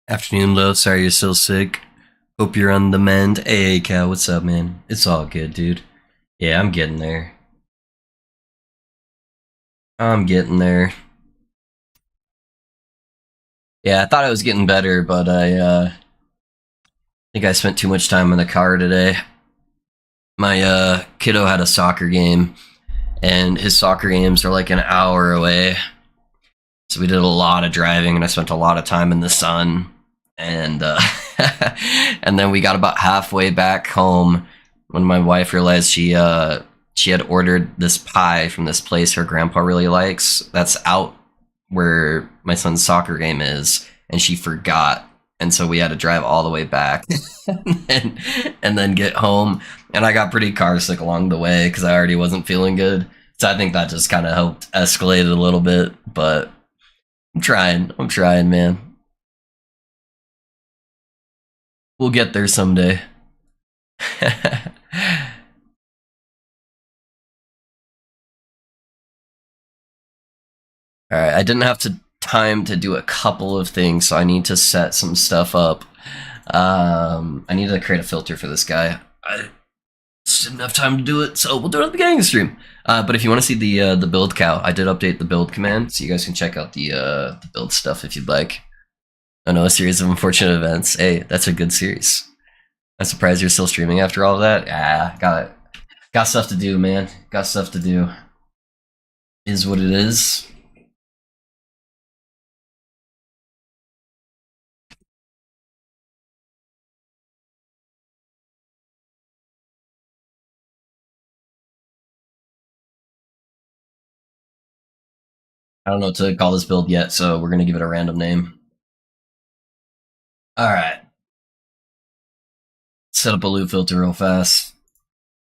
Afternoon, love. Sorry you're still sick. Hope you're on the mend. Hey, Cal, what's up, man? It's all good, dude. Yeah, I'm getting there. I'm getting there. Yeah, I thought I was getting better, but I think I spent too much time in the car today. My kiddo had a soccer game, and his soccer games are like an hour away. So we did a lot of driving, and I spent a lot of time in the sun. And and then we got about halfway back home when my wife realized she had ordered this pie from this place her grandpa really likes. That's out where my son's soccer game is, and she forgot. And so we had to drive all the way back and, and then get home. And I got pretty car sick along the way because I already wasn't feeling good. So I think that just kind of helped escalate it a little bit. But I'm trying. I'm trying, man. We'll get there someday. All right, I didn't have to time to do a couple of things, so I need to set some stuff up. I need to create a filter for this guy. I just didn't have time to do it, so we'll do it at the beginning of the stream. But if you want to see the build cow, I did update the build command, so you guys can check out the build stuff if you'd like. I know, a series of unfortunate events. Hey, that's a good series. I'm surprised you're still streaming after all of that. Yeah, got stuff to do, man. Got stuff to do. Is what it is. I don't know what to call this build yet, so we're gonna give it a random name. All right. Set up a loop filter real fast.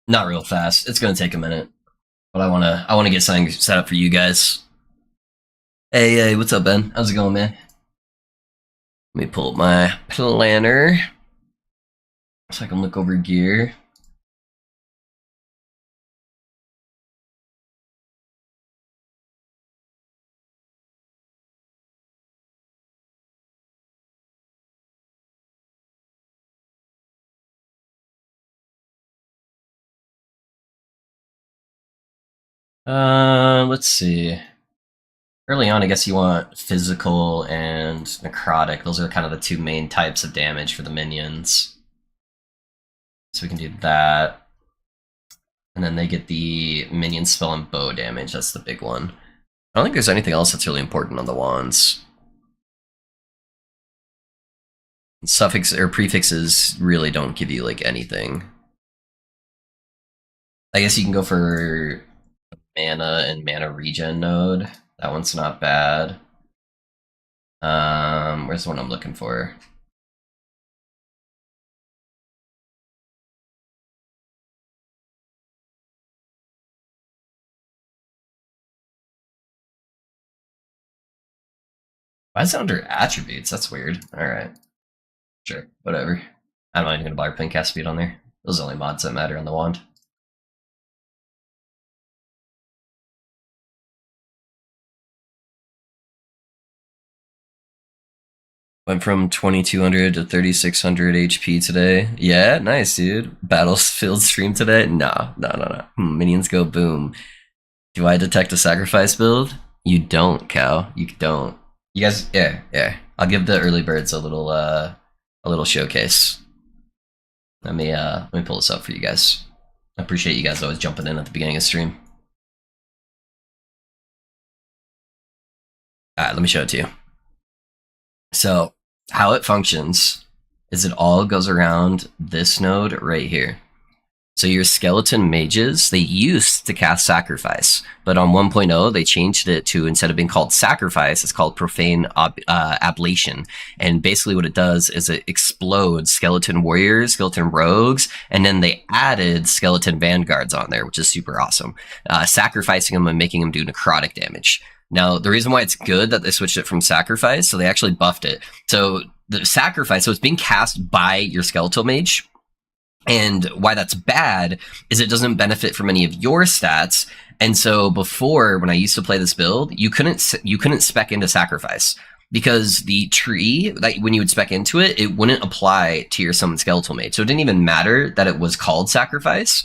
Not real fast. It's gonna take a minute, but I wanna get something set up for you guys. Hey, what's up, Ben? How's it going, man? Let me pull up my planner so I can look over gear. Let's see. Early on, I guess you want physical and necrotic. Those are kind of the two main types of damage for the minions. So we can do that. And then they get the minion spell and bow damage. That's the big one. I don't think there's anything else that's really important on the wands. Suffix or prefixes really don't give you like anything. I guess you can go for mana and mana regen node. That one's not bad. Where's the one I'm looking for? Why is it under attributes? That's weird. Alright. Sure, whatever. I'm not even gonna bother putting cast speed on there. Those are the only mods that matter on the wand. Went from 2200 to 3600 HP today. Yeah, nice, dude. Battlefield stream today? No. Minions go boom. Do I detect a sacrifice build? You don't, Cal. You don't. You guys, yeah. I'll give the early birds a little showcase. Let me pull this up for you guys. I appreciate you guys always jumping in at the beginning of the stream. Alright, let me show it to you. So, how it functions is it all goes around this node right here. So your skeleton mages, they used to cast Sacrifice, but on 1.0, they changed it to, instead of being called Sacrifice, it's called Profane Ablation. And basically what it does is it explodes skeleton warriors, skeleton rogues, and then they added skeleton vanguards on there, which is super awesome. Sacrificing them and making them do necrotic damage. Now, the reason why it's good that they switched it from Sacrifice, so they actually buffed it. So the Sacrifice, so it's being cast by your skeletal mage, and why that's bad is it doesn't benefit from any of your stats. And so before, when I used to play this build, you couldn't spec into Sacrifice. because the tree, like when you would spec into it, it wouldn't apply to your Summon Skeletal Mage. So it didn't even matter that it was called Sacrifice.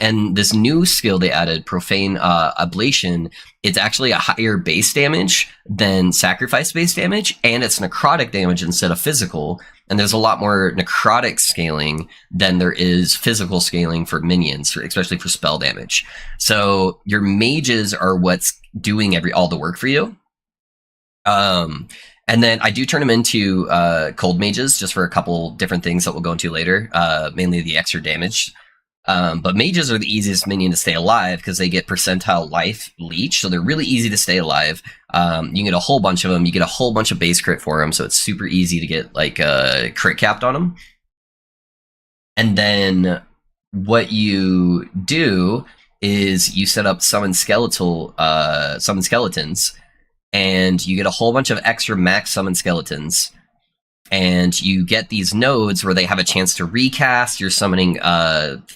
And this new skill they added, Profane Ablation, it's actually a higher base damage than Sacrifice base damage, and it's necrotic damage instead of physical. And there's a lot more necrotic scaling than there is physical scaling for minions, especially for spell damage. So your mages are what's doing all the work for you. And then I do turn them into cold mages just for a couple different things that we'll go into later, mainly the extra damage. But mages are the easiest minion to stay alive because they get percentile life leech, so they're really easy to stay alive. You can get a whole bunch of them. You get a whole bunch of base crit for them, so it's super easy to get like crit capped on them. And then what you do is you set up summon skeletons, and you get a whole bunch of extra max summon skeletons. And you get these nodes where they have a chance to recast. You're summoning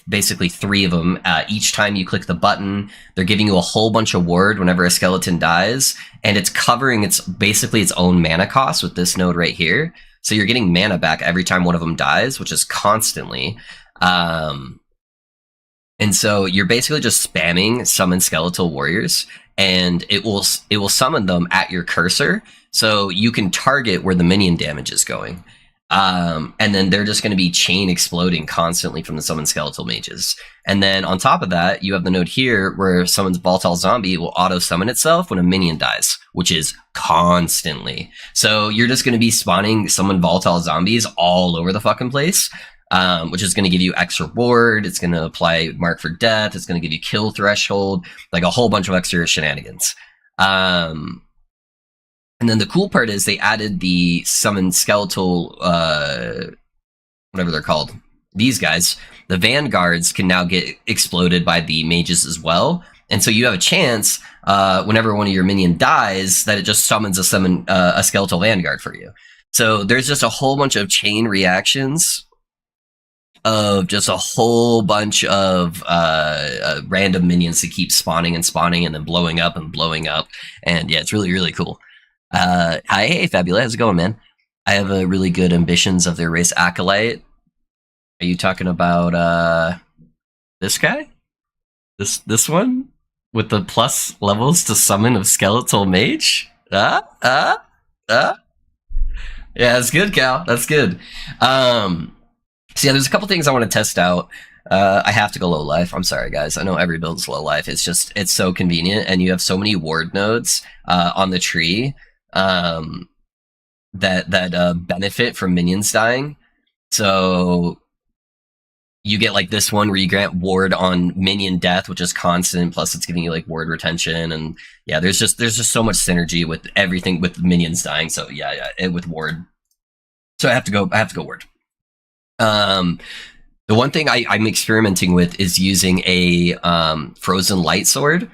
basically 3 of them. Each time you click the button, they're giving you a whole bunch of ward whenever a skeleton dies. And it's covering basically its own mana cost with this node right here. So you're getting mana back every time one of them dies, which is constantly. And so you're basically just spamming summon skeletal warriors, and it will summon them at your cursor. So you can target where the minion damage is going. And then they're just going to be chain exploding constantly from the summon skeletal mages. And then on top of that, you have the node here where summons volatile zombie will auto summon itself when a minion dies, which is constantly. So you're just going to be spawning summon volatile zombies all over the fucking place. Which is going to give you extra ward. It's going to apply mark for death. It's going to give you kill threshold, like a whole bunch of extra shenanigans. And then the cool part is they added the summon skeletal, whatever they're called. These guys, the vanguards, can now get exploded by the mages as well. And so you have a chance, whenever one of your minion dies, that it just summons a skeletal vanguard for you. So there's just a whole bunch of chain reactions of just a whole bunch of random minions that keep spawning and spawning and then blowing up and blowing up. And yeah, it's really, really cool. Hi, hey, Fabula, how's it going, man? I have a really good ambitions of their race Acolyte. Are you talking about this guy? This one? With the plus levels to summon of Skeletal Mage? Yeah, that's good, Cal. That's good. So yeah, there's a couple things I want to test out. I have to go low life. I'm sorry, guys. I know every build's low life. It's so convenient, and you have so many ward nodes on the tree that benefit from minions dying. So you get like this one where you grant ward on minion death, which is constant. Plus, it's giving you like ward retention, and yeah, there's just so much synergy with everything with minions dying. So yeah, and with ward. So I have to go ward. The one thing I'm experimenting with is using a frozen light sword.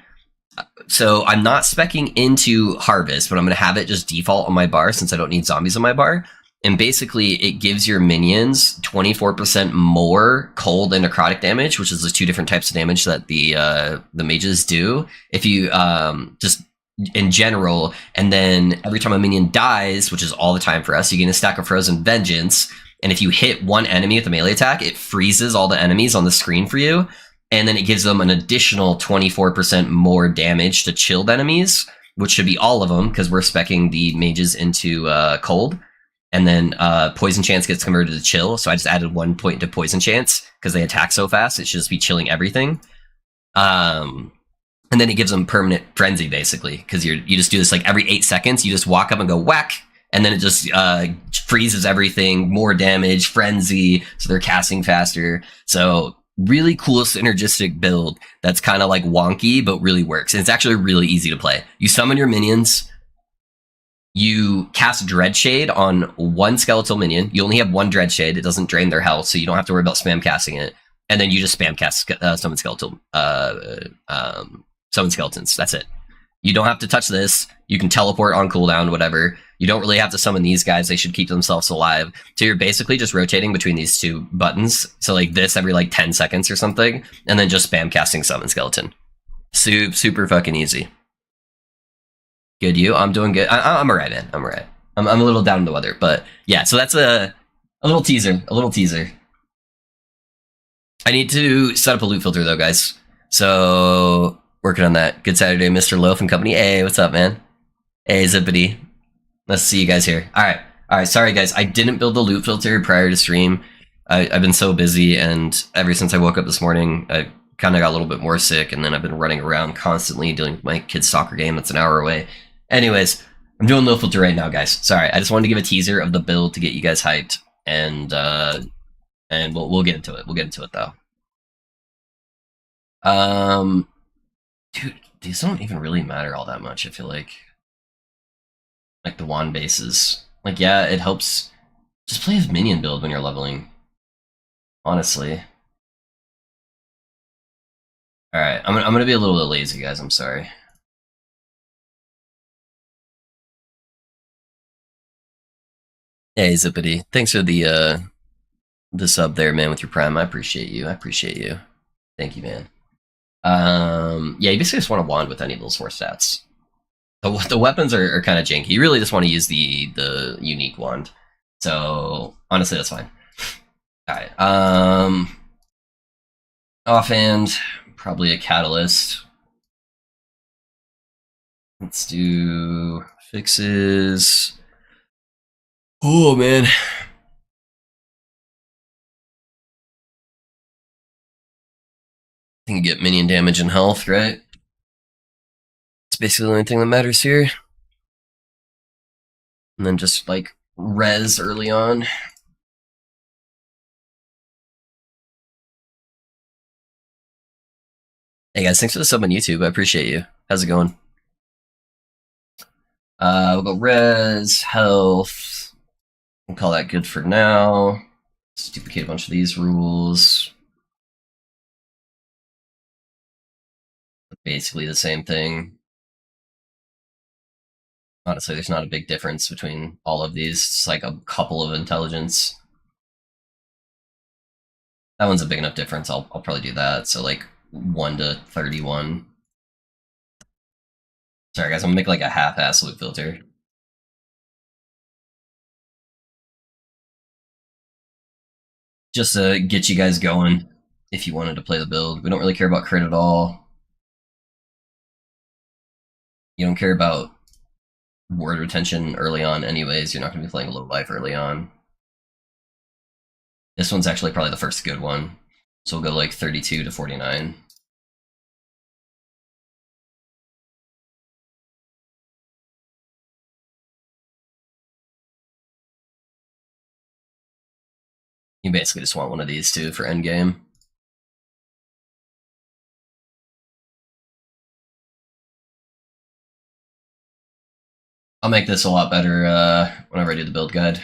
So I'm not speccing into harvest, but I'm going to have it just default on my bar since I don't need zombies on my bar. And basically, it gives your minions 24% more cold and necrotic damage, which is the 2 different types of damage that the mages do. If you just in general, and then every time a minion dies, which is all the time for us, you gain a stack of Frozen Vengeance. And if you hit one enemy with a melee attack, it freezes all the enemies on the screen for you. And then it gives them an additional 24% more damage to chilled enemies, which should be all of them, because we're speccing the mages into cold. And then poison chance gets converted to chill. So I just added 1 point to poison chance, because they attack so fast, it should just be chilling everything. And then it gives them permanent frenzy, basically, because you just do this like every 8 seconds. You just walk up and go whack. And then it just freezes everything, more damage, frenzy, so they're casting faster. So really cool synergistic build that's kind of like wonky, but really works. And it's actually really easy to play. You summon your minions, you cast Dread Shade on one skeletal minion. You only have one Dread Shade. It doesn't drain their health, so you don't have to worry about spam casting it. And then you just spam cast summon skeletal, summon skeletons. That's it. You don't have to touch this. You can teleport on cooldown, whatever. You don't really have to summon these guys. They should keep themselves alive. So you're basically just rotating between these 2 buttons. So like this every like 10 seconds or something. And then just spam casting summon skeleton. Super fucking easy. Good, you? I'm doing good. I'm alright, man. I'm alright. I'm a little down in the weather, but yeah. So that's a little teaser. A little teaser. I need to set up a loot filter though, guys. So working on that. Good Saturday, Mr. Loaf and company. Hey, what's up, man? Hey, Zippity. Let's see you guys here. All right. Sorry, guys. I didn't build the loot filter prior to stream. I've been so busy, and ever since I woke up this morning, I kind of got a little bit more sick, and then I've been running around constantly dealing with my kid's soccer game that's an hour away. Anyways, I'm doing loot filter right now, guys. Sorry, I just wanted to give a teaser of the build to get you guys hyped, and we'll get into it. We'll get into it though. Dude, these don't even really matter all that much. I feel like the wand bases. Like, yeah, it helps. Just play with minion build when you're leveling. Honestly. Alright, I'm gonna be a little bit lazy, guys. I'm sorry. Hey, Zippity. Thanks for the sub there, man, with your prime. I appreciate you. Thank you, man. Yeah, you basically just want to wand with any of those 4 stats. The weapons are kind of janky. You really just want to use the unique wand. So, honestly, that's fine. Alright, offhand, probably a catalyst. Let's do fixes. Oh, man. You can get minion damage and health, right? It's basically the only thing that matters here. And then just, like, res early on. Hey guys, thanks for the sub on YouTube. I appreciate you. How's it going? We'll go res, health. We'll call that good for now. Let's duplicate a bunch of these rules. Basically the same thing. Honestly, there's not a big difference between all of these. It's like a couple of intelligence. That one's a big enough difference. I'll probably do that. So like 1 to 31. Sorry guys, I'm gonna make like a half-ass loot filter. Just to get you guys going if you wanted to play the build. We don't really care about crit at all. You don't care about word retention early on anyways. You're not going to be playing a low life early on. This one's actually probably the first good one. So we'll go like 32 to 49. You basically just want one of these two for endgame. I'll make this a lot better whenever I do the build guide.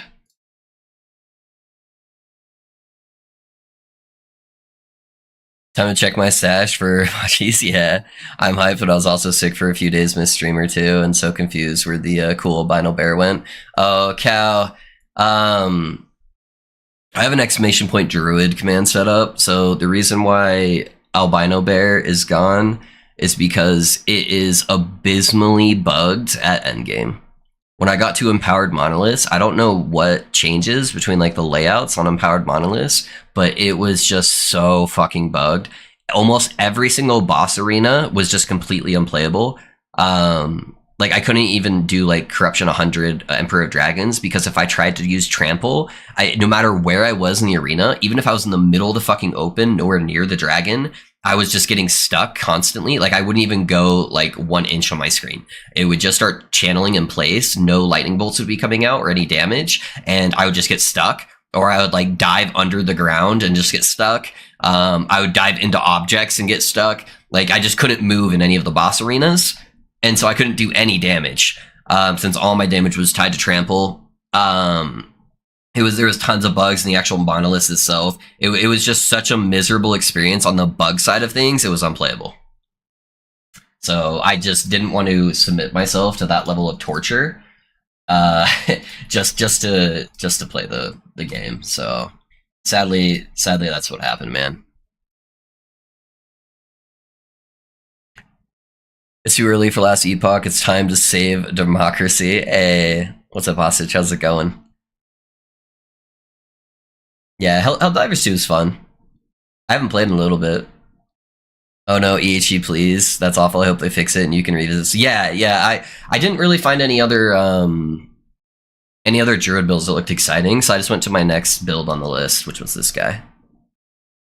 Time to check my stash for Jeez, yeah. I'm hyped, but I was also sick for a few days, missed stream or two, and so confused where the cool albino bear went. Oh, cow. I have an exclamation point druid command set up, so the reason why albino bear is gone is because it is abysmally bugged at endgame. When I got to empowered monoliths, I don't know what changes between like the layouts on empowered monoliths, but it was just so fucking bugged. Almost every single boss arena was just completely unplayable. Like I couldn't even do like Corruption 100 Emperor of Dragons because if I tried to use Trample, no matter where I was in the arena, even if I was in the middle of the fucking open, nowhere near the dragon, I was just getting stuck constantly. Like I wouldn't even go like 1 inch on my screen. It would just start channeling in place. No lightning bolts would be coming out or any damage. And I would just get stuck, or I would like dive under the ground and just get stuck. I would dive into objects and get stuck. Like I just couldn't move in any of the boss arenas. And so I couldn't do any damage, since all my damage was tied to trample. There was tons of bugs in the actual monolith itself. It was just such a miserable experience on the bug side of things. It was unplayable. So I just didn't want to submit myself to that level of torture, just to play the game. So sadly, that's what happened, man. It's too early for last epoch. It's time to save democracy. Hey, What's up, hostage? How's it going? Yeah, Helldivers 2 is fun. I haven't played in a little bit. Oh no, EHE, please. That's awful. I hope they fix it and you can revisit. Yeah, yeah. I didn't really find any other druid builds that looked exciting, so I just went to my next build on the list, which was this guy.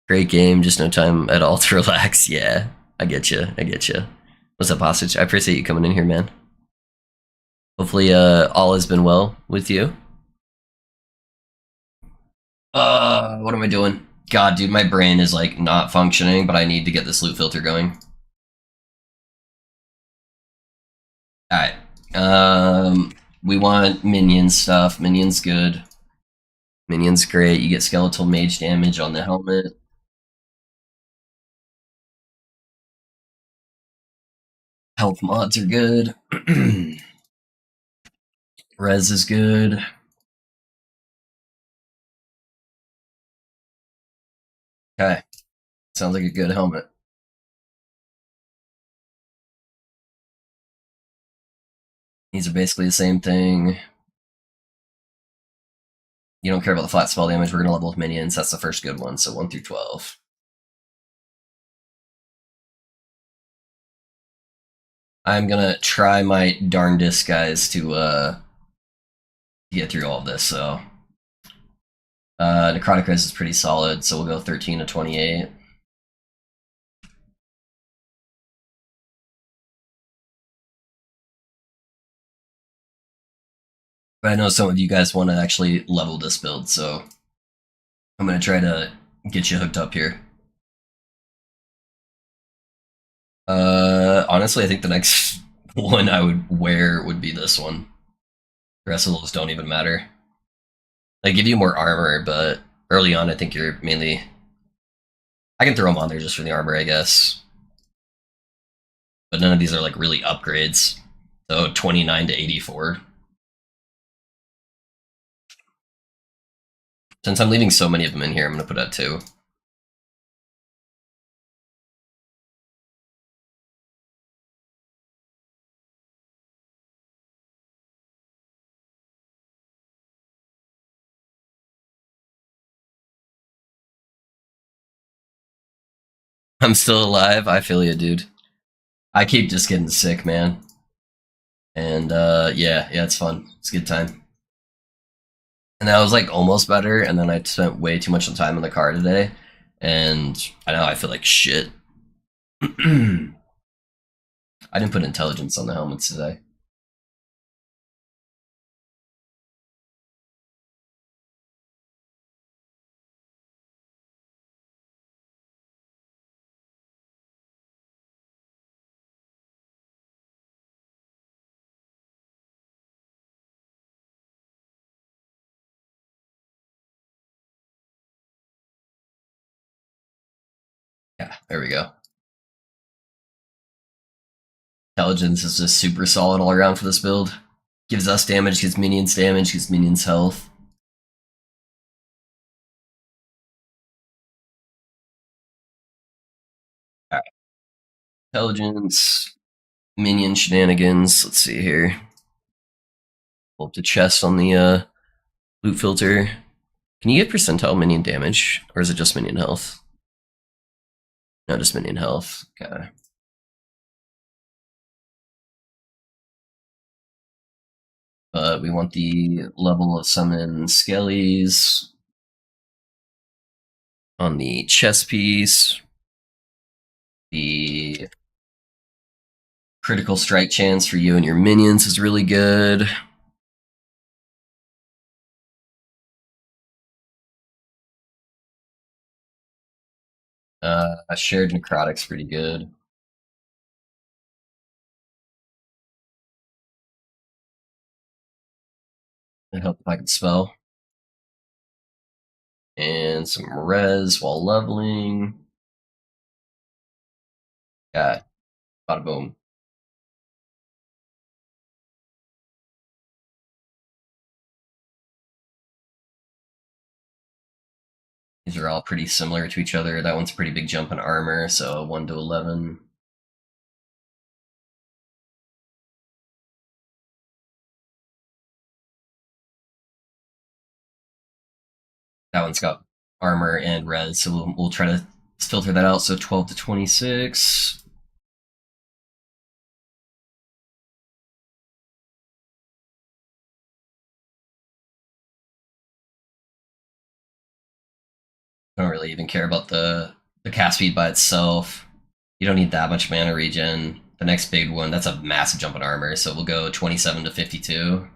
Great game, just no time at all to relax. Yeah, I get you. I get you. What's up, hostage? I appreciate you coming in here, man. Hopefully, all has been well with you. What am I doing? God, dude, my brain is like not functioning, but I need to get this loot filter going. Alright. We want minion stuff. Minion's good. Minion's great. You get skeletal mage damage on the helmet. Health mods are good. Res is good. Okay. Sounds like a good helmet. These are basically the same thing. You don't care about the flat spell damage. We're going to level with minions. That's the first good one. So 1 through 12. I'm going to try my darndest, guys, to get through all of this. So Necrotic Res is pretty solid. So we'll go 13 to 28. But I know some of you guys want to actually level this build, so I'm going to try to get you hooked up here. Honestly, I think the next one I would wear would be this one. The rest of those don't even matter. They give you more armor, but early on, I think you're mainly... I can throw them on there just for the armor, I guess. But none of these are like really upgrades. So 29 to 84. Since I'm leaving so many of them in here, I'm going to put at 2. I'm still alive. I feel you, dude. I keep just getting sick, man. And yeah, it's fun. It's a good time. And I was like almost better, and then I spent way too much time in the car today, and I know I feel like shit. I didn't put intelligence on the helmets today. Yeah, there we go. Intelligence is just super solid all around for this build. Gives us damage, gives minions damage, gives minions health. Alright. Intelligence, minion shenanigans. Let's see here. Pull up the chest on the loot filter. Can you get percentile minion damage, or is it just minion health? No, just minion health. Okay. But we want the level of summon skellies on the chess piece. The critical strike chance for you and your minions is really good. Shared necrotic's pretty good. It helped if I could spell. And some res while leveling. Yeah, bada boom. These are all pretty similar to each other. That one's a pretty big jump in armor, so 1 to 11. That one's got armor and res, so we'll try to filter that out. So 12 to 26. I don't really even care about the cast speed by itself. You don't need that much mana regen. The next big one, that's a massive jump in armor, so we'll go 27 to 52.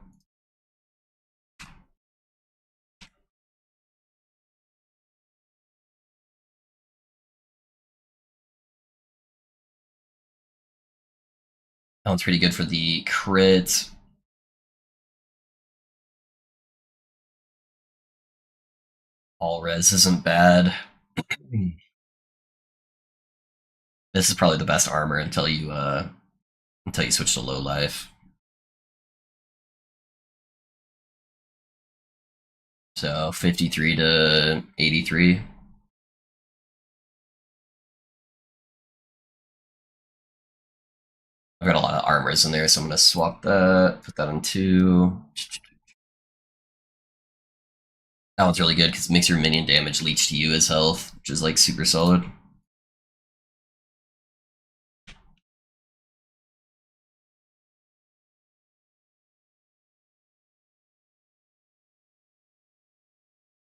That one's pretty good for the crit. All res isn't bad. This is probably the best armor until you switch to low life. So 53 to 83. I've got a lot of armors in there, so I'm gonna swap that, put that on 2. That one's really good because it makes your minion damage leech to you as health, which is like super solid.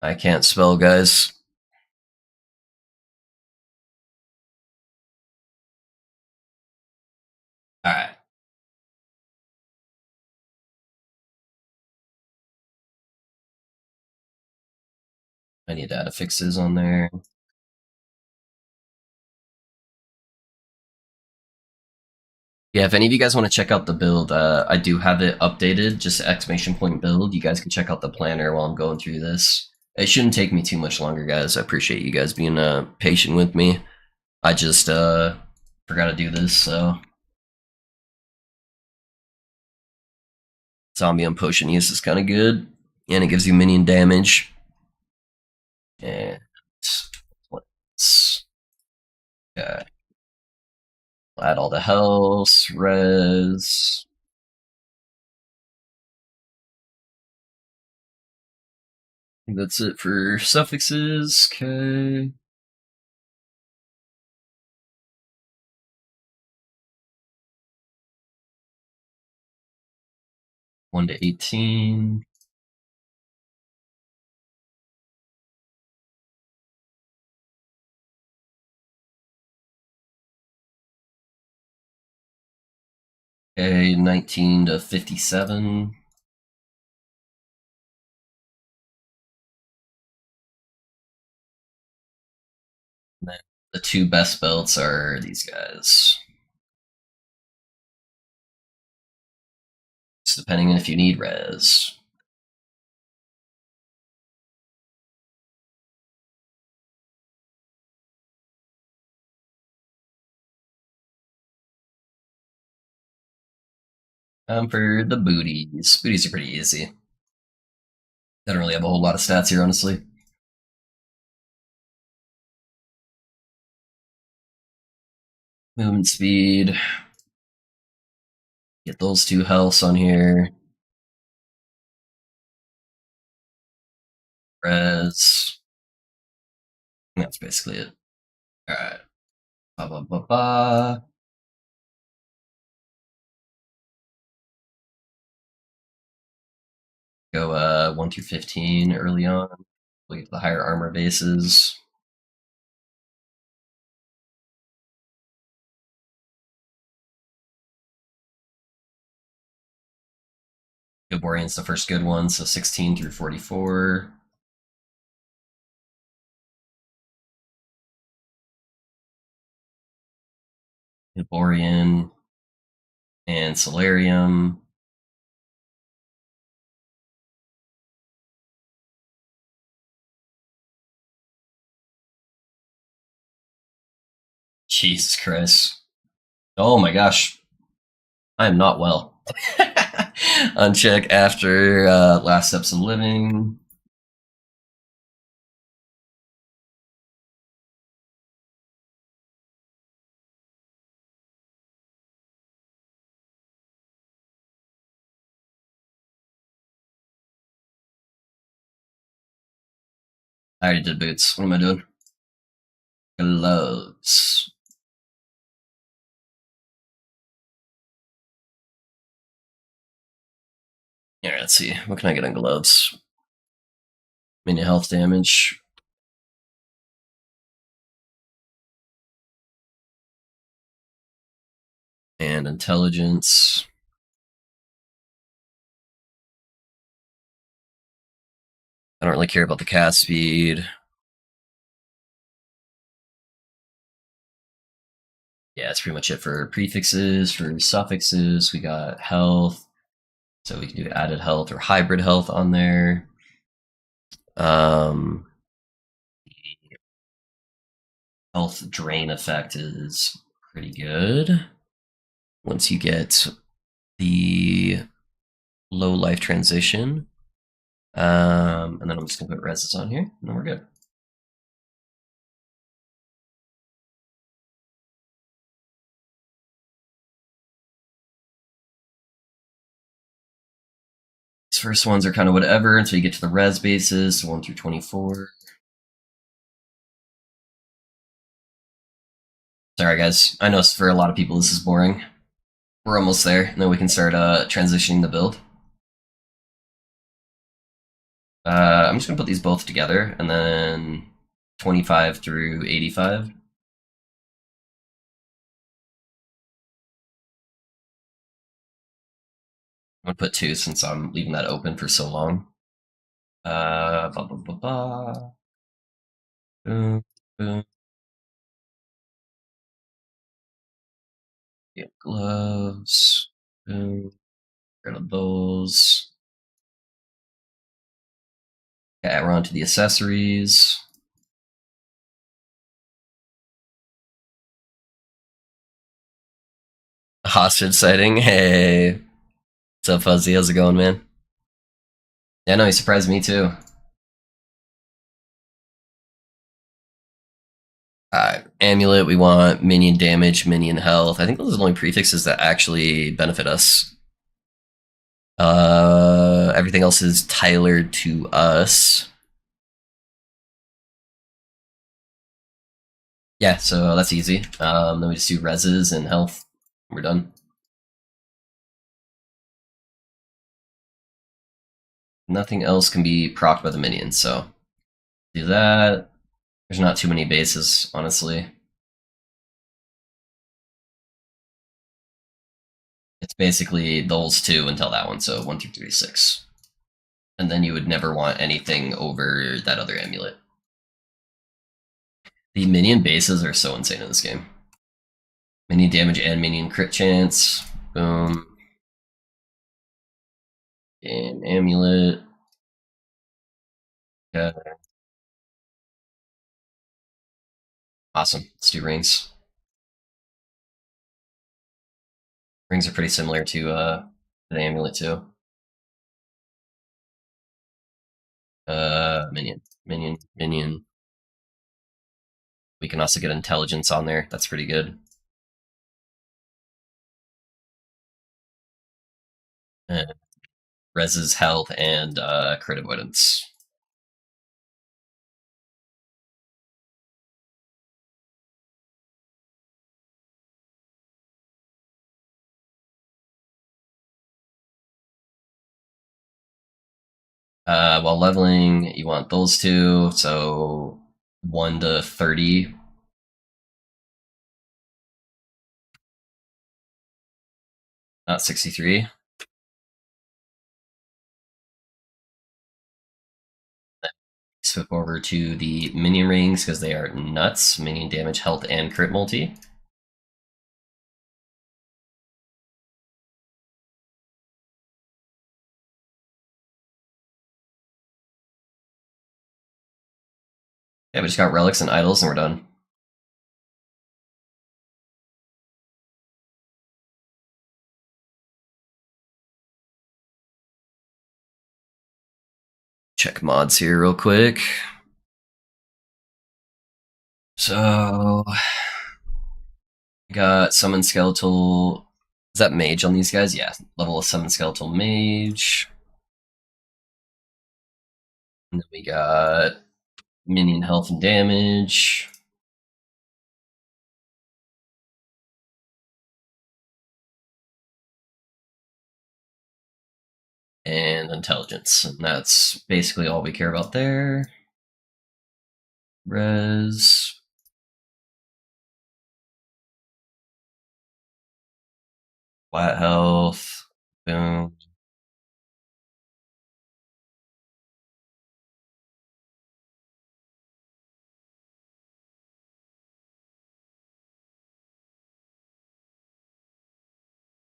I can't spell, guys. Alright. I need data fixes on there. Yeah, if any of you guys want to check out the build, I do have it updated, just exclamation point build. You guys can check out the planner while I'm going through this. It shouldn't take me too much longer, guys. I appreciate you guys being patient with me. I just forgot to do this, so zombie on potion use is kind of good, and it gives you minion damage. And let's add all the health, res. I think that's it for suffixes. Okay. One to 18. Okay, 19 to 57. And then the two best belts are these guys. Just depending on if you need res. For the booties. Booties are pretty easy. I don't really have a whole lot of stats here, honestly. Movement speed. Get those two healths on here. Res. That's basically it. Alright. Ba ba ba ba. Go 1 through 15 early on. We'll get the higher armor bases. Gilborian's the first good one, so 16 through 44. Gilborian and Solarium. Jesus Christ. Oh my gosh. I am not well. Uncheck after last steps in living. I already did boots. What am I doing? Gloves. Alright, let's see. What can I get on gloves? Mini health damage. And intelligence. I don't really care about the cast speed. Yeah, that's pretty much it for prefixes. For suffixes, we got health. So we can do added health or hybrid health on there. Health drain effect is pretty good. Once you get the low life transition. And then I'm just gonna put reses on here, and then we're good. These first ones are kind of whatever until you get to the res bases, 1 through 24. Sorry, guys. I know for a lot of people this is boring. We're almost there, and then we can start transitioning the build. I'm just gonna put these both together, and then 25 through 85. I'm gonna put 2 since I'm leaving that open for so long. Blah, blah, blah, blah. Boom, boom. Get gloves. Boom. Get rid of those. Okay, we're on to the accessories. Hostage sighting. Hey. What's up, Fuzzy? How's it going, man? Yeah, no, he surprised me too. Amulet, we want minion damage, minion health. I think those are the only prefixes that actually benefit us. Everything else is tailored to us. Yeah, so that's easy. Then we just do reses and health. We're done. Nothing else can be procced by the minions, so do that. There's not too many bases, honestly. It's basically those two until that one, so 1 through 36. And then you would never want anything over that other amulet. The minion bases are so insane in this game. Minion damage and minion crit chance. Boom. And amulet. Okay. Awesome. Let's do rings. Rings are pretty similar to the amulet too. Minion, minion, minion. We can also get intelligence on there. That's pretty good. And reses health and crit avoidance. While leveling, you want those two, so 1 to 30. Not 63. Flip over to the minion rings because they are nuts. Minion damage, health, and crit multi. Yeah, we just got relics and idols and we're done. Check mods here real quick. So, we got summon skeletal. Is that mage on these guys? Yeah, level of summon skeletal mage. And then we got minion health and damage. And intelligence. And that's basically all we care about there. Res. Flat health. Boom.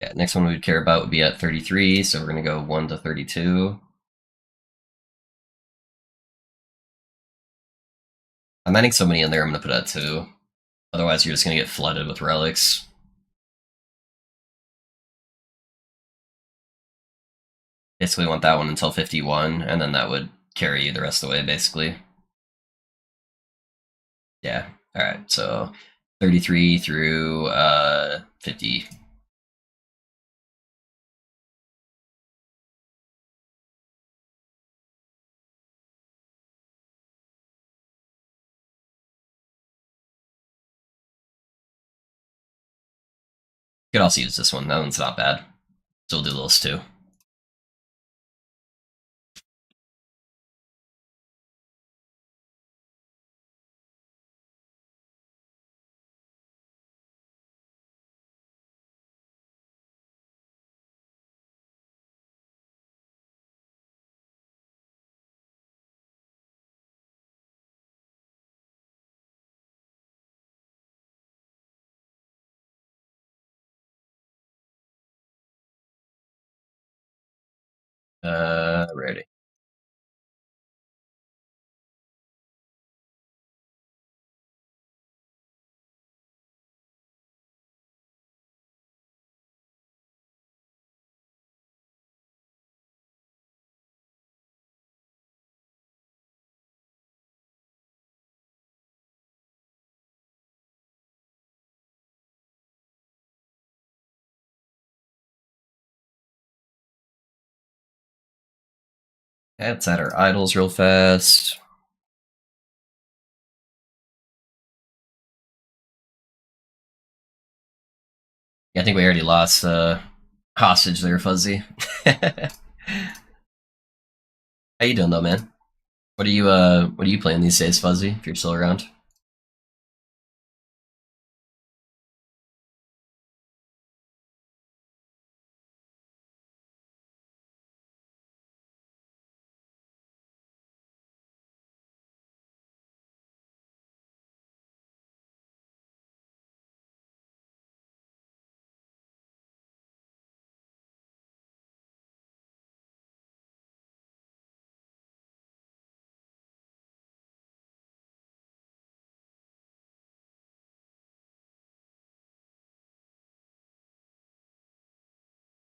Yeah, next one we'd care about would be at 33, so we're going to go 1 to 32. I'm adding so many in there, I'm going to put at 2. Otherwise, you're just going to get flooded with relics. Basically, want that one until 51, and then that would carry you the rest of the way, basically. Yeah, alright, so 33 through 50. You could also use this one, that one's not bad. So we'll do those two. Ready. Okay, let's add our idols real fast. Yeah, I think we already lost hostage there, Fuzzy. How you doing though, man? What are you playing these days, Fuzzy, if you're still around?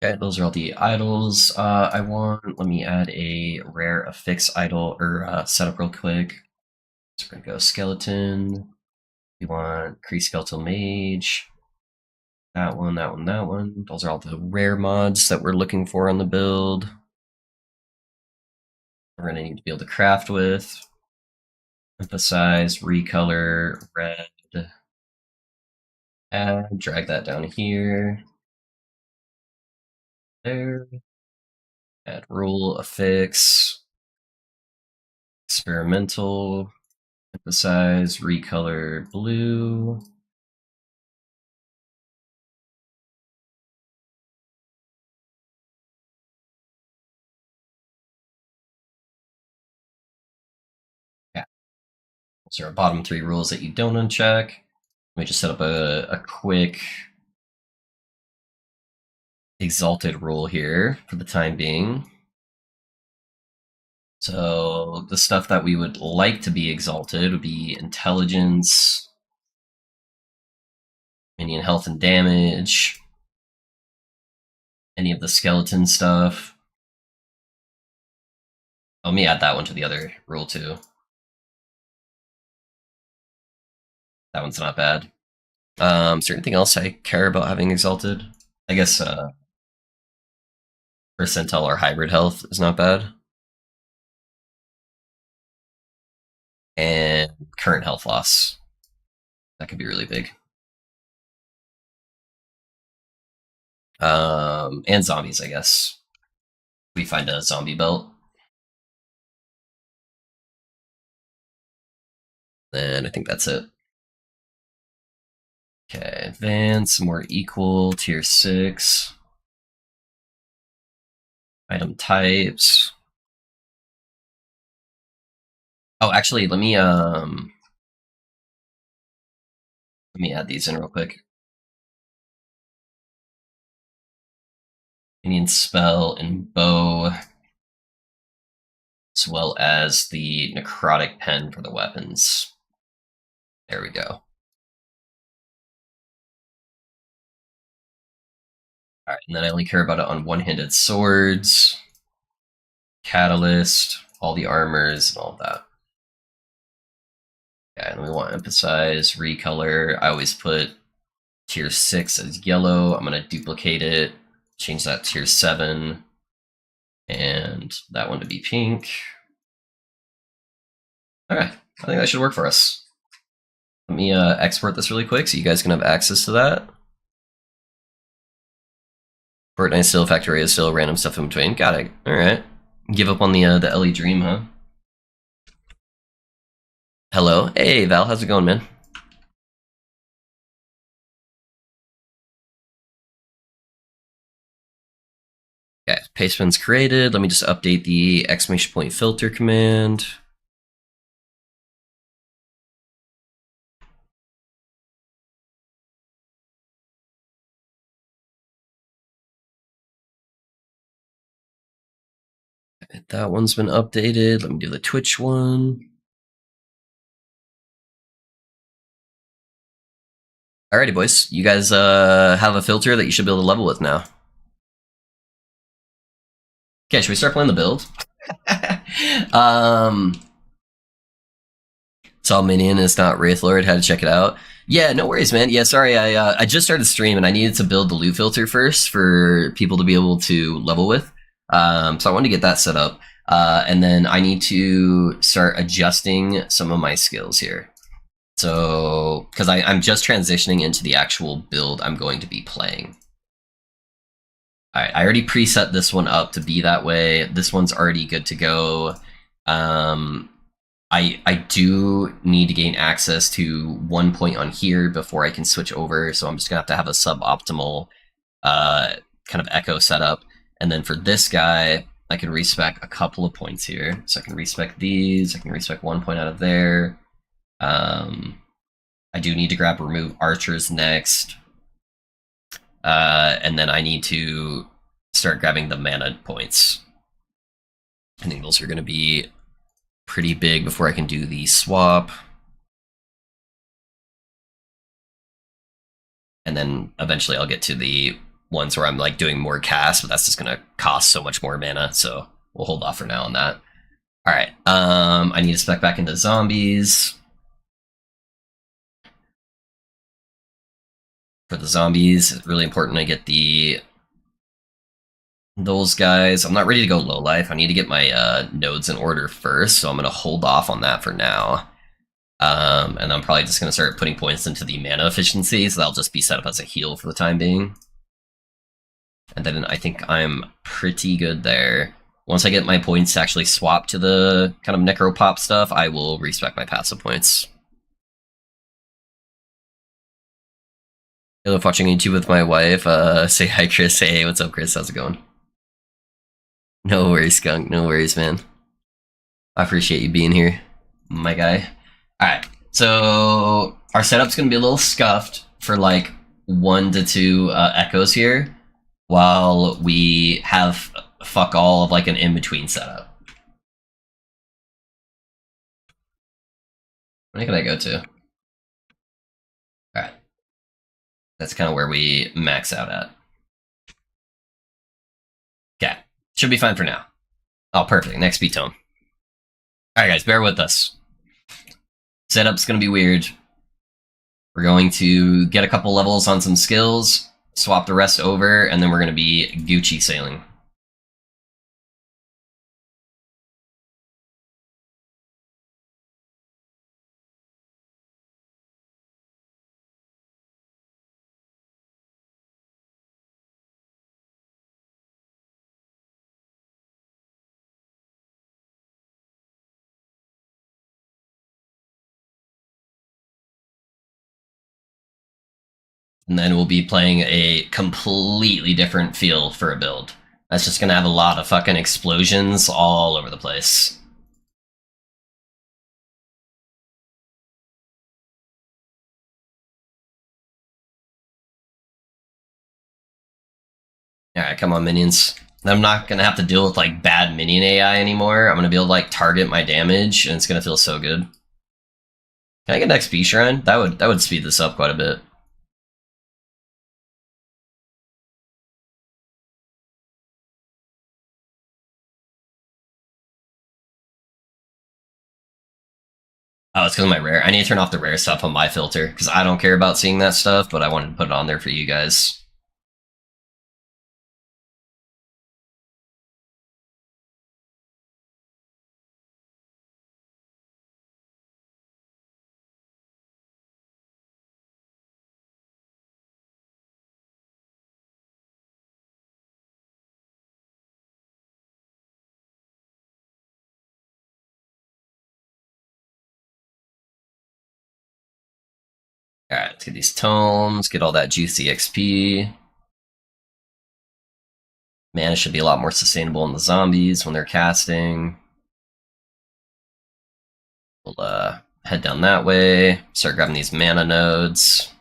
Okay, those are all the idols I want. Let me add a rare affix idol or setup real quick. So we're gonna go skeleton. We want Kree skeletal mage. That one, that one, that one. Those are all the rare mods that we're looking for on the build. We're gonna need to be able to craft with. Emphasize, recolor, red. Add, drag that down here. There. Add rule, affix. Experimental. Emphasize, recolor, blue. Yeah. Those are our bottom 3 rules that you don't uncheck. Let me just set up a quick exalted rule here for the time being. So the stuff that we would like to be exalted would be intelligence, minion health and damage, any of the skeleton stuff. Let me add that one to the other rule too. That one's not bad. Is there anything else I care about having exalted? I guess percentile or hybrid health is not bad. and current health loss. That could be really big. And zombies, I guess. We find a zombie belt. And I think that's it. Okay, advance, more equal, tier 6. Item types. Oh, actually, let me add these in real quick. Minion spell and bow, as well as the necrotic pen for the weapons. There we go. Alright, and then I only care about it on one-handed swords, catalyst, all the armors, and all of that. Okay, and we want to emphasize, recolor. I always put tier 6 as yellow. I'm going to duplicate it, change that to tier 7, and that one to be pink. Okay, I think that should work for us. Let me export this really quick so you guys can have access to that. Fortnite still, Factorio still, random stuff in between. Got it. Alright. Give up on the LE Dream, huh? Hello. Hey, Val, how's it going, man? Okay, paste pin's created. Let me just update the exclamation point filter command. That one's been updated. Let me do the Twitch one. Alrighty, boys. You guys have a filter that you should be able to level with now. Okay, should we start playing the build? Saw Minion is not Wraithlord. Had to check it out. Yeah, no worries, man. Yeah, sorry. I just started stream and I needed to build the loot filter first for people to be able to level with. So I wanted to get that set up. And then I need to start adjusting some of my skills here. So, because I'm just transitioning into the actual build I'm going to be playing. Alright, I already preset this one up to be that way. This one's already good to go. I do need to gain access to one point on here before I can switch over, so I'm just going to have a suboptimal kind of echo setup. And then for this guy, I can respec a couple of points here. So I can respec these, I can respec 1 point out of there. I do need to grab remove archers next. And then I need to start grabbing the mana points. I think those are going to be pretty big before I can do the swap. And then eventually I'll get to the ones where I'm like doing more casts, but that's just going to cost so much more mana, so we'll hold off for now on that. Alright, I need to spec back into zombies. For the zombies, it's really important I get those guys. I'm not ready to go low life. I need to get my nodes in order first, so I'm going to hold off on that for now. And I'm probably just going to start putting points into the mana efficiency, so that'll just be set up as a heal for the time being. And then I think I'm pretty good there. Once I get my points to actually swap to the kind of necropop stuff, I will respec my passive points. I love watching YouTube with my wife. Say hi, Chris. Hey, what's up, Chris? How's it going? No worries, Skunk. No worries, man. I appreciate you being here, my guy. Alright, so our setup's going to be a little scuffed for like 1 to 2 echoes here, while we have fuck all of like an in-between setup. Where can I go to? Alright. That's kind of where we max out at. Okay. Should be fine for now. Oh, perfect. Next beat tone. Alright, guys, bear with us. Setup's going to be weird. We're going to get a couple levels on some skills, swap the rest over, and then we're going to be Gucci sailing. And then we'll be playing a completely different feel for a build. That's just gonna have a lot of fucking explosions all over the place. Alright, come on, minions. I'm not gonna have to deal with like bad minion AI anymore. I'm gonna be able to like target my damage, and it's gonna feel so good. Can I get an XP shrine? That would speed this up quite a bit. Oh, it's because of my rare. I need to turn off the rare stuff on my filter, because I don't care about seeing that stuff, but I wanted to put it on there for you guys. Alright, let's get these tomes, get all that juicy XP. Mana should be a lot more sustainable in the zombies when they're casting. We'll head down that way, start grabbing these mana nodes.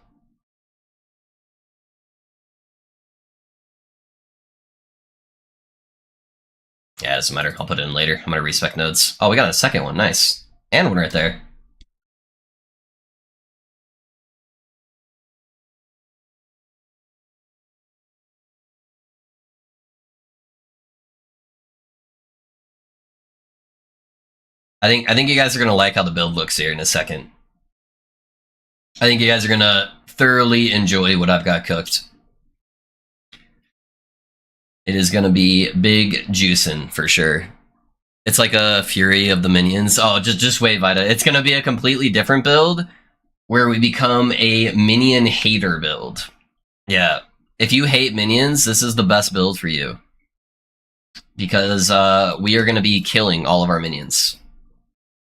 Yeah, it doesn't matter. I'll put it in later. I'm gonna respec nodes. Oh, we got a second one. Nice. And one right there. I think you guys are gonna like how the build looks here in a second. I think you guys are gonna thoroughly enjoy what I've got cooked. It is gonna be big juicing for sure. It's like a Fury of the minions. Oh, just wait, Vita. It's gonna be a completely different build where we become a minion hater build. Yeah. If you hate minions, this is the best build for you. Because we are gonna be killing all of our minions.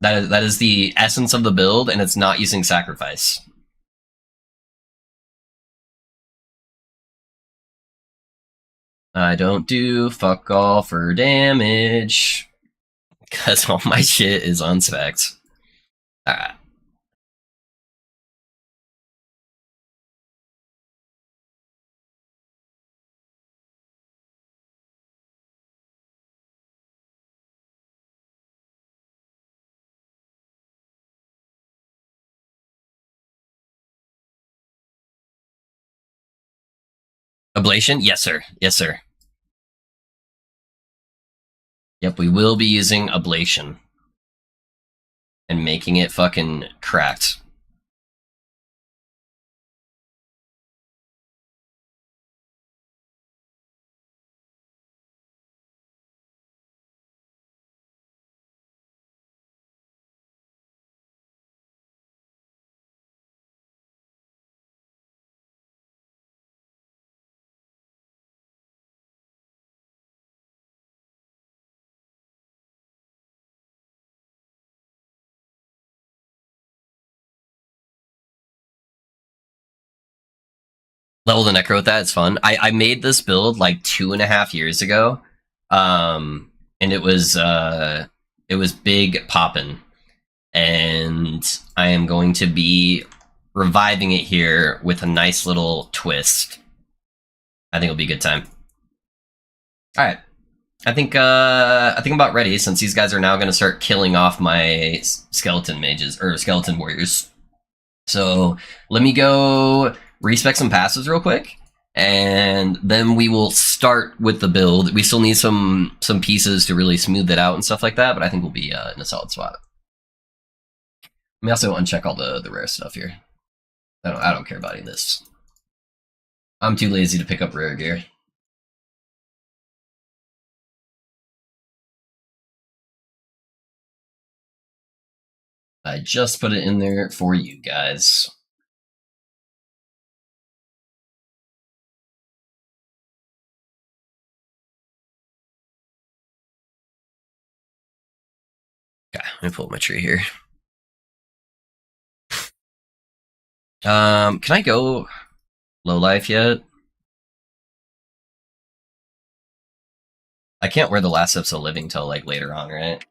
That is the essence of the build, and it's not using sacrifice. I don't do fuck all for damage. Because all my shit is unspec'd. Alright. Ablation? Yes, sir. Yes, sir. Yep, we will be using ablation. And making it fucking cracked. Level the Necro with that, it's fun. I made this build like 2.5 years ago. And it was big poppin'. And I am going to be reviving it here with a nice little twist. I think it'll be a good time. Alright. I think I'm about ready, since these guys are now going to start killing off my skeleton mages, or skeleton warriors. So let me go respec some passes real quick, and then we will start with the build. We still need some pieces to really smooth it out and stuff like that, but I think we'll be in a solid spot. Let me also uncheck all the rare stuff here. I don't care about any of this. I'm too lazy to pick up rare gear. I just put it in there for you guys. Okay, let me pull up my tree here. Can I go low life yet. I can't wear the last steps of living till like later on, right?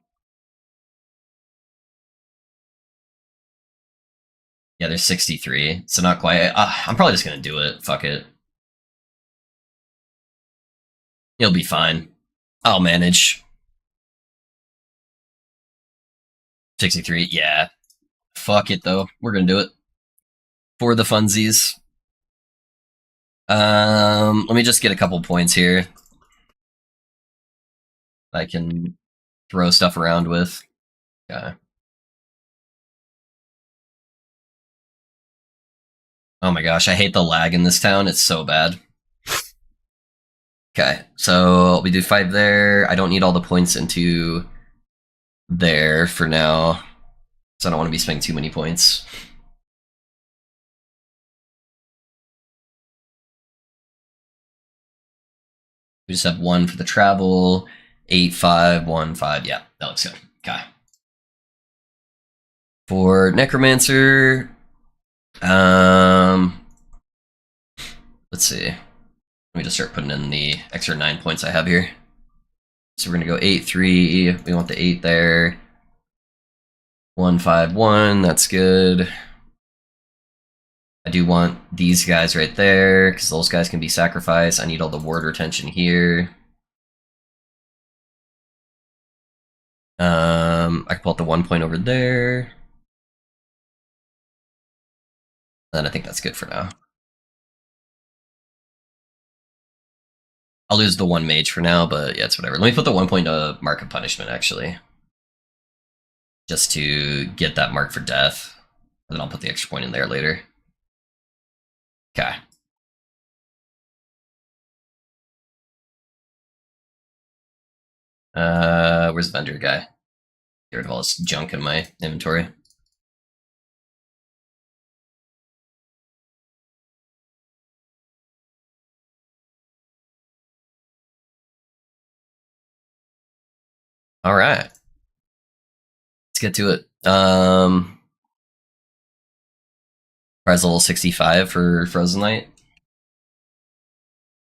Yeah, there's 63, so not quite. I'm probably just gonna do it. Fuck it. You'll be fine. I'll manage. 63, yeah. Fuck it though. We're gonna do it for the funsies. Let me just get a couple points here I can throw stuff around with. Okay. Oh my gosh, I hate the lag in this town. It's so bad. Okay, so we do 5 there. I don't need all the points into there for now, so I don't want to be spending too many points. We just have 1 for the travel. 8, 5, 1, 5. Yeah, that looks good. Okay. For Necromancer, let's see. Let me just start putting in the extra 9 points I have here. So we're gonna go 8, 3. We want the 8 there. 1, 5, 1. That's good. I do want these guys right there because those guys can be sacrificed. I need all the ward retention here. I can pull out the 1 point over there. Then I think that's good for now. I'll lose the 1 mage for now, but yeah, it's whatever. Let me put the 1 point mark of punishment, actually. Just to get that mark for death. And then I'll put the extra point in there later. Okay. Where's the vendor guy? Get rid of all this junk in my inventory. All right. Let's get to it. Prize level 65 for Frozen Light.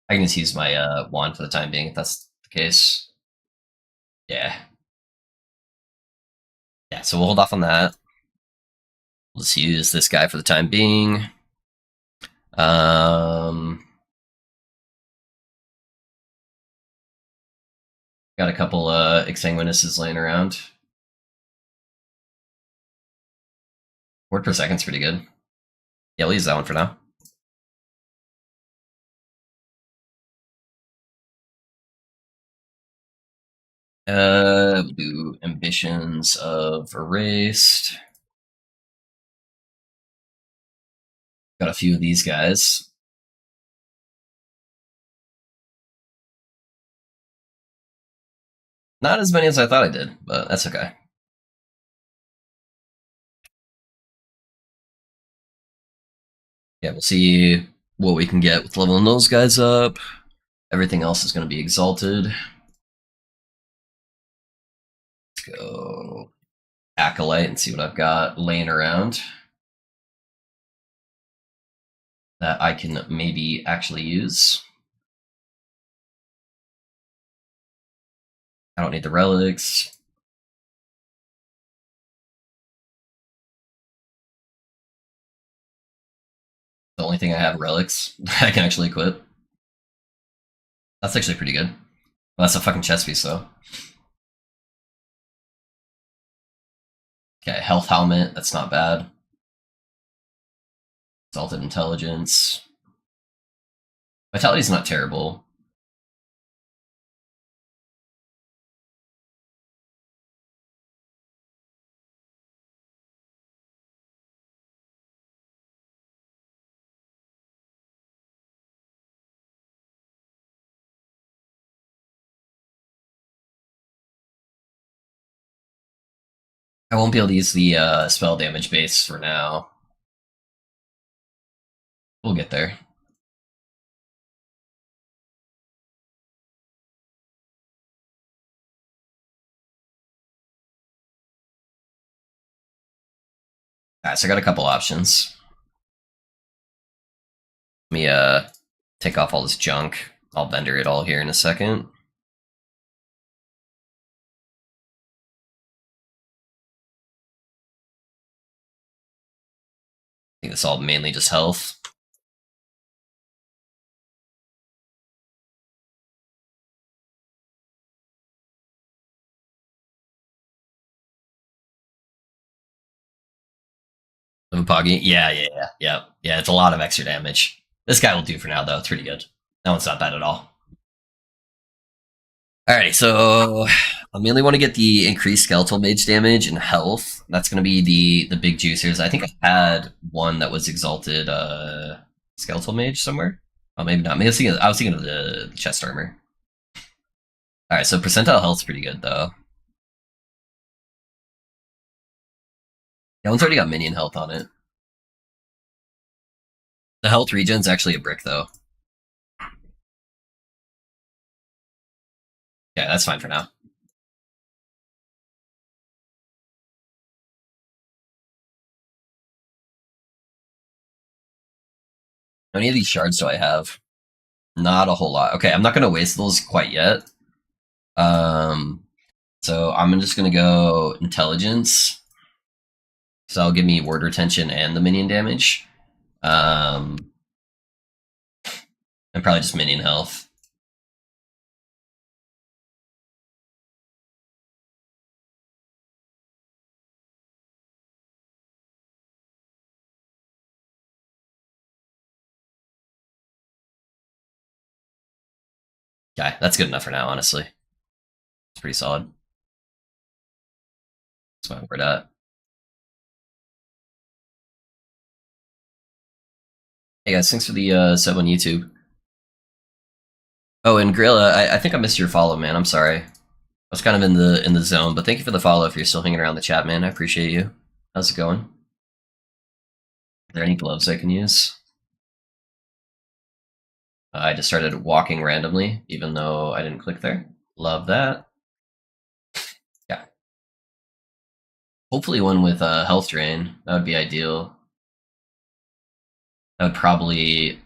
I can just use my wand for the time being if that's the case. Yeah. Yeah, so we'll hold off on that. We'll just use this guy for the time being. Got a couple Exsanguinuses laying around. Word per second's pretty good. Yeah, we'll use that one for now. We'll do Ambitions of Erased. Got a few of these guys. Not as many as I thought I did, but that's okay. Yeah, we'll see what we can get with leveling those guys up. Everything else is going to be exalted. Let's go Acolyte and see what I've got laying around that I can maybe actually use. I don't need the relics. The only thing I have relics I can actually equip. That's actually pretty good. Well, that's a fucking chest piece, though. Okay, health helmet. That's not bad. Exalted intelligence. Vitality's not terrible. I won't be able to use the spell damage base for now. We'll get there. Alright, so I got a couple options. Let me take off all this junk. I'll vendor it all here in a second. I think it's all mainly just health. Upagi? Yeah. It's a lot of extra damage. This guy will do for now, though. It's pretty good. That one's not bad at all. Alrighty, so I mainly want to get the increased skeletal mage damage and health. That's going to be the big juicers. I think I had one that was exalted skeletal mage somewhere. Oh, maybe not. Maybe I was thinking of the chest armor. Alright, so percentile health's pretty good, though. That one's already got minion health on it. The health regen's actually a brick, though. Yeah, that's fine for now. How many of these shards do I have? Not a whole lot. Okay, I'm not going to waste those quite yet. So I'm just going to go intelligence. So that'll give me word retention and the minion damage. And probably just minion health. Okay, that's good enough for now, honestly. It's pretty solid. That's my word at. Hey guys, thanks for the sub on YouTube. Oh, and Grilla, I think I missed your follow, man. I'm sorry. I was kind of in the zone, but thank you for the follow if you're still hanging around the chat, man. I appreciate you. How's it going? Are there any gloves I can use? I just started walking randomly, even though I didn't click there. Love that. Yeah. Hopefully one with a health drain. That would be ideal. That would probably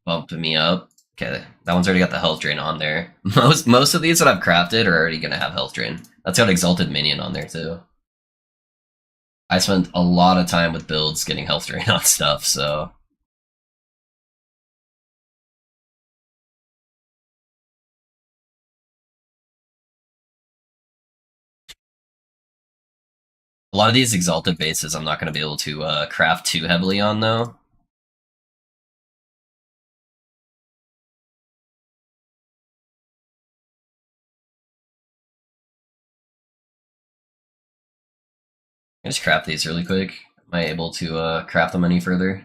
bump me up. Okay, that one's already got the health drain on there. Most of these that I've crafted are already going to have health drain. That's got exalted minion on there too. I spent a lot of time with builds getting health drain on stuff, so a lot of these exalted bases I'm not going to be able to craft too heavily on though. I just craft these really quick. Am I able to craft them any further?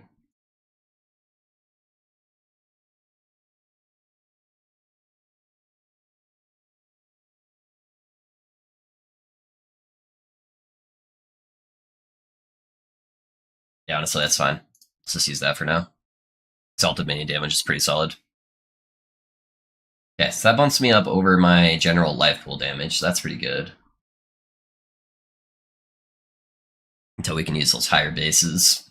Yeah, honestly, that's fine. Let's just use that for now. Exalted minion damage is pretty solid. Okay, so that bumps me up over my general life pool damage, so that's pretty good. Until we can use those higher bases.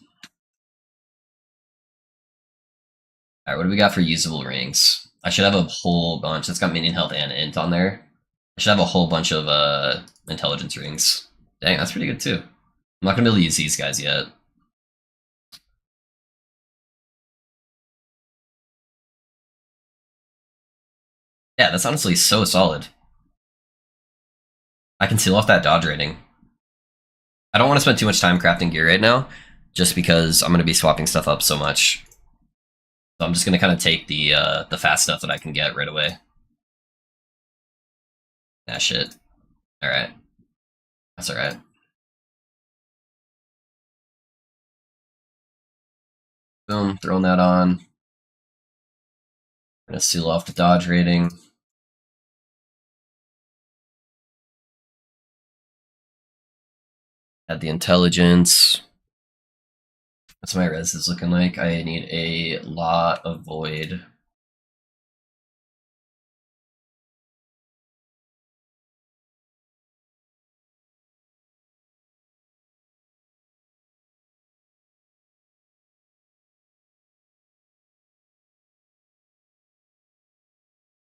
Alright, what do we got for usable rings? I should have a whole bunch. It's got minion health and int on there. I should have a whole bunch of intelligence rings. Dang, that's pretty good too. I'm not gonna be able to use these guys yet. Yeah, that's honestly so solid. I can seal off that dodge rating. I don't want to spend too much time crafting gear right now, just because I'm gonna be swapping stuff up so much. So I'm just gonna kind of take the fast stuff that I can get right away. Ah, shit. Alright. That's alright. Boom, throwing that on. Gonna seal off the dodge rating. Add the intelligence. What's my res is looking like? I need a lot of void.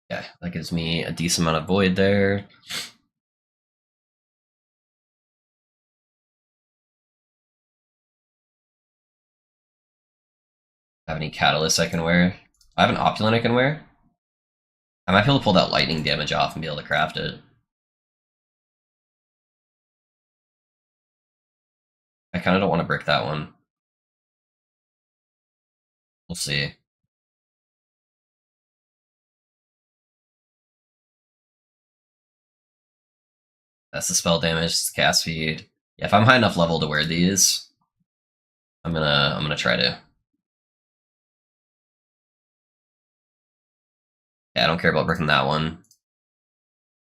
Yeah, that gives me a decent amount of void there. Have any catalysts I can wear? I have an opulent I can wear. I might be able to pull that lightning damage off and be able to craft it. I kind of don't want to brick that one. We'll see. That's the spell damage, it's the cast speed. Yeah, if I'm high enough level to wear these, I'm gonna try to. Yeah, I don't care about bricking that one.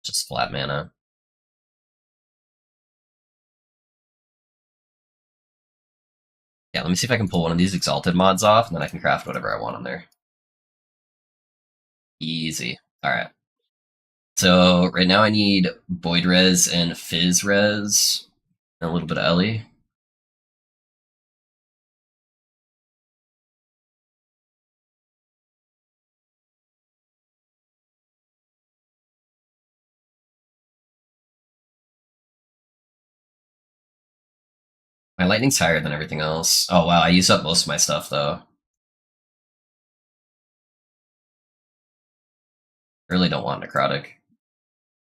Just flat mana. Yeah, let me see if I can pull one of these exalted mods off, and then I can craft whatever I want on there. Easy. Alright. So right now I need Void Res and Fizz Res, and a little bit of Ellie. My lightning's higher than everything else. Oh wow, I used up most of my stuff though. I really don't want Necrotic.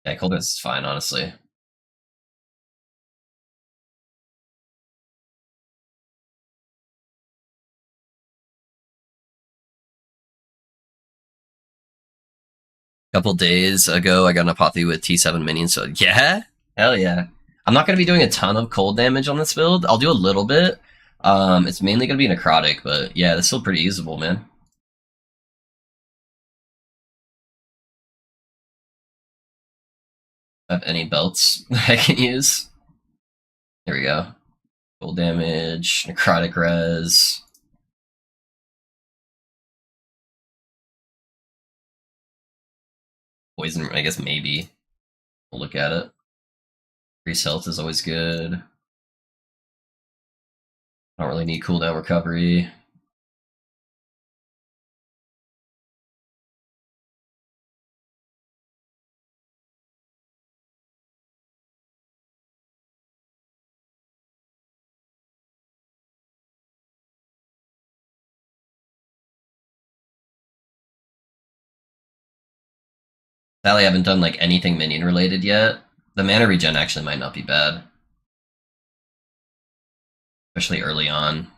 Yeah, Coldness is fine, honestly. A couple days ago, I got an Apothe with T7 minions, so yeah, hell yeah. I'm not going to be doing a ton of cold damage on this build. I'll do a little bit. It's mainly going to be Necrotic, but yeah, it's still pretty usable, man. Have any belts I can use? Here we go. Cold damage, Necrotic res. Poison, I guess maybe. We'll look at it. Increased health is always good. I don't really need cooldown recovery. Sadly, I haven't done like anything minion related yet. The mana regen actually might not be bad, especially early on.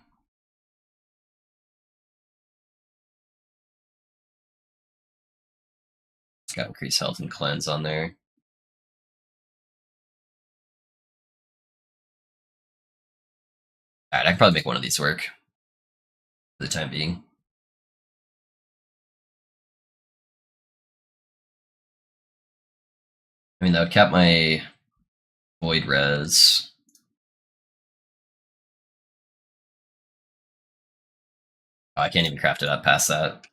It's got increased health and cleanse on there. Alright, I can probably make one of these work for the time being. I mean, that would cap my void res. Oh, I can't even craft it up past that.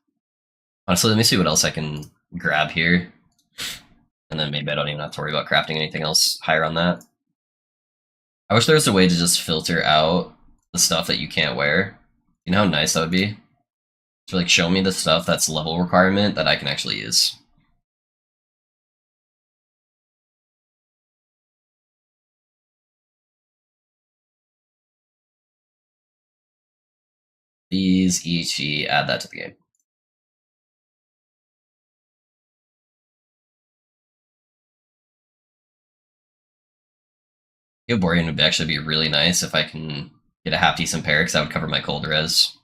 Honestly, let me see what else I can grab here. And then maybe I don't even have to worry about crafting anything else higher on that. I wish there was a way to just filter out the stuff that you can't wear. You know how nice that would be? To like show me the stuff that's level requirement that I can actually use. These, EG, add that to the game. Gilborian would actually be really nice if I can get a half decent pair, because that would cover my cold res.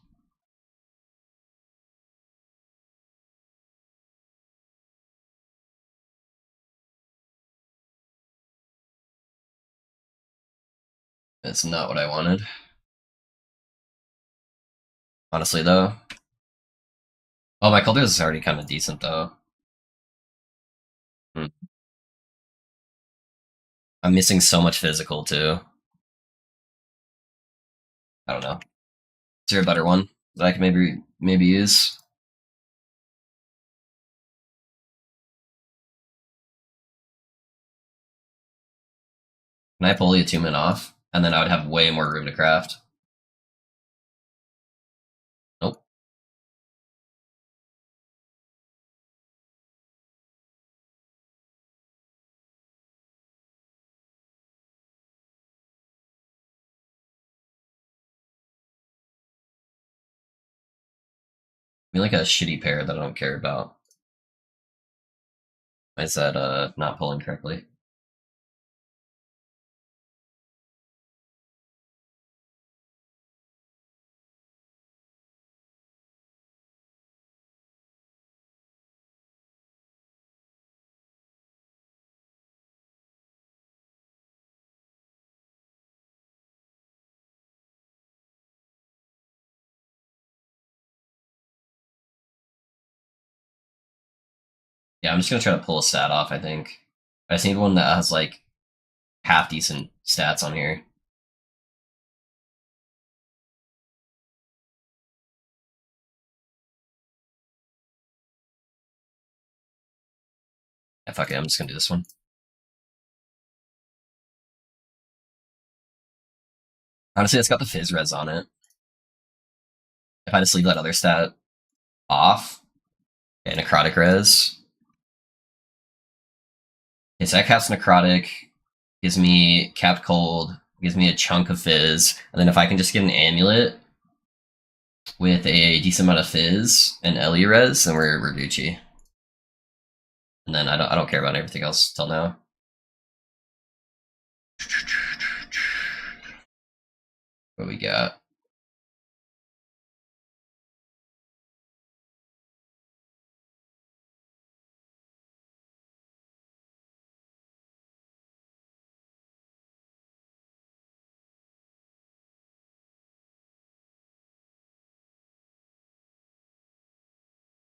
That's not what I wanted. Honestly, though. Oh, my cold res is already kind of decent, though. Hmm. I'm missing so much physical, too. I don't know. Is there a better one that I can maybe use? Can I pull the attunement off? And then I would have way more room to craft. Nope. mean, like a shitty pair that I don't care about. Why is that not pulling correctly? Yeah, I'm just gonna try to pull a stat off, I think. I just need one that has like half decent stats on here. Yeah, fuck it, I'm just gonna do this one. Honestly, it's got the fizz res on it. If I just leave that other stat off, okay, necrotic res. Okay, so that caps necrotic, gives me capped cold, gives me a chunk of fizz, and then if I can just get an amulet with a decent amount of fizz and Ellie res, then we're Gucci. And then I don't care about everything else till now. What we got?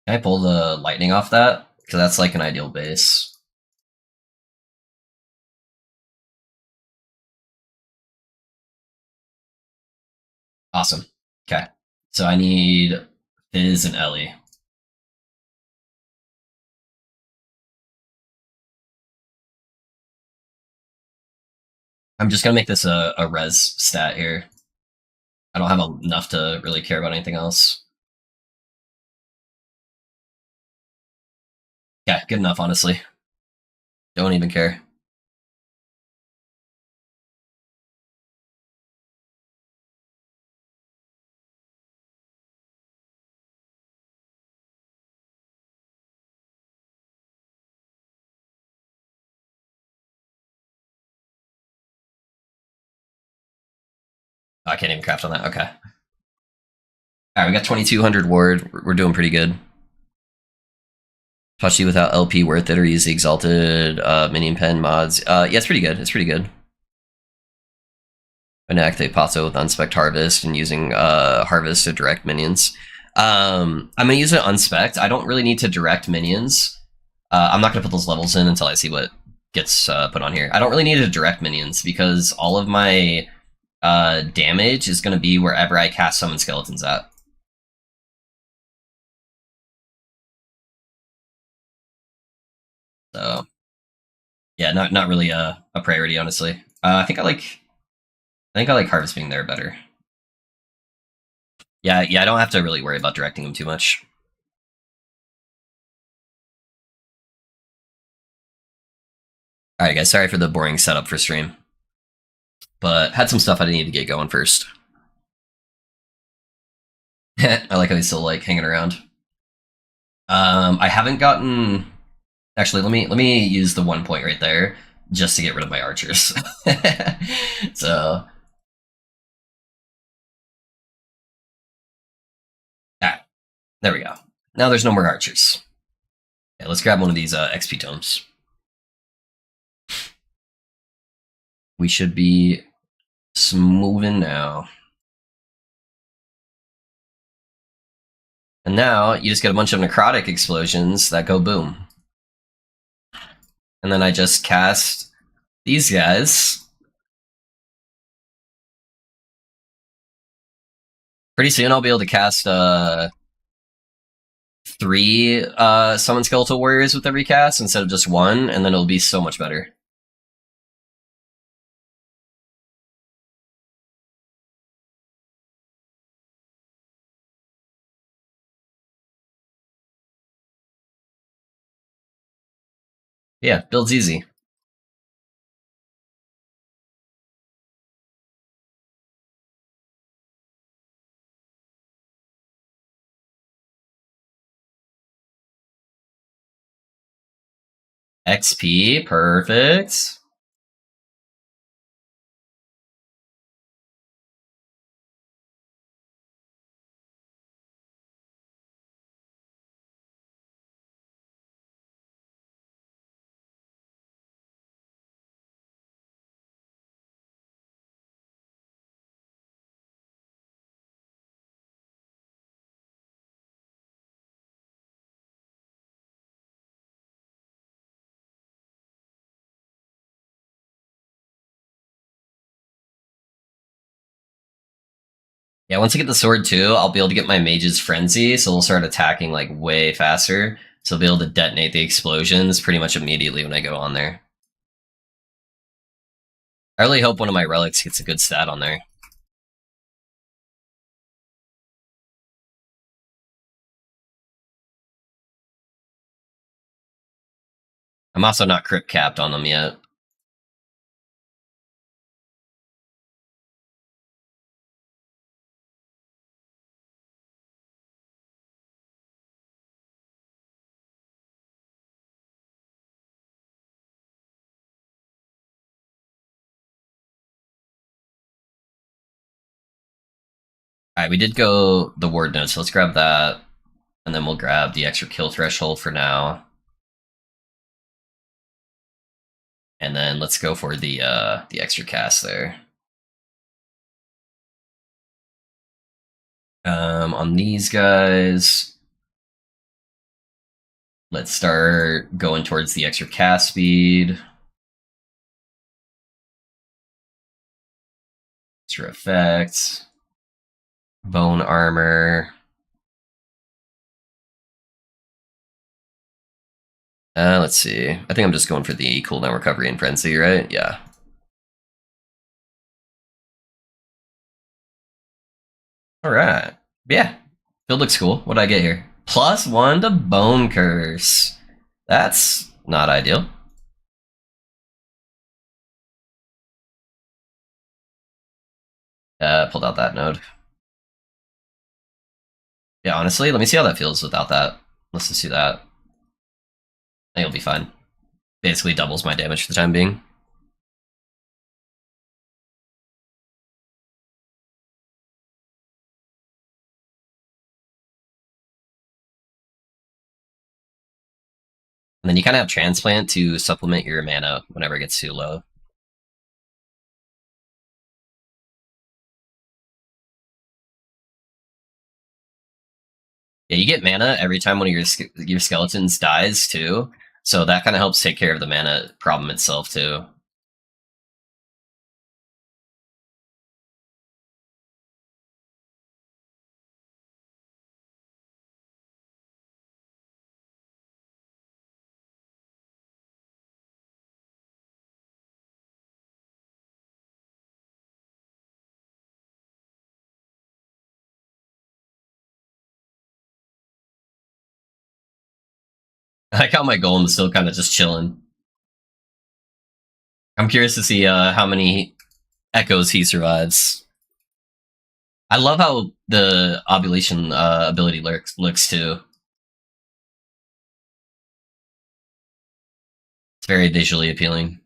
Can I pull the lightning off that? Because that's like an ideal base. Awesome. Okay. So I need Fizz and Ellie. I'm just gonna make this a res stat here. I don't have enough to really care about anything else. Yeah, good enough, honestly. Don't even care. I can't even craft on that. Okay. All right, we got 2200 ward. We're doing pretty good. Especially without LP worth it or use the exalted minion pen mods. Yeah, it's pretty good. It's pretty good. I'm gonna activate Paso with Unspect Harvest and using Harvest to direct minions. I'm gonna use it unspect. I don't really need to direct minions. I'm not gonna put those levels in until I see what gets put on here. I don't really need to direct minions because all of my damage is gonna be wherever I cast summon skeletons at. So yeah, not really a priority, honestly. I think I like Harvest being there better. Yeah, I don't have to really worry about directing them too much. All right, guys. Sorry for the boring setup for stream, but had some stuff I need to get going first. I like how he's still like hanging around. I haven't gotten. Actually, let me use the 1 point right there just to get rid of my archers. So, ah, there we go. Now there's no more archers. Okay, let's grab one of these XP tomes. We should be moving now. And now you just get a bunch of necrotic explosions that go boom. And then I just cast these guys. Pretty soon I'll be able to cast 3 summon skeletal warriors with every cast instead of just 1, and then it'll be so much better. Yeah, build's easy. XP, perfect. Yeah, once I get the sword too, I'll be able to get my mage's frenzy, so they'll start attacking like way faster. So I'll be able to detonate the explosions pretty much immediately when I go on there. I really hope one of my relics gets a good stat on there. I'm also not crit capped on them yet. Alright, we did go the ward node, so let's grab that. And then we'll grab the extra kill threshold for now. And then let's go for the extra cast there. On these guys, let's start going towards the extra cast speed. Extra effects. Bone armor. Let's see. I think I'm just going for the cooldown recovery and frenzy, right? Yeah. Alright. Yeah. Build looks cool. What did I get here? +1 to Bone Curse. That's not ideal. Pulled out that node. Yeah, honestly, let me see how that feels without that. Let's just do that. I think it'll be fine. Basically doubles my damage for the time being. And then you kind of have Transplant to supplement your mana whenever it gets too low. Yeah, you get mana every time one of your skeletons dies too, so that kind of helps take care of the mana problem itself too. I like how my golem's still kind of just chilling. I'm curious to see how many echoes he survives. I love how the ovulation ability looks too. It's very visually appealing.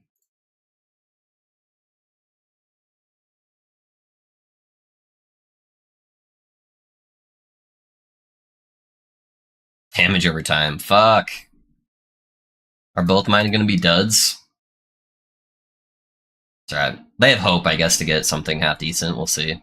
Damage over time. Fuck. Are both mine going to be duds? It's alright. They have hope, I guess, to get something half decent. We'll see.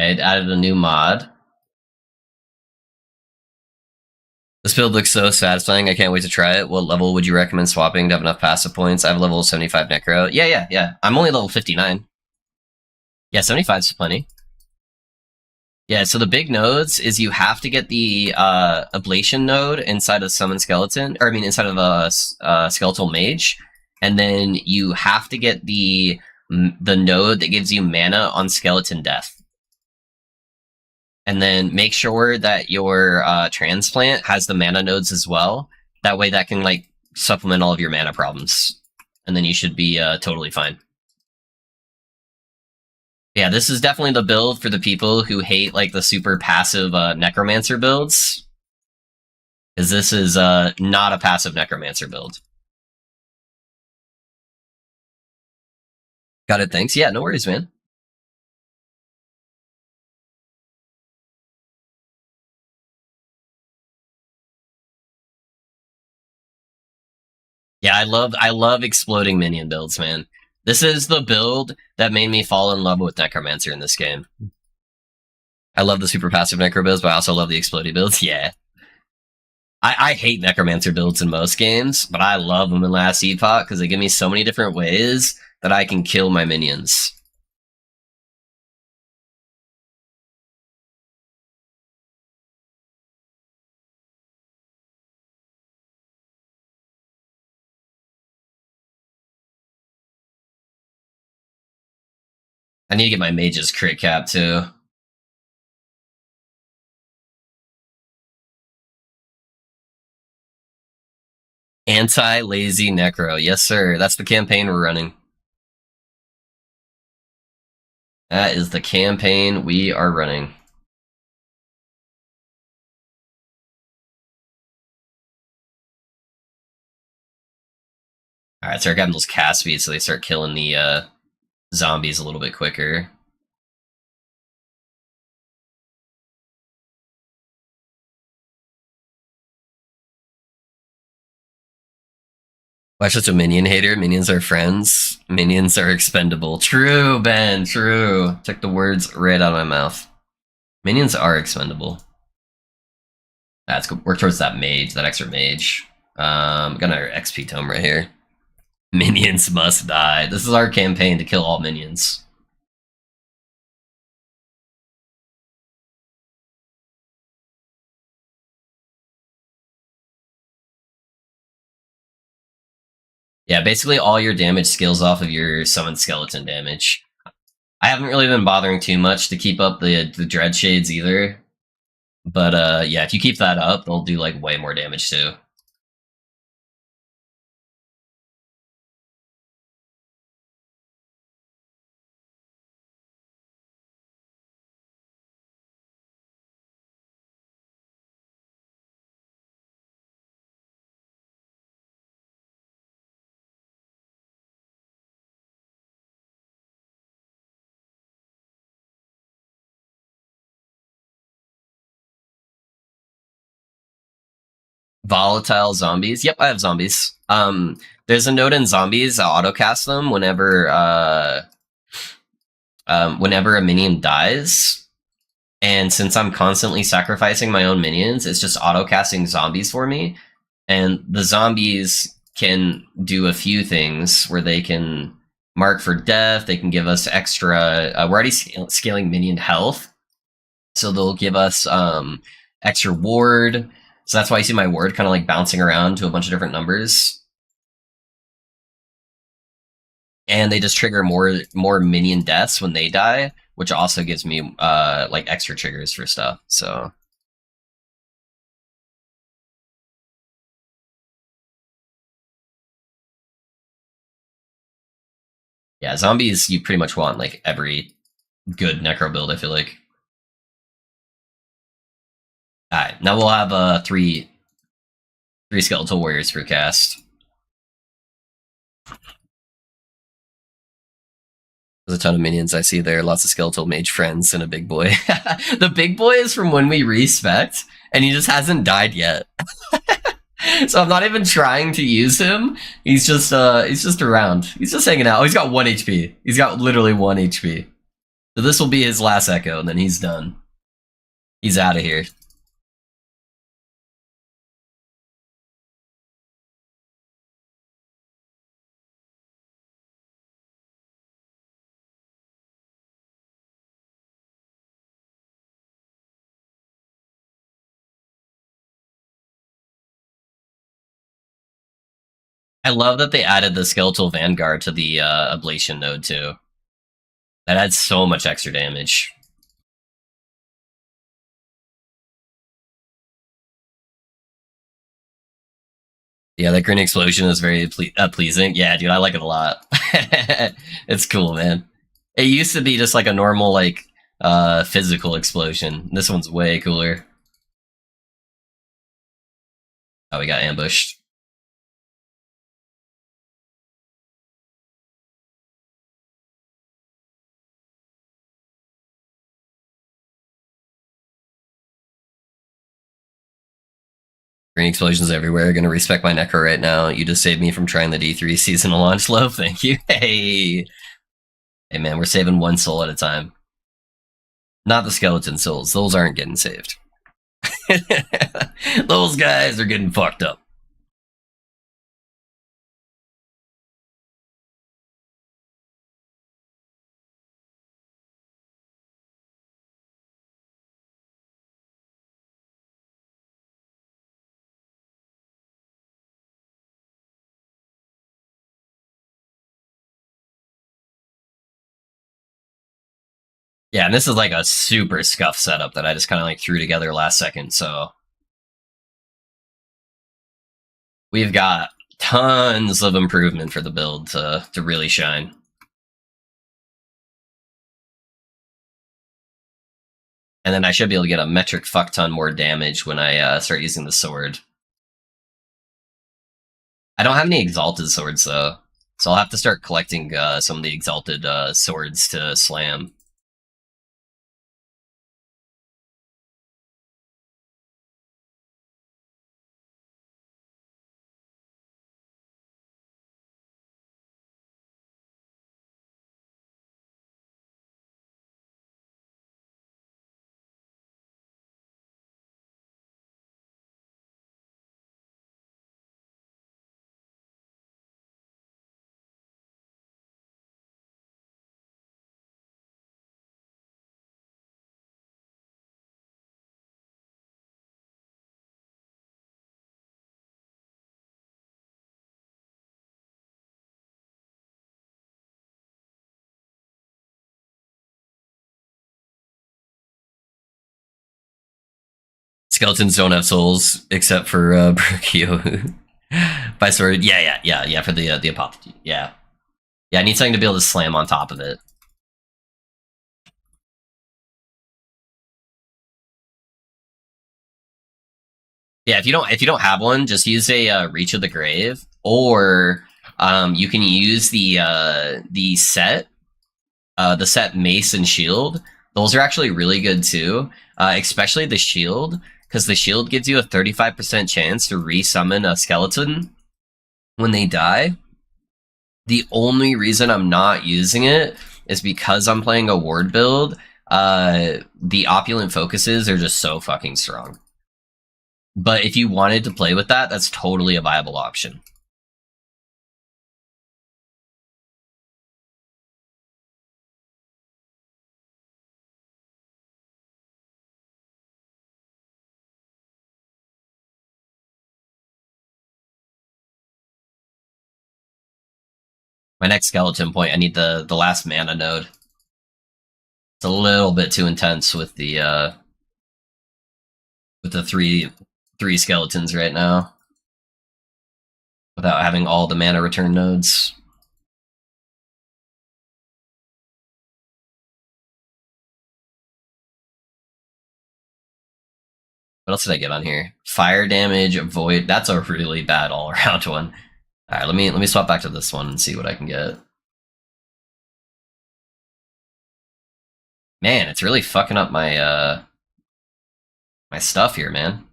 It added a new mod. This build looks so satisfying. I can't wait to try it. What level would you recommend swapping to have enough passive points? I have level 75 Necro. Yeah. I'm only level 59. Yeah, 75 is plenty. Yeah, so the big nodes is you have to get the ablation node inside of summon skeleton, or I mean inside of a skeletal mage, and then you have to get the node that gives you mana on skeleton death. And then make sure that your transplant has the mana nodes as well. That way that can like supplement all of your mana problems. And then you should be totally fine. Yeah, this is definitely the build for the people who hate like the super passive Necromancer builds. Because this is not a passive Necromancer build. Got it, thanks. Yeah, no worries, man. Yeah, I love exploding minion builds, man. This is the build that made me fall in love with Necromancer in this game. I love the super passive Necro builds, but I also love the exploding builds. Yeah. I hate Necromancer builds in most games, but I love them in Last Epoch because they give me so many different ways that I can kill my minions. I need to get my mage's crit cap too. Anti-lazy Necro. Yes, sir. That's the campaign we're running. That is the campaign we are running. Alright, so I got them those cast speeds so they start killing the zombies a little bit quicker. Watch such a minion hater. Minions are friends. Minions are expendable. True, Ben. True. Took the words right out of my mouth. Minions are expendable. Let's go work towards that mage, that extra mage. Got our XP tome right here. Minions must die. This is our campaign to kill all minions. Yeah, basically all your damage scales off of your summoned skeleton damage. I haven't really been bothering too much to keep up the dread shades either. But yeah, if you keep that up, they'll do like way more damage too. Volatile zombies. Yep, I have zombies. There's a node in zombies. I'll autocast them whenever a minion dies. And since I'm constantly sacrificing my own minions, it's just autocasting zombies for me. And the zombies can do a few things where they can mark for death. They can give us extra. We're already scaling minion health, so they'll give us extra ward. So that's why you see my ward kind of like bouncing around to a bunch of different numbers. And they just trigger more minion deaths when they die, which also gives me like extra triggers for stuff. So yeah, zombies you pretty much want like every good necro build, I feel like. Alright, now we'll have three skeletal warriors per cast. There's a ton of minions I see there, lots of skeletal mage friends and a big boy. The big boy is from when we respect, and he just hasn't died yet. So I'm not even trying to use him. He's just around. He's just hanging out. Oh, he's got 1 HP. He's got literally 1 HP. So this will be his last echo, and then he's done. He's out of here. I love that they added the Skeletal Vanguard to the Ablation node, too. That adds so much extra damage. Yeah, that green explosion is very pleasing. Yeah, dude, I like it a lot. It's cool, man. It used to be just like a normal, like, physical explosion. This one's way cooler. Oh, we got ambushed. Green explosions everywhere. Gonna respect my Necro right now. You just saved me from trying the D3 seasonal launch low. Thank you. Hey. Hey, man, we're saving one soul at a time. Not the skeleton souls. Those aren't getting saved. Those guys are getting fucked up. Yeah, and this is like a super scuffed setup that I just kind of like threw together last second, so we've got tons of improvement for the build to really shine. And then I should be able to get a metric fuck ton more damage when I start using the sword. I don't have any exalted swords though, so I'll have to start collecting some of the exalted swords to slam. Skeletons don't have souls except for Brachio. By sword, yeah. For the apophagy, yeah. I need something to be able to slam on top of it. Yeah, if you don't have one, just use a Reach of the Grave, or you can use the set Mace and Shield. Those are actually really good too, especially the Shield, because the Shield gives you a 35% chance to resummon a skeleton when they die. The only reason I'm not using it is because I'm playing a ward build. The opulent focuses are just so fucking strong. But if you wanted to play with that, that's totally a viable option. My next skeleton point, I need the last mana node. It's a little bit too intense with the three skeletons right now, without having all the mana return nodes. What else did I get on here? Fire damage, avoid. That's a really bad all around one. All right, let me swap back to this one and see what I can get. Man, it's really fucking up my my stuff here, man.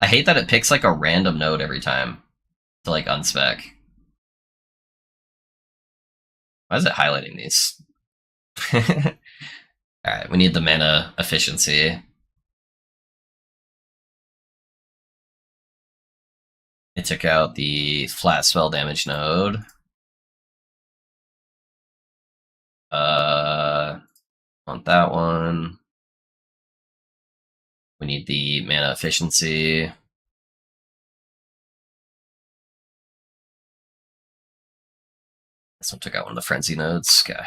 I hate that it picks like a random node every time to like unspec. Why is it highlighting these? Alright, we need the mana efficiency. It took out the flat spell damage node. Want that one. We need the mana efficiency. This one took out one of the frenzy nodes. Okay.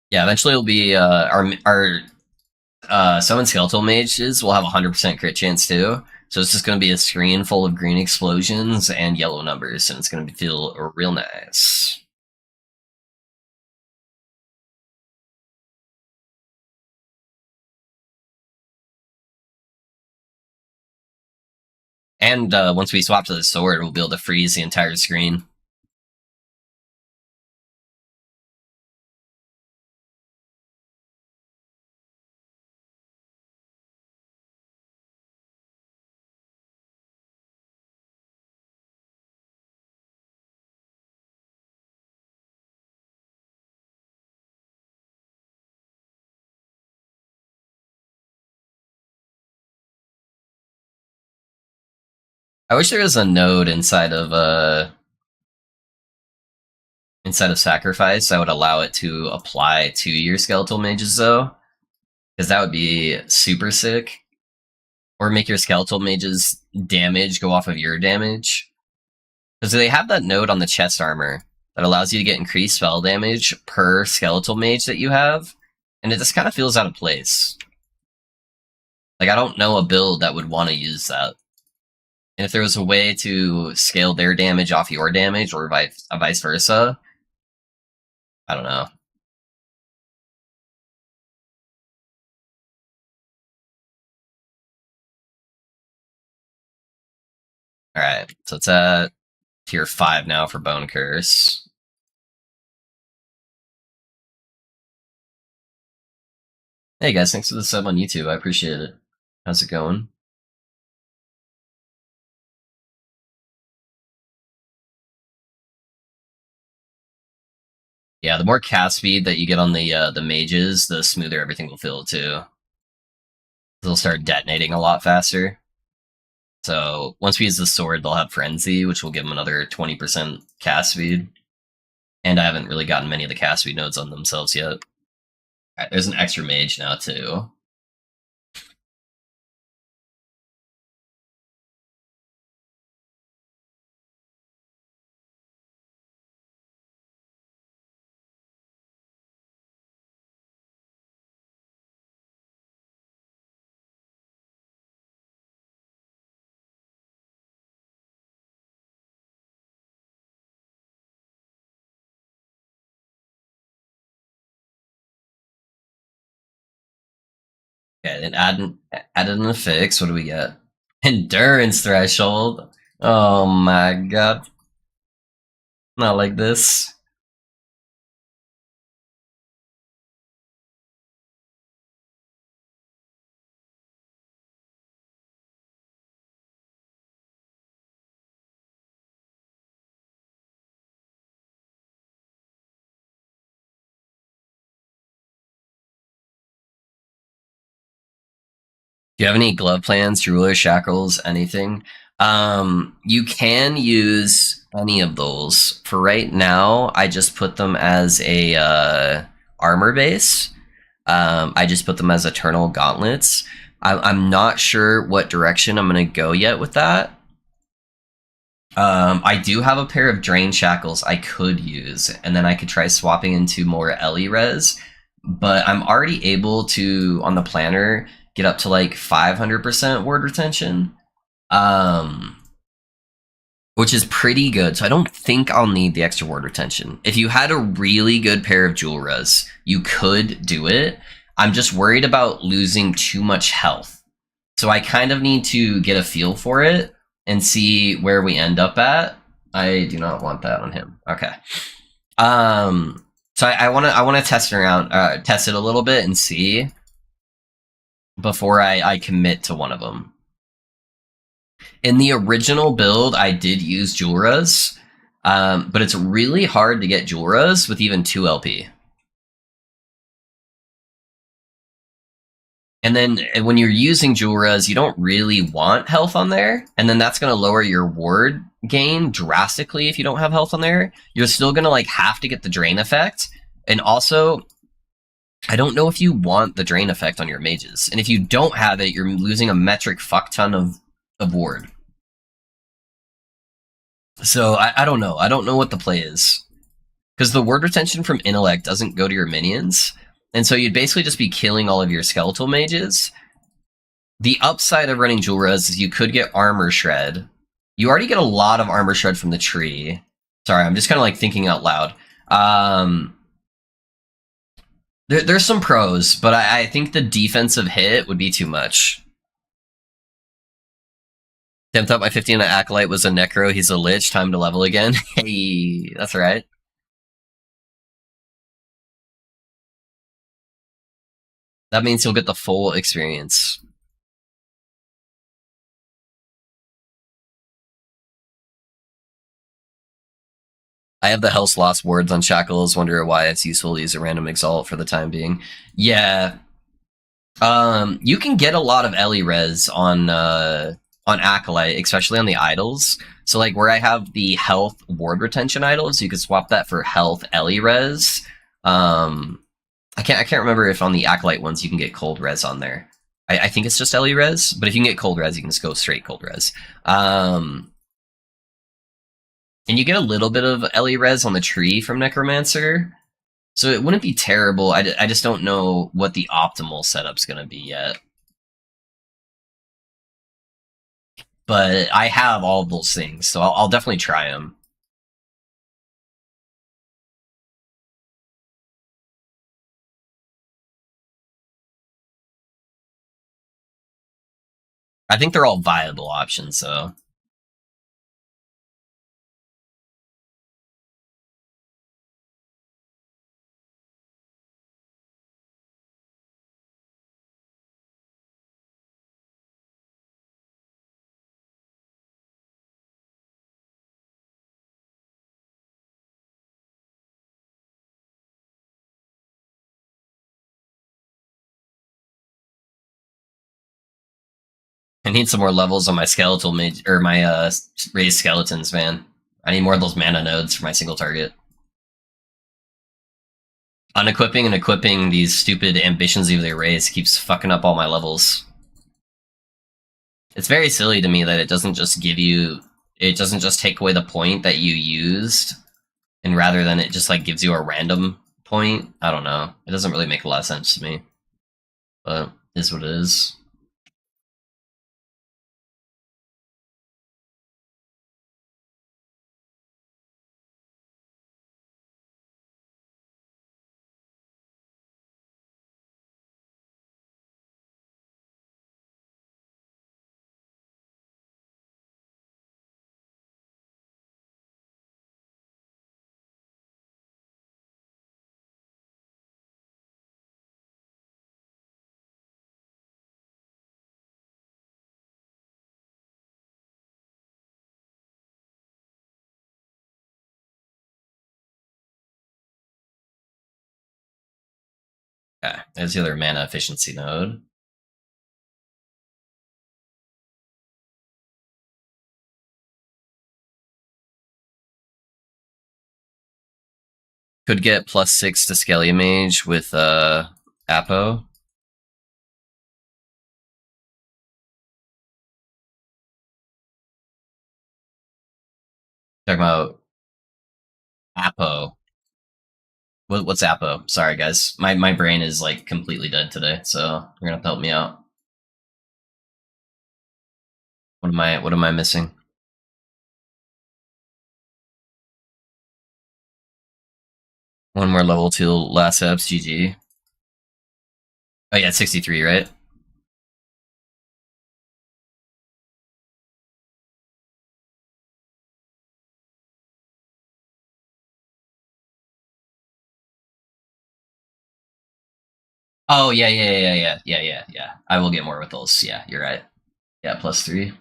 Yeah, eventually it'll be our summon skeletal mages will have 100% crit chance too. So it's just going to be a screen full of green explosions and yellow numbers, and it's going to feel real nice. And once we swap to the sword, we'll be able to freeze the entire screen. I wish there was a node inside of sacrifice that would allow it to apply to your skeletal mages though, because that would be super sick. Or make your skeletal mages damage go off of your damage. Because they have that node on the chest armor that allows you to get increased spell damage per skeletal mage that you have, and it just kind of feels out of place. Like, I don't know a build that would want to use that. And if there was a way to scale their damage off your damage, or vice versa, I don't know. Alright, so it's at tier 5 now for Bone Curse. Hey guys, thanks for the sub on YouTube, I appreciate it. How's it going? Yeah, the more cast speed that you get on the mages, the smoother everything will feel too. They'll start detonating a lot faster. So once we use the sword, they'll have Frenzy, which will give them another 20% cast speed. And I haven't really gotten many of the cast speed nodes on themselves yet. Right, there's an extra mage now too. Okay, and added an affix. What do we get? Endurance threshold. Oh my god. Not like this. Do you have any glove plans, jeweler shackles, anything? You can use any of those. For right now, I just put them as a armor base. I just put them as eternal gauntlets. I'm not sure what direction I'm going to go yet with that. I do have a pair of drain shackles I could use, and then I could try swapping into more Ellie res. But I'm already able to, on the planner, get up to like 500% word retention, which is pretty good. So I don't think I'll need the extra word retention. If you had a really good pair of jewel res, you could do it. I'm just worried about losing too much health. So I kind of need to get a feel for it and see where we end up at. I do not want that on him. Okay. So I want to test it a little bit and see before I commit to one of them. In the original build, I did use Julras, but it's really hard to get Julras with even 2 LP. And then when you're using Jewel Res, you don't really want health on there. And then that's going to lower your ward gain drastically if you don't have health on there. You're still going to like have to get the drain effect. And also, I don't know if you want the drain effect on your mages. And if you don't have it, you're losing a metric fuck ton of ward. So I don't know. I don't know what the play is. Because the word retention from intellect doesn't go to your minions. And so you'd basically just be killing all of your skeletal mages. The upside of running Jewel Res is you could get armor shred. You already get a lot of armor shred from the tree. Sorry, I'm just kind of like thinking out loud. There's some pros, but I think the defensive hit would be too much. 10th up by 15 on Acolyte was a Necro. He's a Lich. Time to level again. Hey, that's right. That means you'll get the full experience. I have the Hell's Lost wards on Shackles. Wonder why it's useful to use a random Exalt for the time being. Yeah. You can get a lot of Ellie res on Acolyte, especially on the idols. So like where I have the health ward retention idols, you can swap that for health Ellie res. I can't remember if on the Acolyte ones you can get cold res on there. I think it's just Ellie res, but if you can get cold res, you can just go straight cold res. And you get a little bit of Ellie res on the tree from Necromancer, so it wouldn't be terrible. I just don't know what the optimal setup's going to be yet. But I have all of those things, so I'll definitely try them. I think they're all viable options, though. I need some more levels on my skeletal mage or my raised skeletons, man. I need more of those mana nodes for my single target. Unequipping and equipping these stupid ambitions of the race keeps fucking up all my levels. It's very silly to me that it doesn't just give you, it doesn't just take away the point that you used, and rather than it just like gives you a random point. I don't know. It doesn't really make a lot of sense to me, but it is what it is. Yeah, there's the other mana efficiency node. Could get +6 to Scalia Mage with Apo. Talking about Apo. What's Apo? Sorry, guys. My brain is like completely dead today, so you're gonna have to help me out. What am I missing? One more level till last eps, GG. Oh yeah, 63, right? Oh yeah. I will get more with those. Yeah, you're right. Yeah, +3.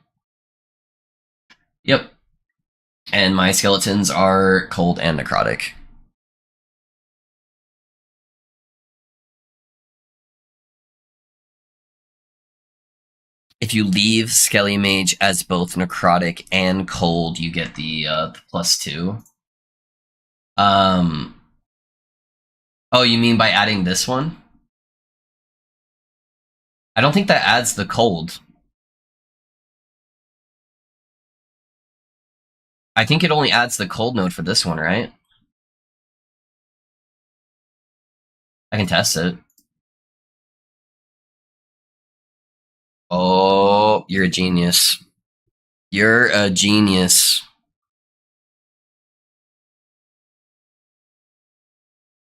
Yep. And my skeletons are cold and necrotic. If you leave Skelly Mage as both necrotic and cold, you get the +2. Oh, you mean by adding this one? I don't think that adds the cold. I think it only adds the cold node for this one, right? I can test it. Oh, you're a genius. You're a genius.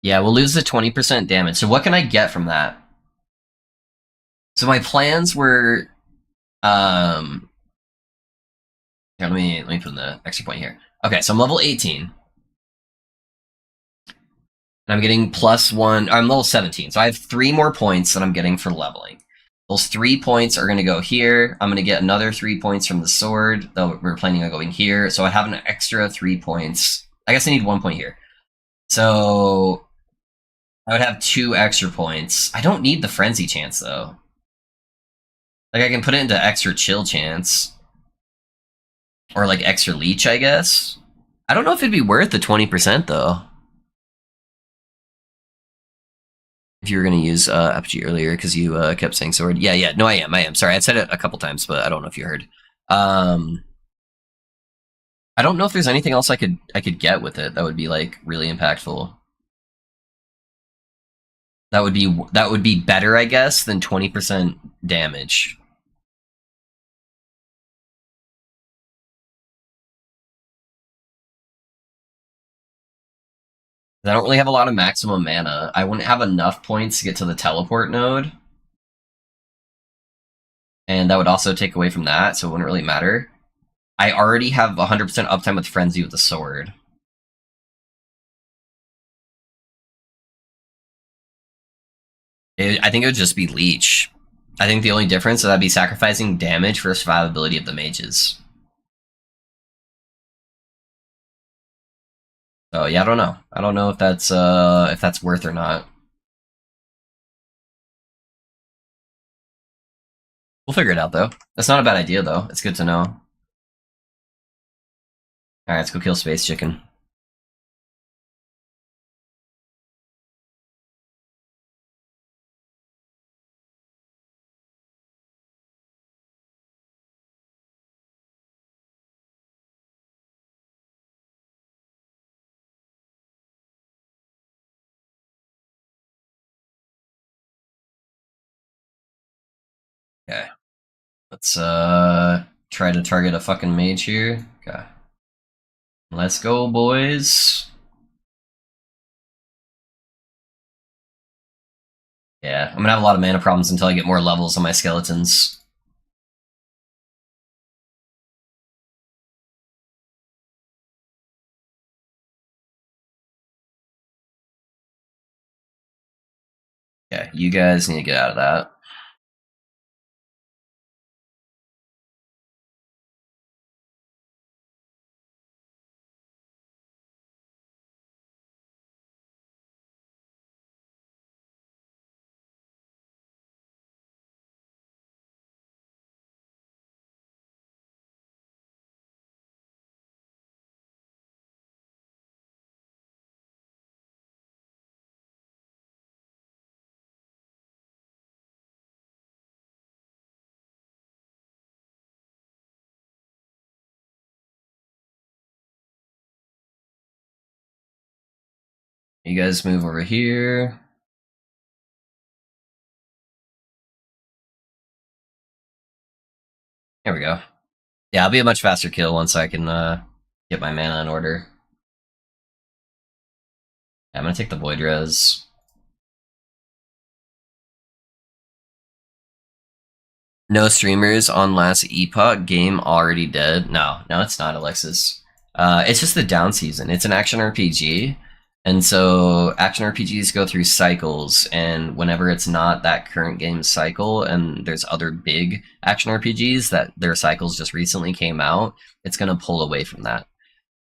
Yeah, we'll lose the 20% damage. So what can I get from that? So my plans were here, let me put in the extra point here. Okay, so I'm level 18. And I'm getting +1. I'm level 17, so I have 3 more points that I'm getting for leveling. Those 3 points are going to go here. I'm going to get another 3 points from the sword, though we're planning on going here. So I have an extra 3 points. I guess I need 1 point here. So I would have 2 extra points. I don't need the frenzy chance, though. Like, I can put it into extra chill chance. Or, like, extra leech, I guess. I don't know if it'd be worth the 20%, though. If you were going to use Apogee earlier, because you kept saying sword. Yeah, no, I am. Sorry, I said it a couple times, but I don't know if you heard. I don't know if there's anything else I could get with it that would be, like, really impactful. That would be better, I guess, than 20% damage. I don't really have a lot of maximum mana. I wouldn't have enough points to get to the teleport node. And that would also take away from that, so it wouldn't really matter. I already have 100% uptime with Frenzy with the sword. I think it would just be Leech. I think the only difference is I'd be sacrificing damage for survivability of the mages. So yeah, I don't know. I don't know if that's worth or not. We'll figure it out though. That's not a bad idea though. It's good to know. Alright, let's go kill Space Chicken. Okay. Let's try to target a fucking mage here. Okay. Let's go, boys. Yeah, I'm gonna have a lot of mana problems until I get more levels on my skeletons. Yeah, you guys need to get out of that. You guys move over here. There we go. Yeah, I'll be a much faster kill once I can get my mana in order. Yeah, I'm gonna take the Void Res. No streamers on last Epoch game already dead. No, it's not, Alexis. It's just the down season. It's an action RPG. And so action RPGs go through cycles, and whenever it's not that current game's cycle, and there's other big action RPGs that their cycles just recently came out, it's going to pull away from that.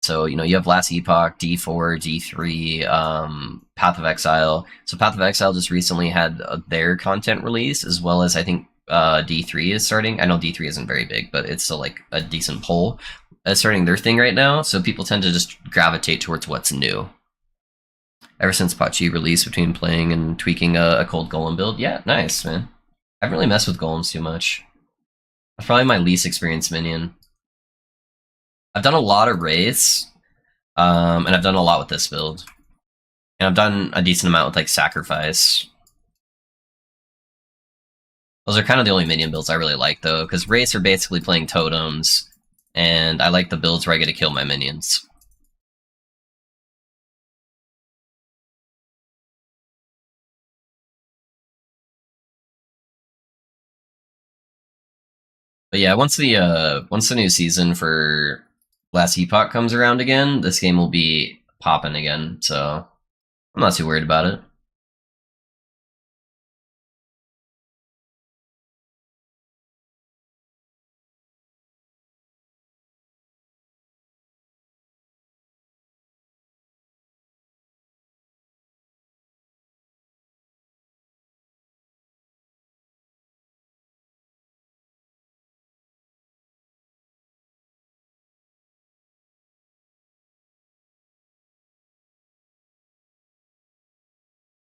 So, you know, you have Last Epoch, D4, D3, Path of Exile. So Path of Exile just recently had their content release, as well as I think D3 is starting. I know D3 isn't very big, but it's still like a decent pull. Starting their thing right now, so people tend to just gravitate towards what's new. Ever since Pachi released, between playing and tweaking a cold golem build, yeah, nice, man. I haven't really messed with golems too much. That's probably my least experienced minion. I've done a lot of wraiths, and I've done a lot with this build. And I've done a decent amount with like sacrifice. Those are kind of the only minion builds I really like, though, because wraiths are basically playing totems, and I like the builds where I get to kill my minions. But yeah, once the new season for Last Epoch comes around again, this game will be popping again, so I'm not too worried about it.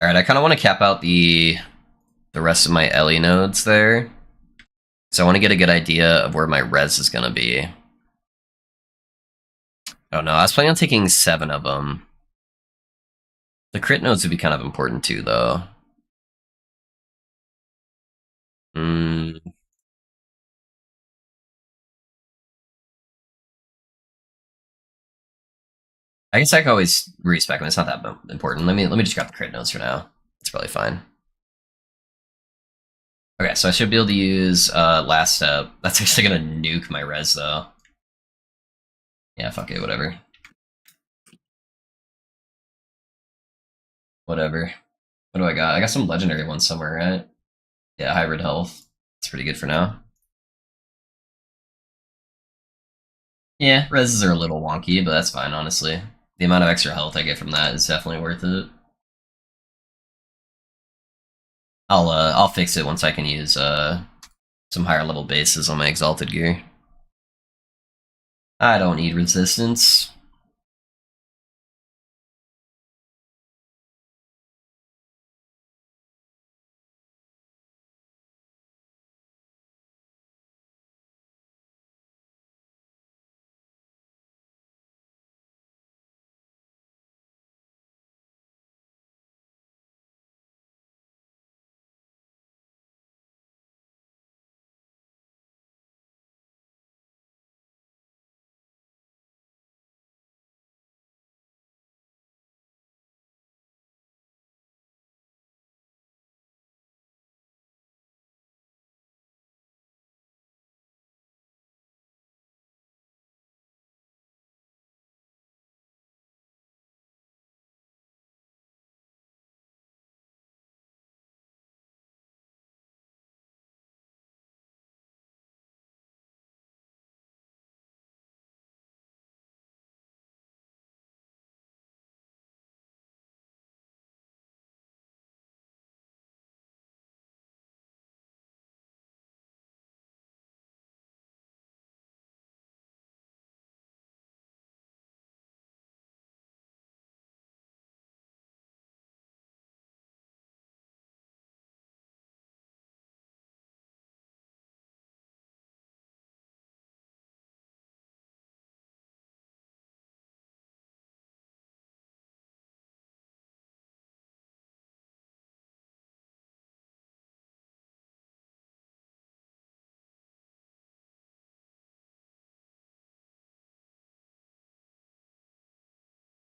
Alright, I kind of want to cap out the rest of my Ellie nodes there. So I want to get a good idea of where my res is going to be. Oh no, I was planning on taking 7 of them. The crit nodes would be kind of important too, though. I guess I can always respec them. It's not that important. Let me just grab the crit nodes for now. It's probably fine. Okay, so I should be able to use last step. That's actually gonna nuke my res though. Yeah, fuck it, whatever. Whatever. What do I got? I got some legendary ones somewhere, right? Yeah, hybrid health. It's pretty good for now. Yeah, reses are a little wonky, but that's fine, honestly. The amount of extra health I get from that is definitely worth it. I'll fix it once I can use some higher level bases on my exalted gear. I don't need resistance.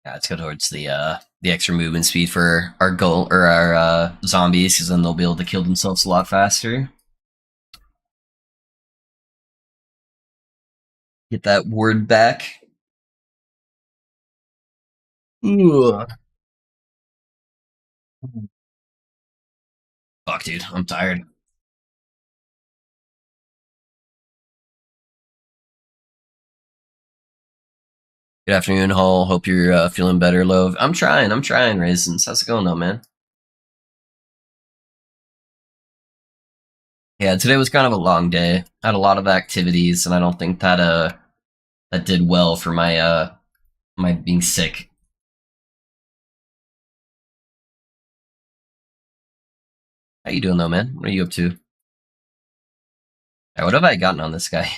Yeah, let's go towards the extra movement speed for our goal or our zombies, because then they'll be able to kill themselves a lot faster. Get that ward back. Ugh. Fuck, dude, I'm tired. Good afternoon, Hall. Hope you're feeling better, Love. I'm trying, Raisins. How's it going, though, man? Yeah, today was kind of a long day. I had a lot of activities, and I don't think that that did well for my being sick. How you doing though, man? What are you up to? What have I gotten on this guy?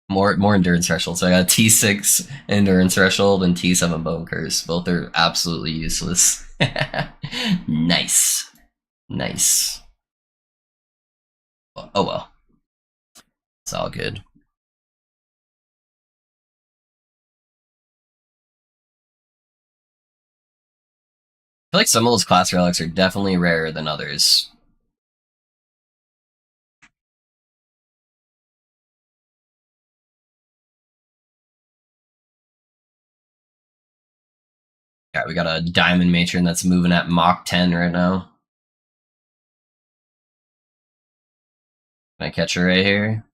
More endurance threshold. So I got a T6 endurance threshold and T7 bone curse. Both are absolutely useless. Nice. Nice. Oh well. It's all good. I feel like some of those class relics are definitely rarer than others. Yeah, we got a diamond matron that's moving at Mach 10 right now. Can I catch her right here?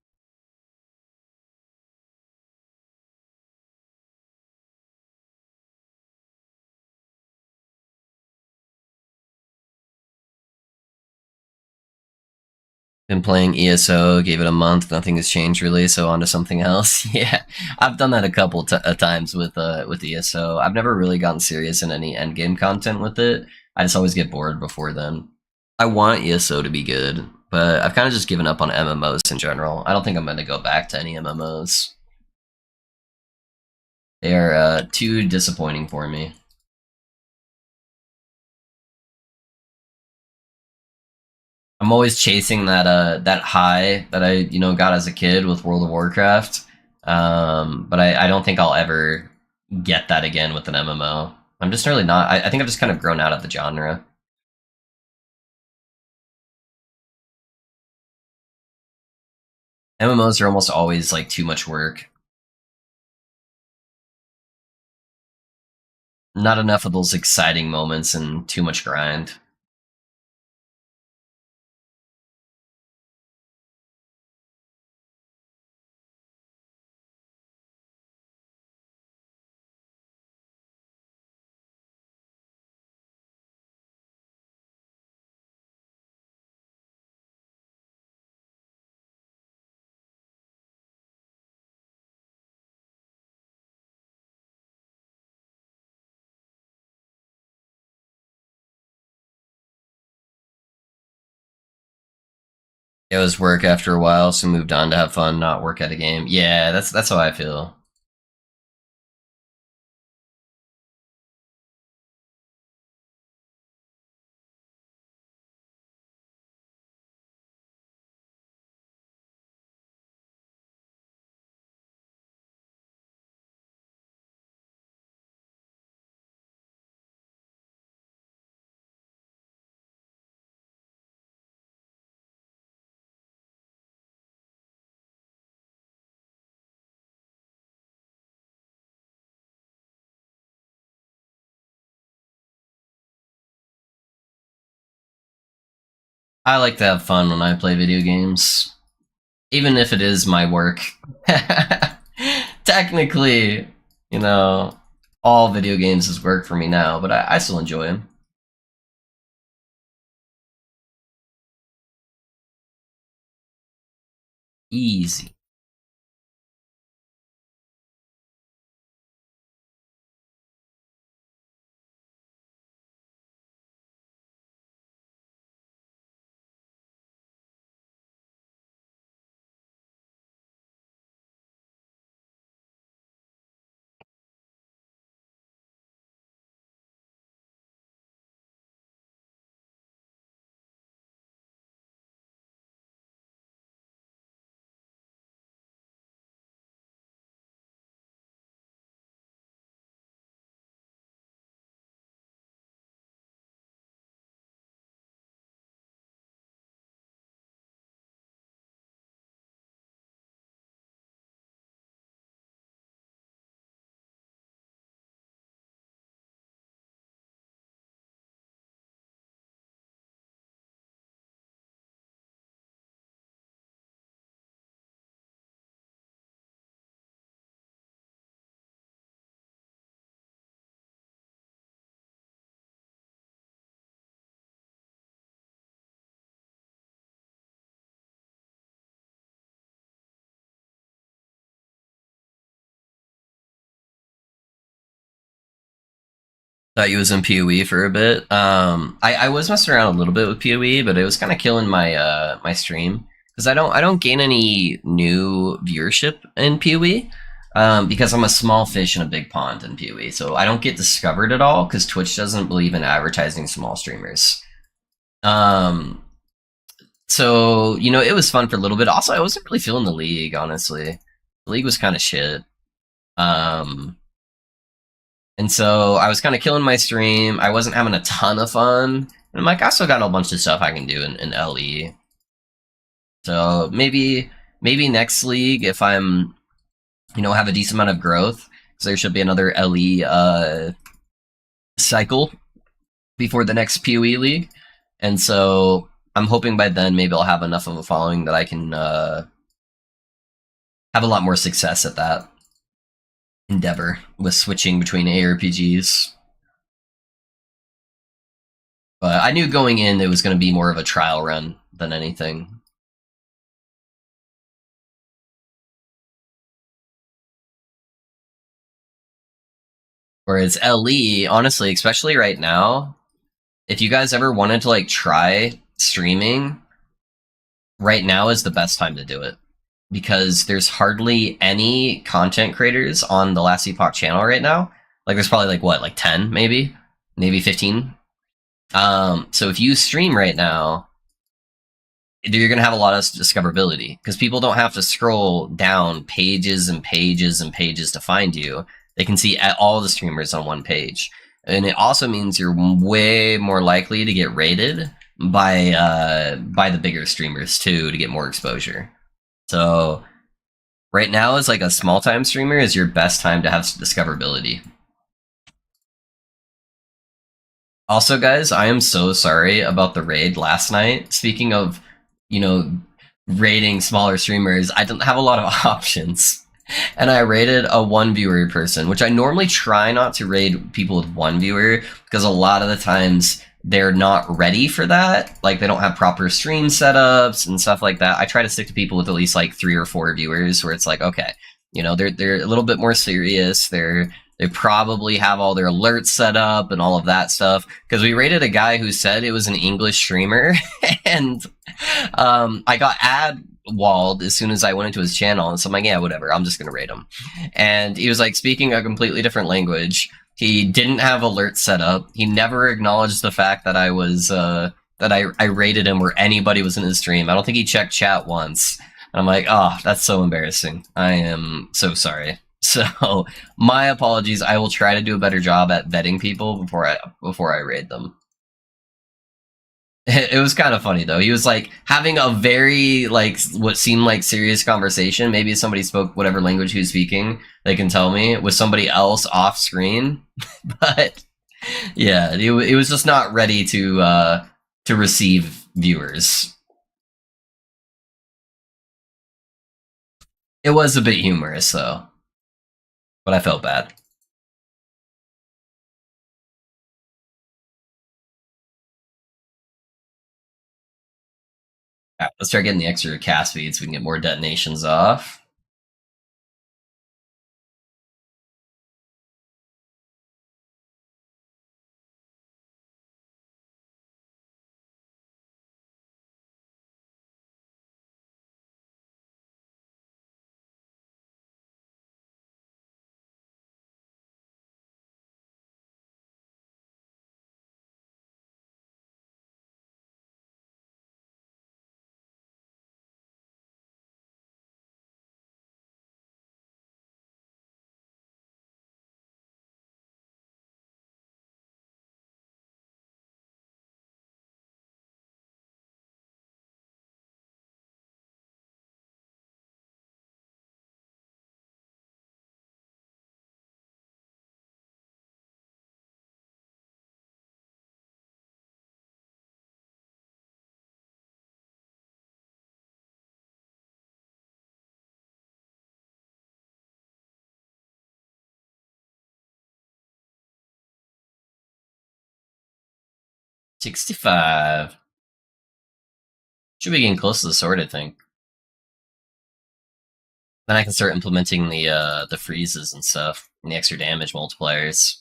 Been playing ESO, gave it a month, nothing has changed really, so on to something else. Yeah, I've done that a couple times with ESO. I've never really gotten serious in any endgame content with it. I just always get bored before then. I want ESO to be good, but I've kind of just given up on MMOs in general. I don't think I'm going to go back to any MMOs. They are too disappointing for me. I'm always chasing that high that I got as a kid with World of Warcraft. But I don't think I'll ever get that again with an MMO. I'm just really not. I think I've just kind of grown out of the genre. MMOs are almost always like too much work. Not enough of those exciting moments and too much grind. It was work after a while, so moved on to have fun, not work at a game. Yeah, that's how I feel. I like to have fun when I play video games, even if it is my work. Technically, you know, all video games is work for me now, but I still enjoy them. Easy. Thought you was in PoE for a bit. I was messing around a little bit with PoE, but it was kind of killing my my stream because I don't gain any new viewership in PoE. Because I'm a small fish in a big pond in PoE, so I don't get discovered at all because Twitch doesn't believe in advertising small streamers. Um, so it was fun for a little bit. Also, I wasn't really feeling the league, honestly. The league was kind of shit. Um, and so I was kind of killing my stream. I wasn't having a ton of fun. And I'm like, I still got a bunch of stuff I can do in LE. So maybe next league if I'm have a decent amount of growth, because there should be another LE cycle before the next PoE league, and so I'm hoping by then maybe I'll have enough of a following that I can have a lot more success at that endeavor with switching between ARPGs. But I knew going in it was going to be more of a trial run than anything. Whereas LE, honestly, especially right now, if you guys ever wanted to like try streaming, right now is the best time to do it because there's hardly any content creators on the Last Epoch channel right now. Like there's probably like 10 maybe 15. So if you stream right now, you're going to have a lot of discoverability because people don't have to scroll down pages and pages and pages to find you. They can see all the streamers on one page. And it also means you're way more likely to get rated by the bigger streamers too to get more exposure. So right now is like a small time streamer is your best time to have discoverability. Also, guys, I am so sorry about the raid last night. Speaking of, raiding smaller streamers, I didn't have a lot of options. And I raided a one viewer person, which I normally try not to raid people with one viewer because a lot of the times they're not ready for that. Like they don't have proper stream setups and stuff like that. I try to stick to people with at least like 3 or 4 viewers where it's like, okay, they're a little bit more serious. They probably have all their alerts set up and all of that stuff. Because we rated a guy who said it was an English streamer, and I got ad walled as soon as I went into his channel, and so I'm like, yeah, whatever, I'm just gonna rate him. And he was like speaking a completely different language. He didn't have alerts set up. He never acknowledged the fact that I was that I rated him or anybody was in his stream. I don't think he checked chat once. And I'm like, oh, that's so embarrassing. I am so sorry. So my apologies. I will try to do a better job at vetting people before I raid them. It was kind of funny though. He was like having a very like what seemed like serious conversation. Maybe if somebody spoke whatever language he was speaking, they can tell me with somebody else off screen. But yeah, he was just not ready to receive viewers. It was a bit humorous though, but I felt bad. All right, let's start getting the extra cast feeds so we can get more detonations off. $65. Should be getting close to the sword, I think. Then I can start implementing the freezes and stuff and the extra damage multipliers.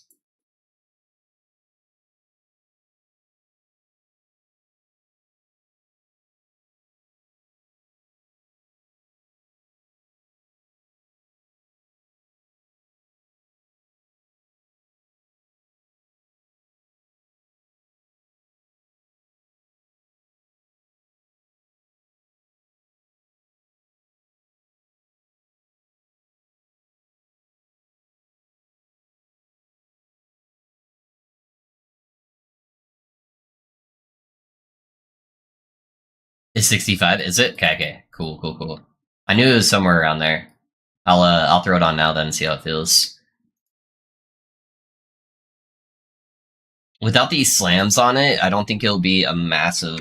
Is 65? Is it? Okay, okay. Cool, cool, cool. I knew it was somewhere around there. I'll throw it on now then and see how it feels. Without these slams on it, I don't think it'll be a massive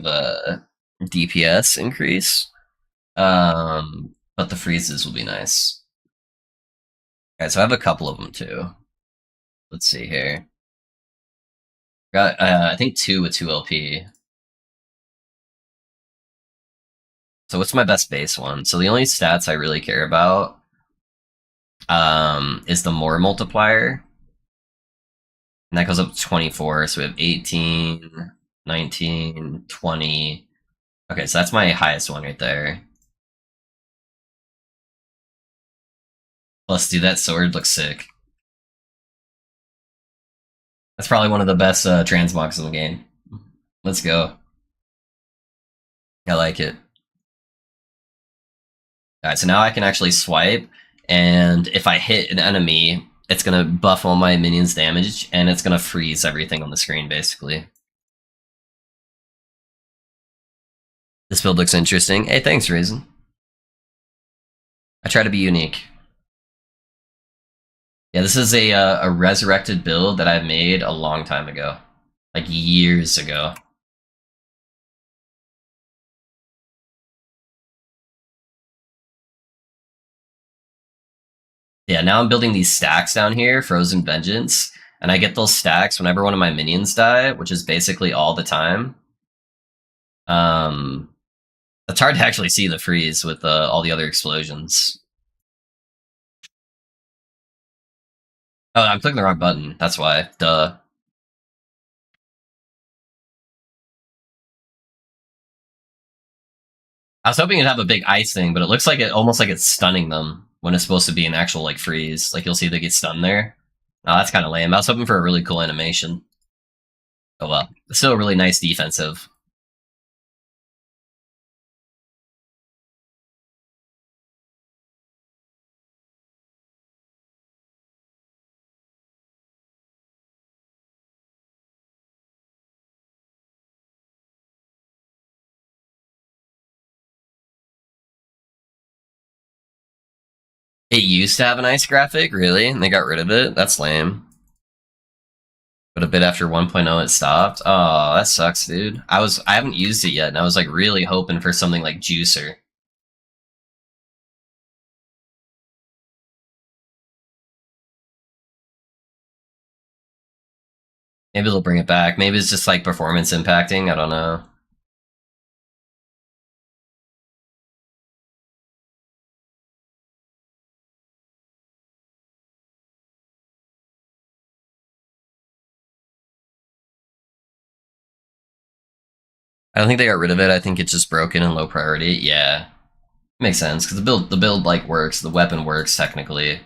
DPS increase. But the freezes will be nice. Okay, so I have a couple of them too. Let's see here. Got I think 2 with 2 LP. So what's my best base one? So the only stats I really care about is the more multiplier. And that goes up to 24. So we have 18, 19, 20. Okay, so that's my highest one right there. Plus, dude, that sword looks sick. That's probably one of the best transmogs in the game. Let's go. I like it. Alright, so now I can actually swipe, and if I hit an enemy, it's gonna buff all my minions' damage, and it's gonna freeze everything on the screen, basically. This build looks interesting. Hey, thanks, Raisin. I try to be unique. Yeah, this is a resurrected build that I made a long time ago. Like, years ago. Yeah, now I'm building these stacks down here, Frozen Vengeance, and I get those stacks whenever one of my minions die, which is basically all the time. It's hard to actually see the freeze with all the other explosions. Oh, I'm clicking the wrong button. That's why. Duh. I was hoping it'd have a big ice thing, but it looks like almost like it's stunning them when it's supposed to be an actual like freeze. Like you'll see they get stunned there. Oh, that's kind of lame. I was hoping for a really cool animation. Oh well, it's still really nice defensive. It used to have a nice graphic, really, and they got rid of it. That's lame. But a bit after 1.0 it stopped. Oh, that sucks, dude. I haven't used it yet, and I was like really hoping for something like Juicer. Maybe they'll bring it back. Maybe it's just like performance impacting. I don't know. I don't think they got rid of it. I think it's just broken and low priority. Yeah, makes sense because the build like works. The weapon works technically.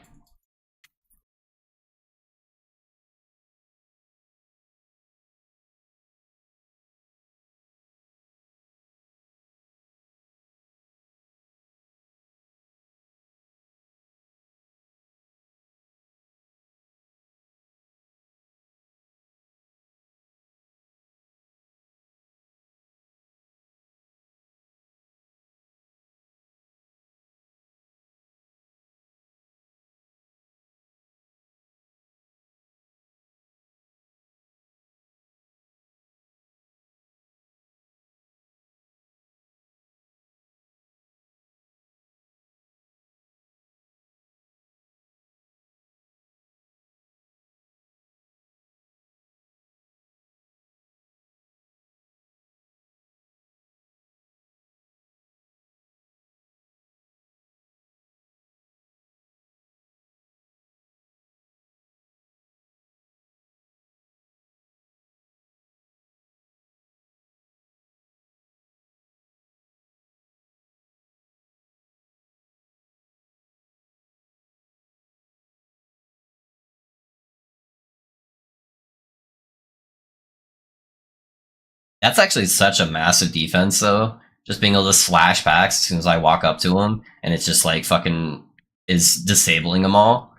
That's actually such a massive defense, though. Just being able to slash packs as soon as I walk up to them, and it's just like fucking is disabling them all.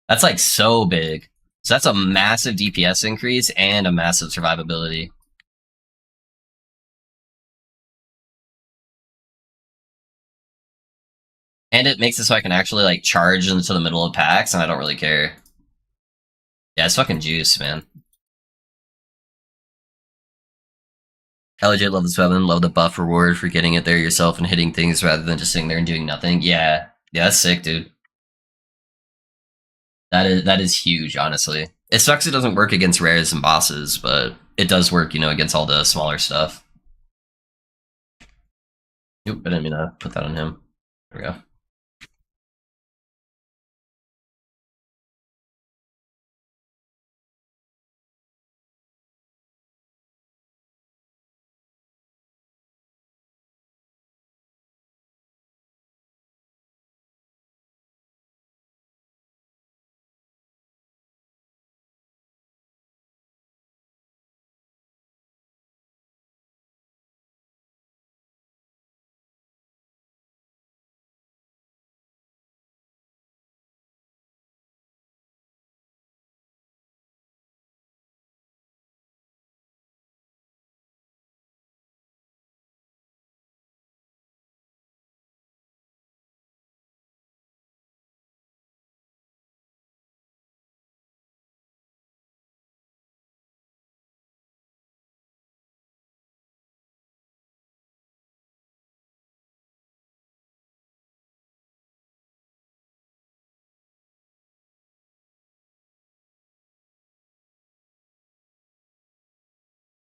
That's like so big. So that's a massive DPS increase and a massive survivability. And it makes it so I can actually like charge into the middle of packs, and I don't really care. Yeah, it's fucking juice, man. I legit love this weapon. Love the buff reward for getting it there yourself and hitting things rather than just sitting there and doing nothing. Yeah, yeah, that's sick, dude. That is huge, honestly. It sucks it doesn't work against rares and bosses, but it does work, against all the smaller stuff. Oop, I didn't mean to put that on him. There we go.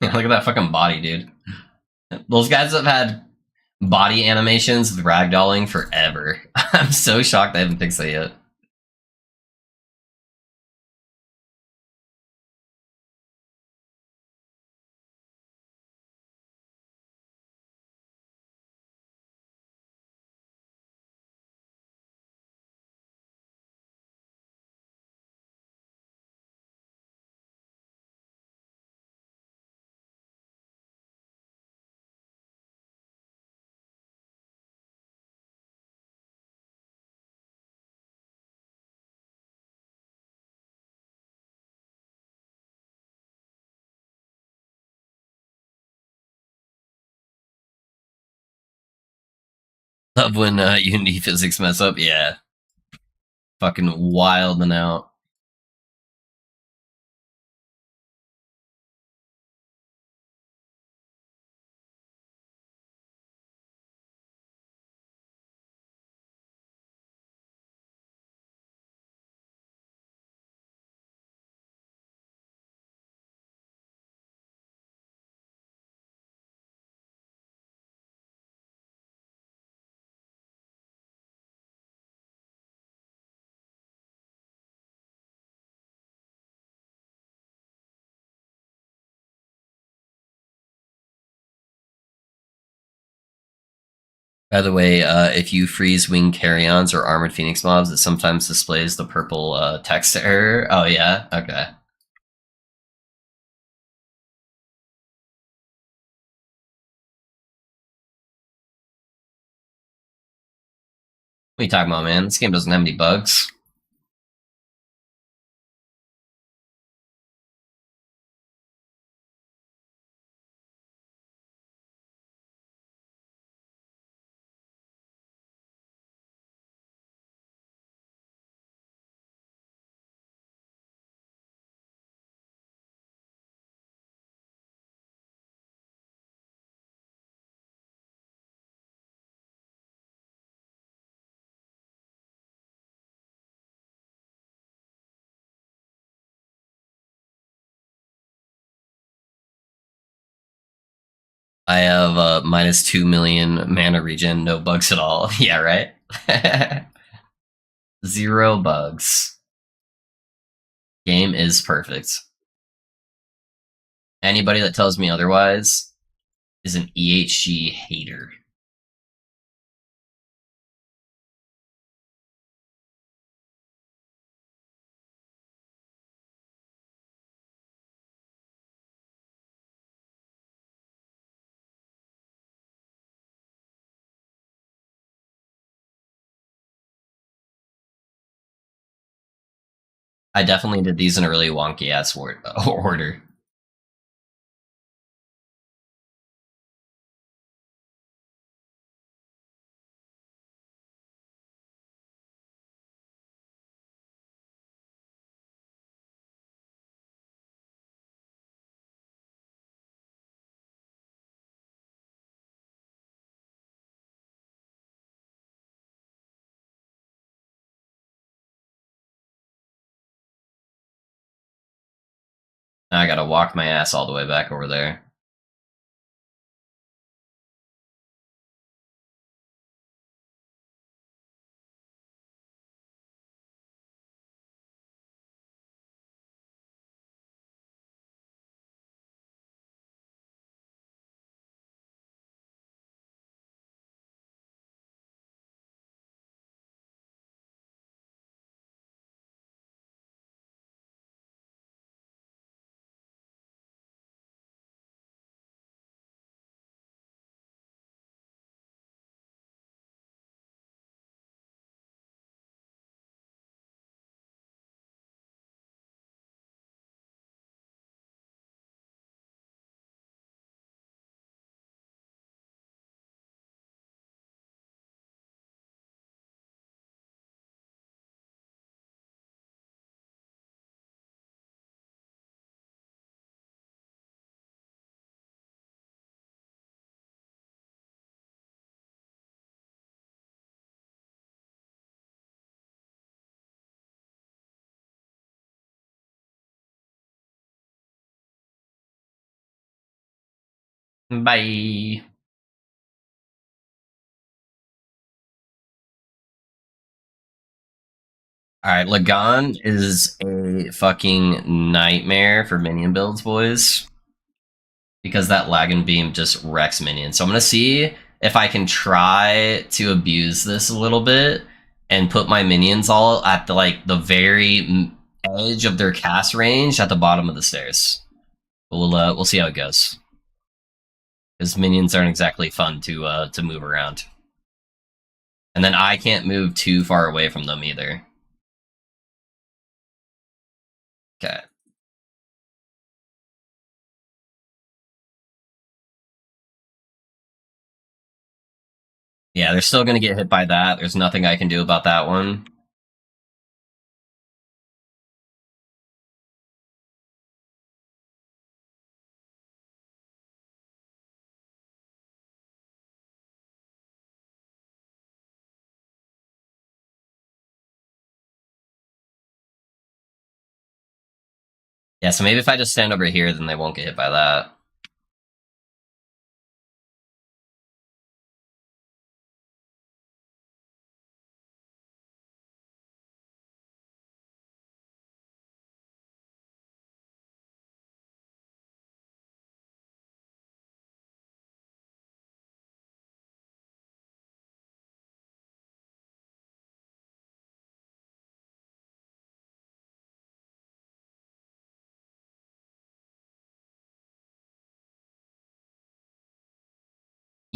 Look at that fucking body, dude. Those guys have had body animations with ragdolling forever. I'm so shocked they haven't fixed that yet. Love when Unity physics mess up. Yeah, fucking wild and out. By the way, if you freeze winged carrions or armored phoenix mobs, it sometimes displays the purple text error. Oh yeah, okay. What are you talking about, man? This game doesn't have any bugs. I have minus 2 million mana regen, no bugs at all. Yeah, right? Zero bugs. Game is perfect. Anybody that tells me otherwise is an EHG hater. I definitely did these in a really wonky ass order. Now I gotta walk my ass all the way back over there. Bye. Alright, Lagan is a fucking nightmare for minion builds, boys. Because that lag and beam just wrecks minions. So I'm gonna see if I can try to abuse this a little bit and put my minions all at the very edge of their cast range at the bottom of the stairs. But we'll see how it goes. Because minions aren't exactly fun to move around. And then I can't move too far away from them either. Okay. Yeah, they're still gonna get hit by that. There's nothing I can do about that one. Yeah, so maybe if I just stand over here, then they won't get hit by that.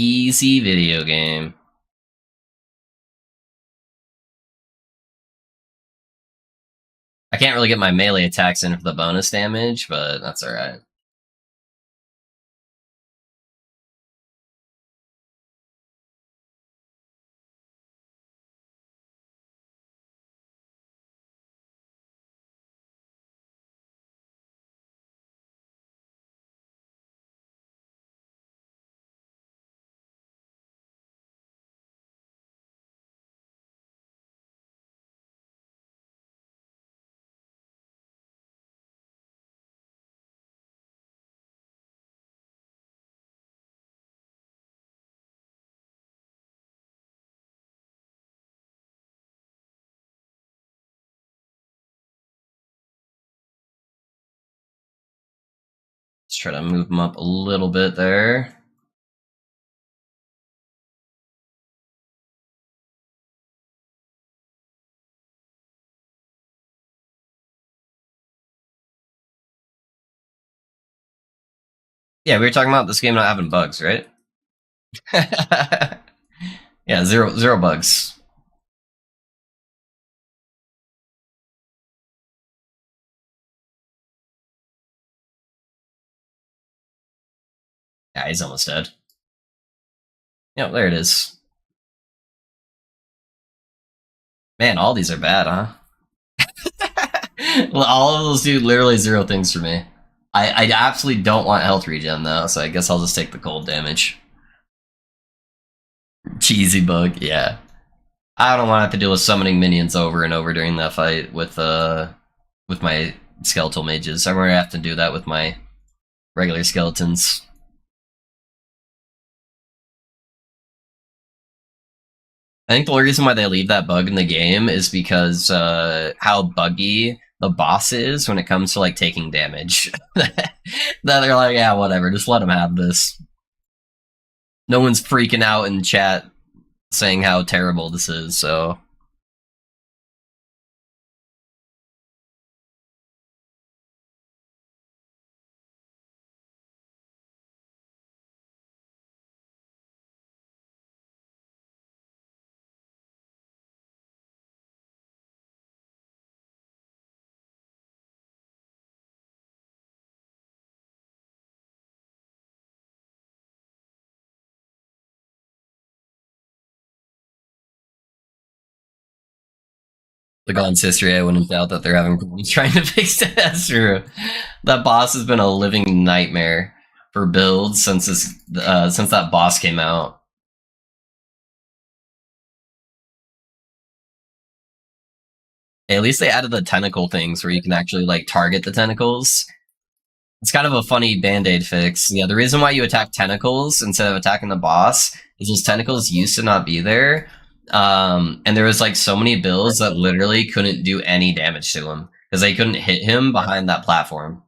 Easy video game. I can't really get my melee attacks in for the bonus damage, but that's alright. Let's try to move them up a little bit there. Yeah, we were talking about this game not having bugs, right? Yeah, zero bugs. Yeah, he's almost dead. Yep, there it is. Man, all these are bad, huh? Well, all of those do literally zero things for me. I absolutely don't want health regen though, so I guess I'll just take the cold damage. Cheesy bug, yeah. I don't want to have to deal with summoning minions over and over during that fight with my skeletal mages. I'm gonna have to do that with my regular skeletons. I think the only reason why they leave that bug in the game is because how buggy the boss is when it comes to like taking damage. That they're like, yeah, whatever, just let them have this. No one's freaking out in chat saying how terrible this is, so. The God's history, I wouldn't doubt that they're having problems trying to fix it. That's true. That boss has been a living nightmare for builds since since that boss came out. Hey, at least they added the tentacle things where you can actually like target the tentacles. It's kind of a funny band-aid fix. Yeah, the reason why you attack tentacles instead of attacking the boss is those tentacles used to not be there. And there was like so many builds that literally couldn't do any damage to him because they couldn't hit him behind that platform.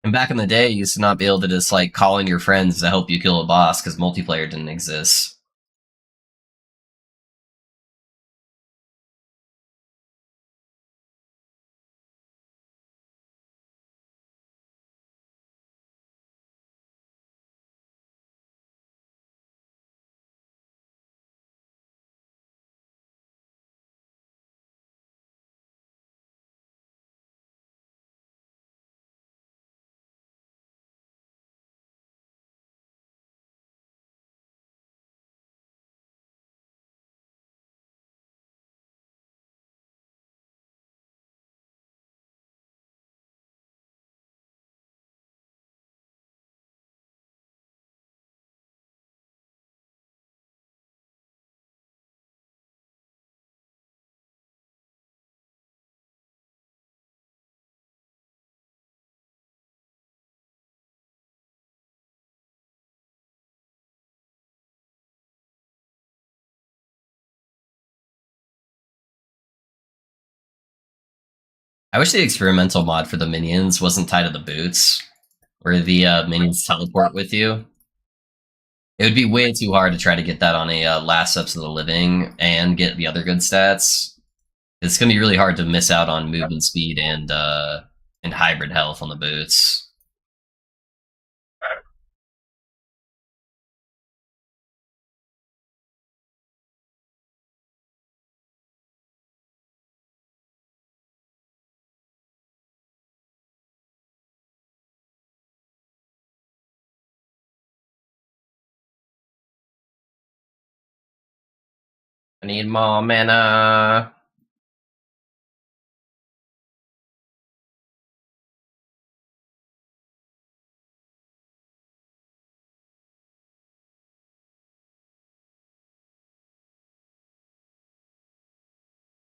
And back in the day, you used to not be able to just like call in your friends to help you kill a boss because multiplayer didn't exist. I wish the experimental mod for the minions wasn't tied to the boots, where the minions teleport with you. It would be way too hard to try to get that on a last steps of the living and get the other good stats. It's gonna be really hard to miss out on movement speed and hybrid health on the boots. I need more mana.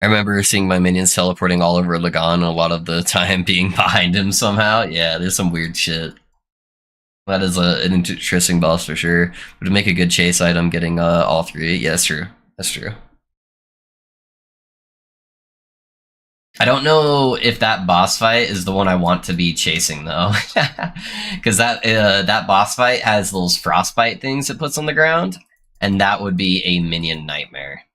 I remember seeing my minions teleporting all over Lagan a lot of the time being behind him somehow. Yeah, there's some weird shit. That is an interesting boss for sure. Would make a good chase item getting all three. Yeah, that's true. That's true. I don't know if that boss fight is the one I want to be chasing though, because that boss fight has those frostbite things it puts on the ground, and that would be a minion nightmare.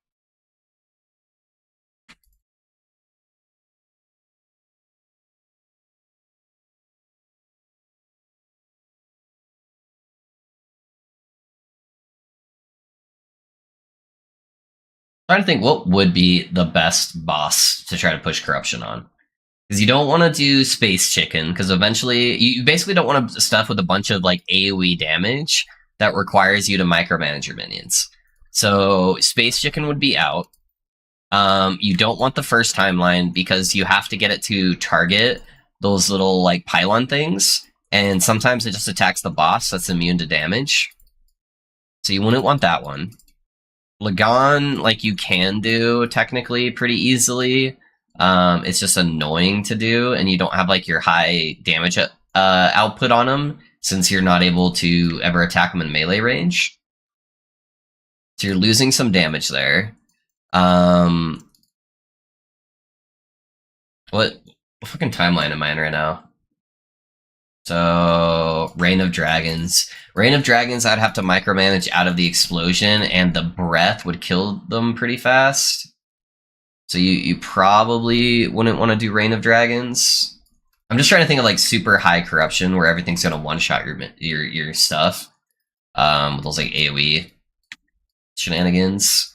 I'm trying to think what would be the best boss to try to push corruption on. Because you don't want to do Space Chicken, because eventually you basically don't want to stuff with a bunch of like AoE damage that requires you to micromanage your minions. So Space Chicken would be out. You don't want the first timeline because you have to get it to target those little like pylon things, and sometimes it just attacks the boss that's immune to damage. So you wouldn't want that one. Lagan, like you can do technically pretty easily. It's just annoying to do, and you don't have like your high damage output on them since you're not able to ever attack them in melee range. So you're losing some damage there. What fucking timeline am I in right now? So, Reign of Dragons. Reign of Dragons, I'd have to micromanage out of the explosion, and the breath would kill them pretty fast. So you probably wouldn't want to do Reign of Dragons. I'm just trying to think of like super high corruption where everything's gonna one shot your stuff. With those like AoE shenanigans.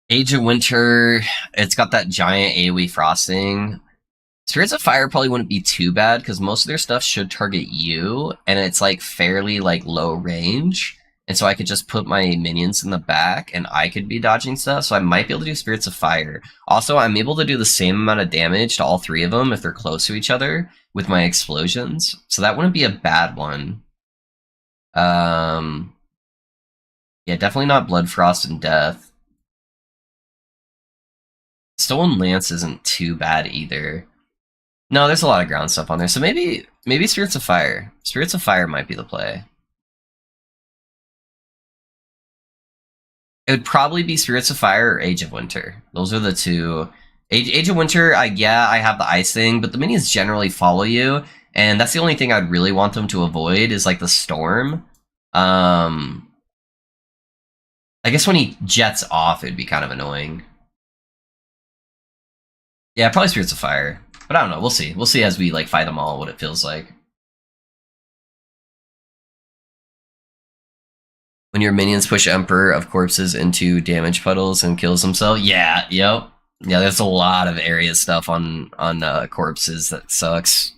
Age of Winter, it's got that giant AoE frosting. Spirits of Fire probably wouldn't be too bad because most of their stuff should target you, and it's like fairly like low range. And so I could just put my minions in the back and I could be dodging stuff, so I might be able to do Spirits of Fire. Also, I'm able to do the same amount of damage to all three of them if they're close to each other with my explosions, so that wouldn't be a bad one. Yeah, definitely not Blood, Frost, and Death. Stolen Lance isn't too bad either. No, there's a lot of ground stuff on there, so maybe Spirits of Fire. Spirits of Fire might be the play. It would probably be Spirits of Fire or Age of Winter. Those are the two. Age of Winter, I have the ice thing, but the minions generally follow you, and that's the only thing I'd really want them to avoid is like the storm. I guess when he jets off, it'd be kind of annoying. Yeah, probably Spirits of Fire. But I don't know, we'll see. We'll see as we like fight them all what it feels like. When your minions push Emperor of Corpses into damage puddles and kills himself. Yeah, yep. Yeah, there's a lot of area stuff on corpses that sucks.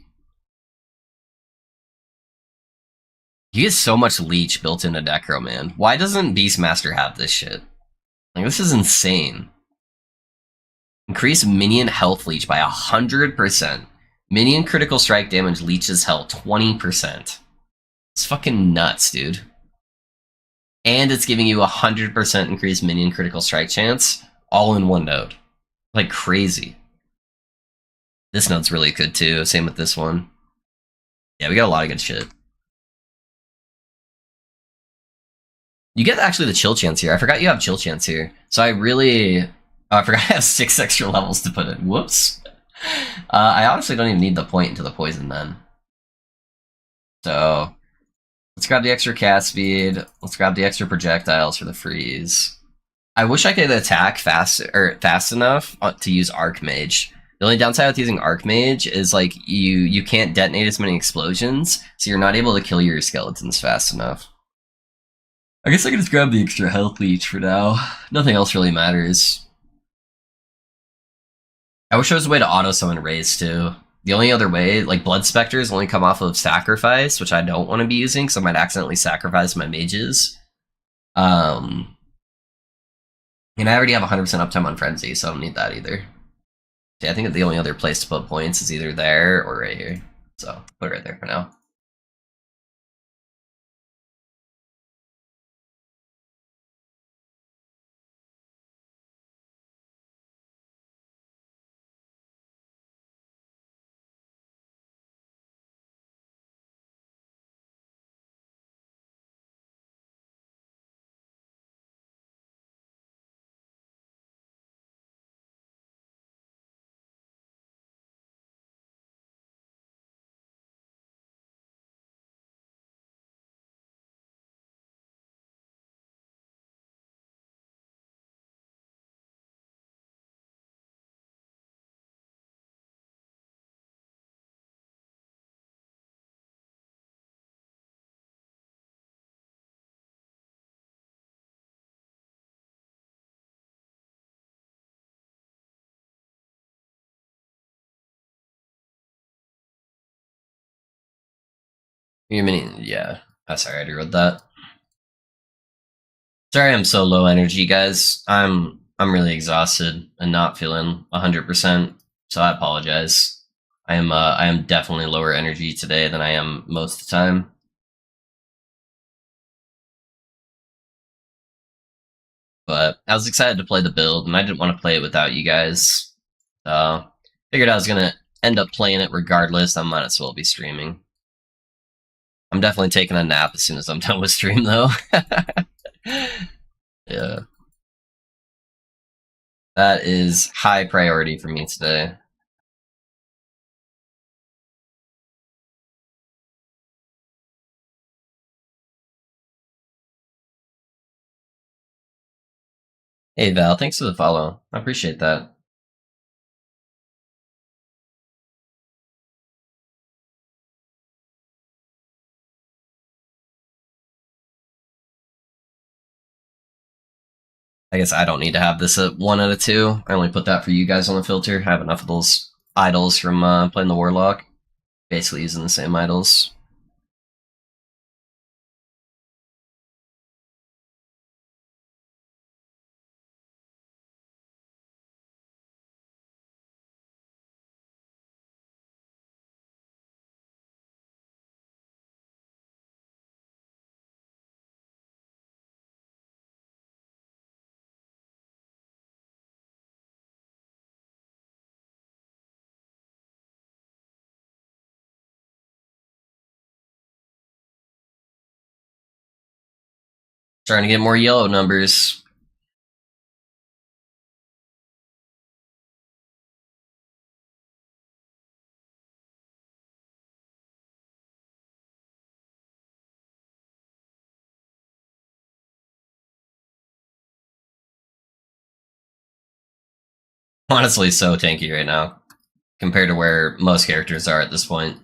You get so much leech built into Necro, man. Why doesn't Beastmaster have this shit? Like, this is insane. Increase minion health leech by 100%. Minion critical strike damage leeches health 20%. It's fucking nuts, dude. And it's giving you 100% increased minion critical strike chance, all in one node. Like crazy. This node's really good too, same with this one. Yeah, we got a lot of good shit. You get actually the chill chance here. I forgot you have chill chance here. So I really... I forgot I have 6 extra levels to put in. Whoops. I honestly don't even need the point into the poison then. So... let's grab the extra cast speed. Let's grab the extra projectiles for the freeze. I wish I could attack fast enough to use Archmage. The only downside with using Archmage is like you can't detonate as many explosions, so you're not able to kill your skeletons fast enough. I guess I can just grab the extra health leech for now. Nothing else really matters. I wish there was a way to auto summon Raise too. The only other way, like Blood Specters only come off of Sacrifice, which I don't want to be using because I might accidentally sacrifice my mages. And I already have 100% uptime on Frenzy, so I don't need that either. Yeah, I think the only other place to put points is either there or right here. So, put it right there for now. You mean, yeah. Oh, sorry, I already wrote that. Sorry I'm so low energy, guys. I'm really exhausted and not feeling 100%, so I apologize. I am definitely lower energy today than I am most of the time. But I was excited to play the build, and I didn't want to play it without you guys. So figured I was gonna end up playing it regardless. I might as well be streaming. I'm definitely taking a nap as soon as I'm done with stream, though. Yeah, that is high priority for me today. Hey Val, thanks for the follow. I appreciate that. I guess I don't need to have this at 1 out of 2. I only put that for you guys on the filter. I have enough of those idols from playing the Warlock. Basically using the same idols. Trying to get more yellow numbers. Honestly, so tanky right now compared to where most characters are at this point.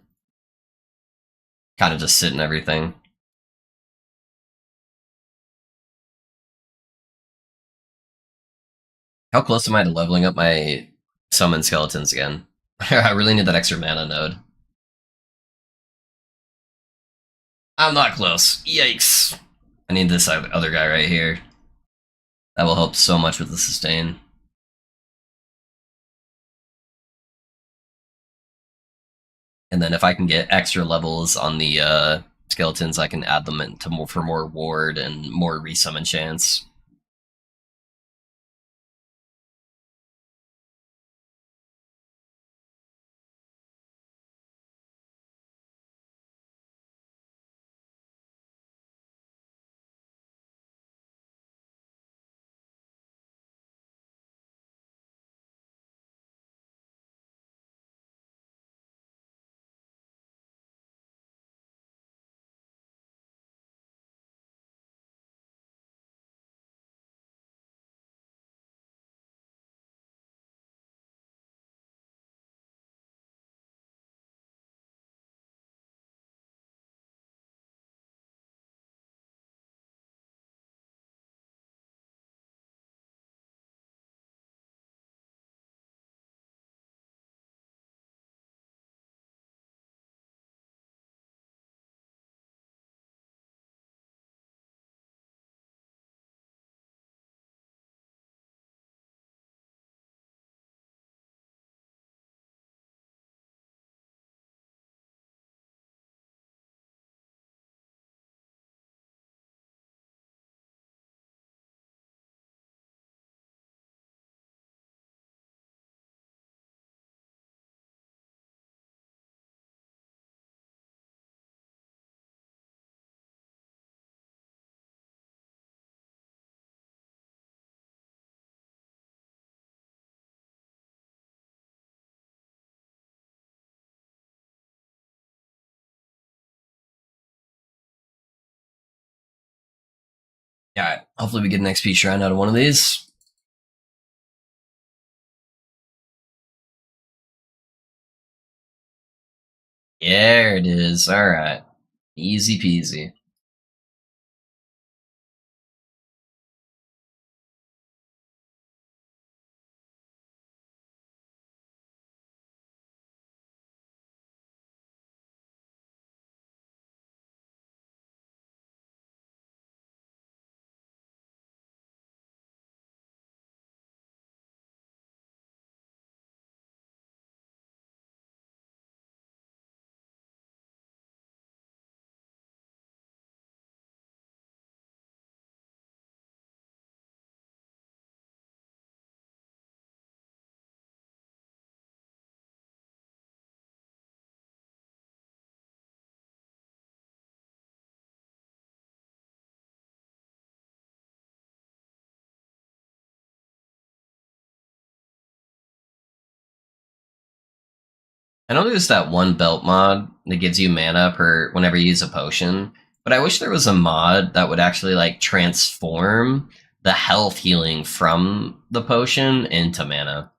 Kind of just sitting everything. How close am I to leveling up my summon skeletons again? I really need that extra mana node. I'm not close. Yikes. I need this other guy right here. That will help so much with the sustain. And then if I can get extra levels on the skeletons, I can add them into more for more ward and more resummon chance. Yeah, hopefully we get an XP shrine out of one of these. There it is. Alright. Easy peasy. I know there's that one belt mod that gives you mana per whenever you use a potion, but I wish there was a mod that would actually like transform the health healing from the potion into mana,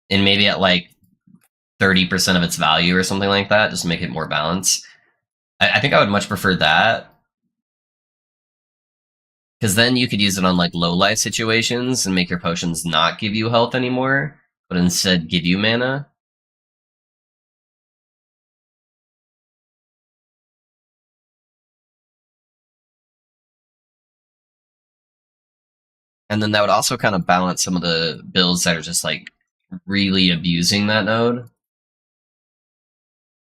and maybe at like 30% of its value or something like that, just to make it more balanced. I think I would much prefer that because then you could use it on like low life situations and make your potions not give you health anymore, but instead give you mana. And then that would also kind of balance some of the builds that are just like really abusing that node,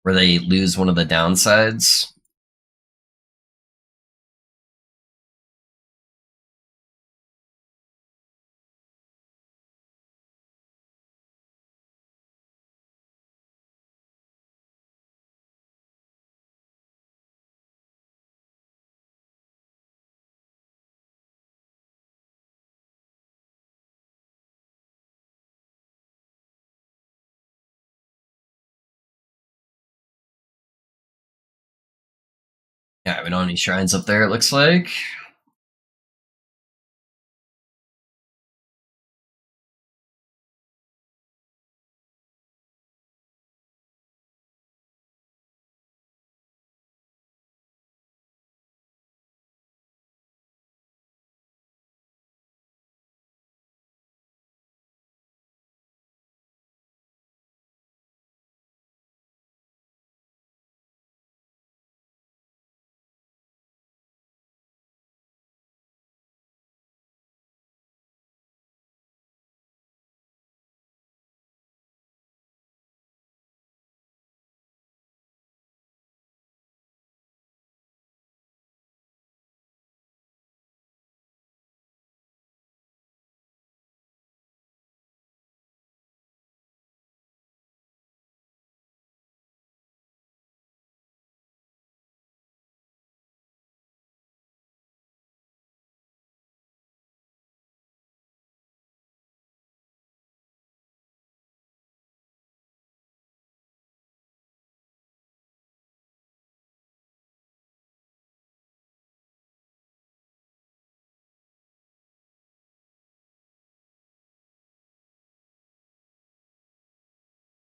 where they lose one of the downsides. Yeah, we don't have any shrines up there, it looks like.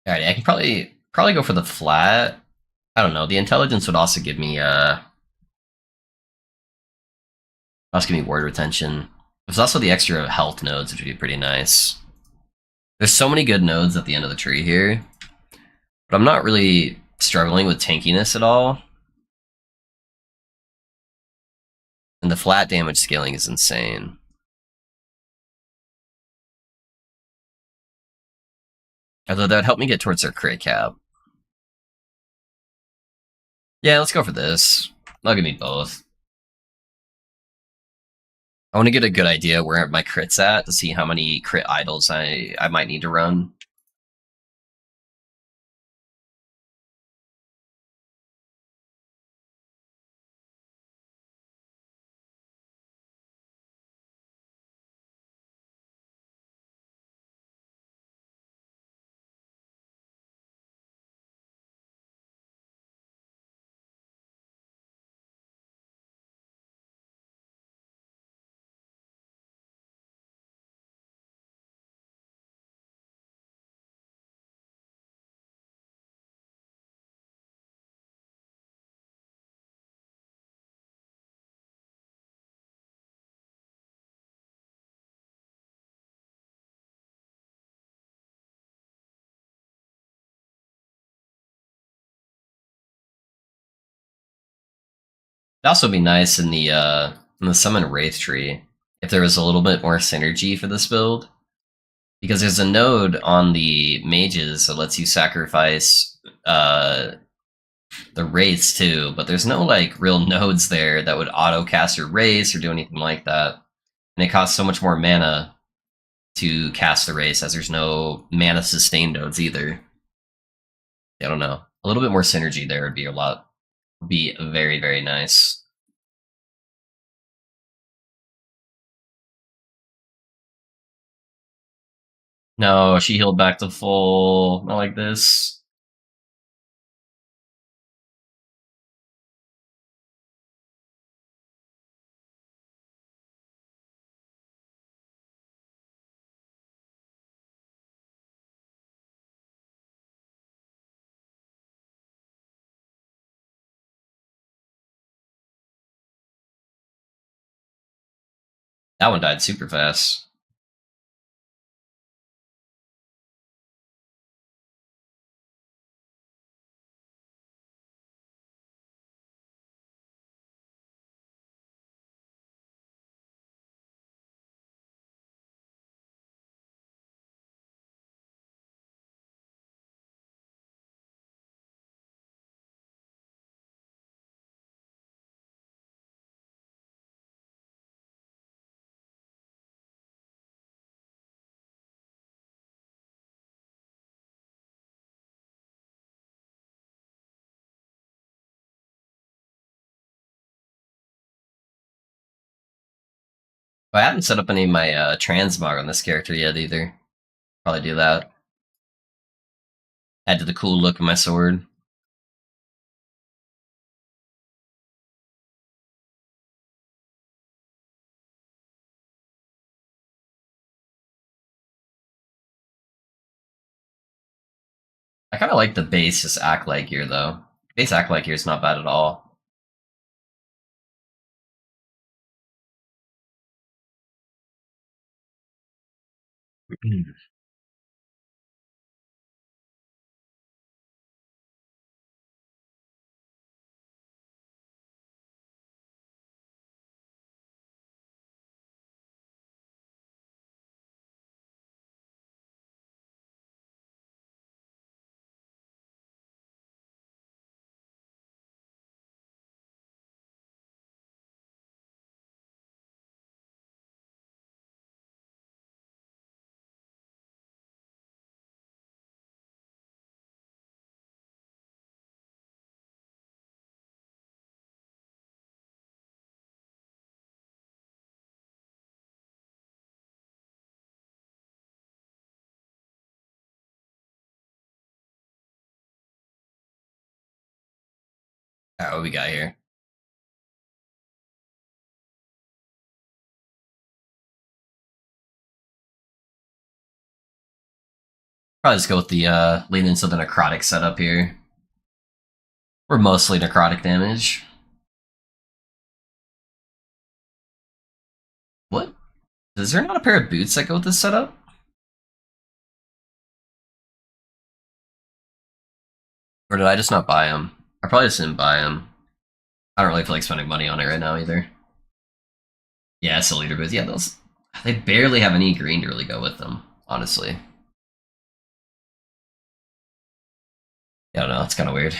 Alright, I can probably go for the flat. I don't know. The intelligence would also give me ward retention. There's also the extra health nodes, which would be pretty nice. There's so many good nodes at the end of the tree here, but I'm not really struggling with tankiness at all. And the flat damage scaling is insane. Although that would help me get towards our crit cap. Yeah, let's go for this. I'll give me both. I want to get a good idea where my crit's at to see how many crit idols I might need to run. It'd also be nice in the summon wraith tree if there was a little bit more synergy for this build, because there's a node on the mages that lets you sacrifice the wraiths too, but there's no like real nodes there that would auto cast your wraiths or do anything like that, and it costs so much more mana to cast the wraiths as there's no mana sustain nodes either. I don't know. A little bit more synergy there would be very, very nice. No, she healed back to full. Not like this. That one died super fast. I haven't set up any of my transmog on this character yet either. Probably do that. Add to the cool look of my sword. I kind of like the base just act like gear though. Base act like gear is not bad at all. Alright, what we got here? Probably just go with the lean into the necrotic setup here. We're mostly necrotic damage. What? Is there not a pair of boots that go with this setup? Or did I just not buy them? I probably just didn't buy them. I don't really feel like spending money on it right now either. Yeah, it's the leader boots. Yeah, those. They barely have any green to really go with them, honestly. Yeah, I don't know. It's kind of weird.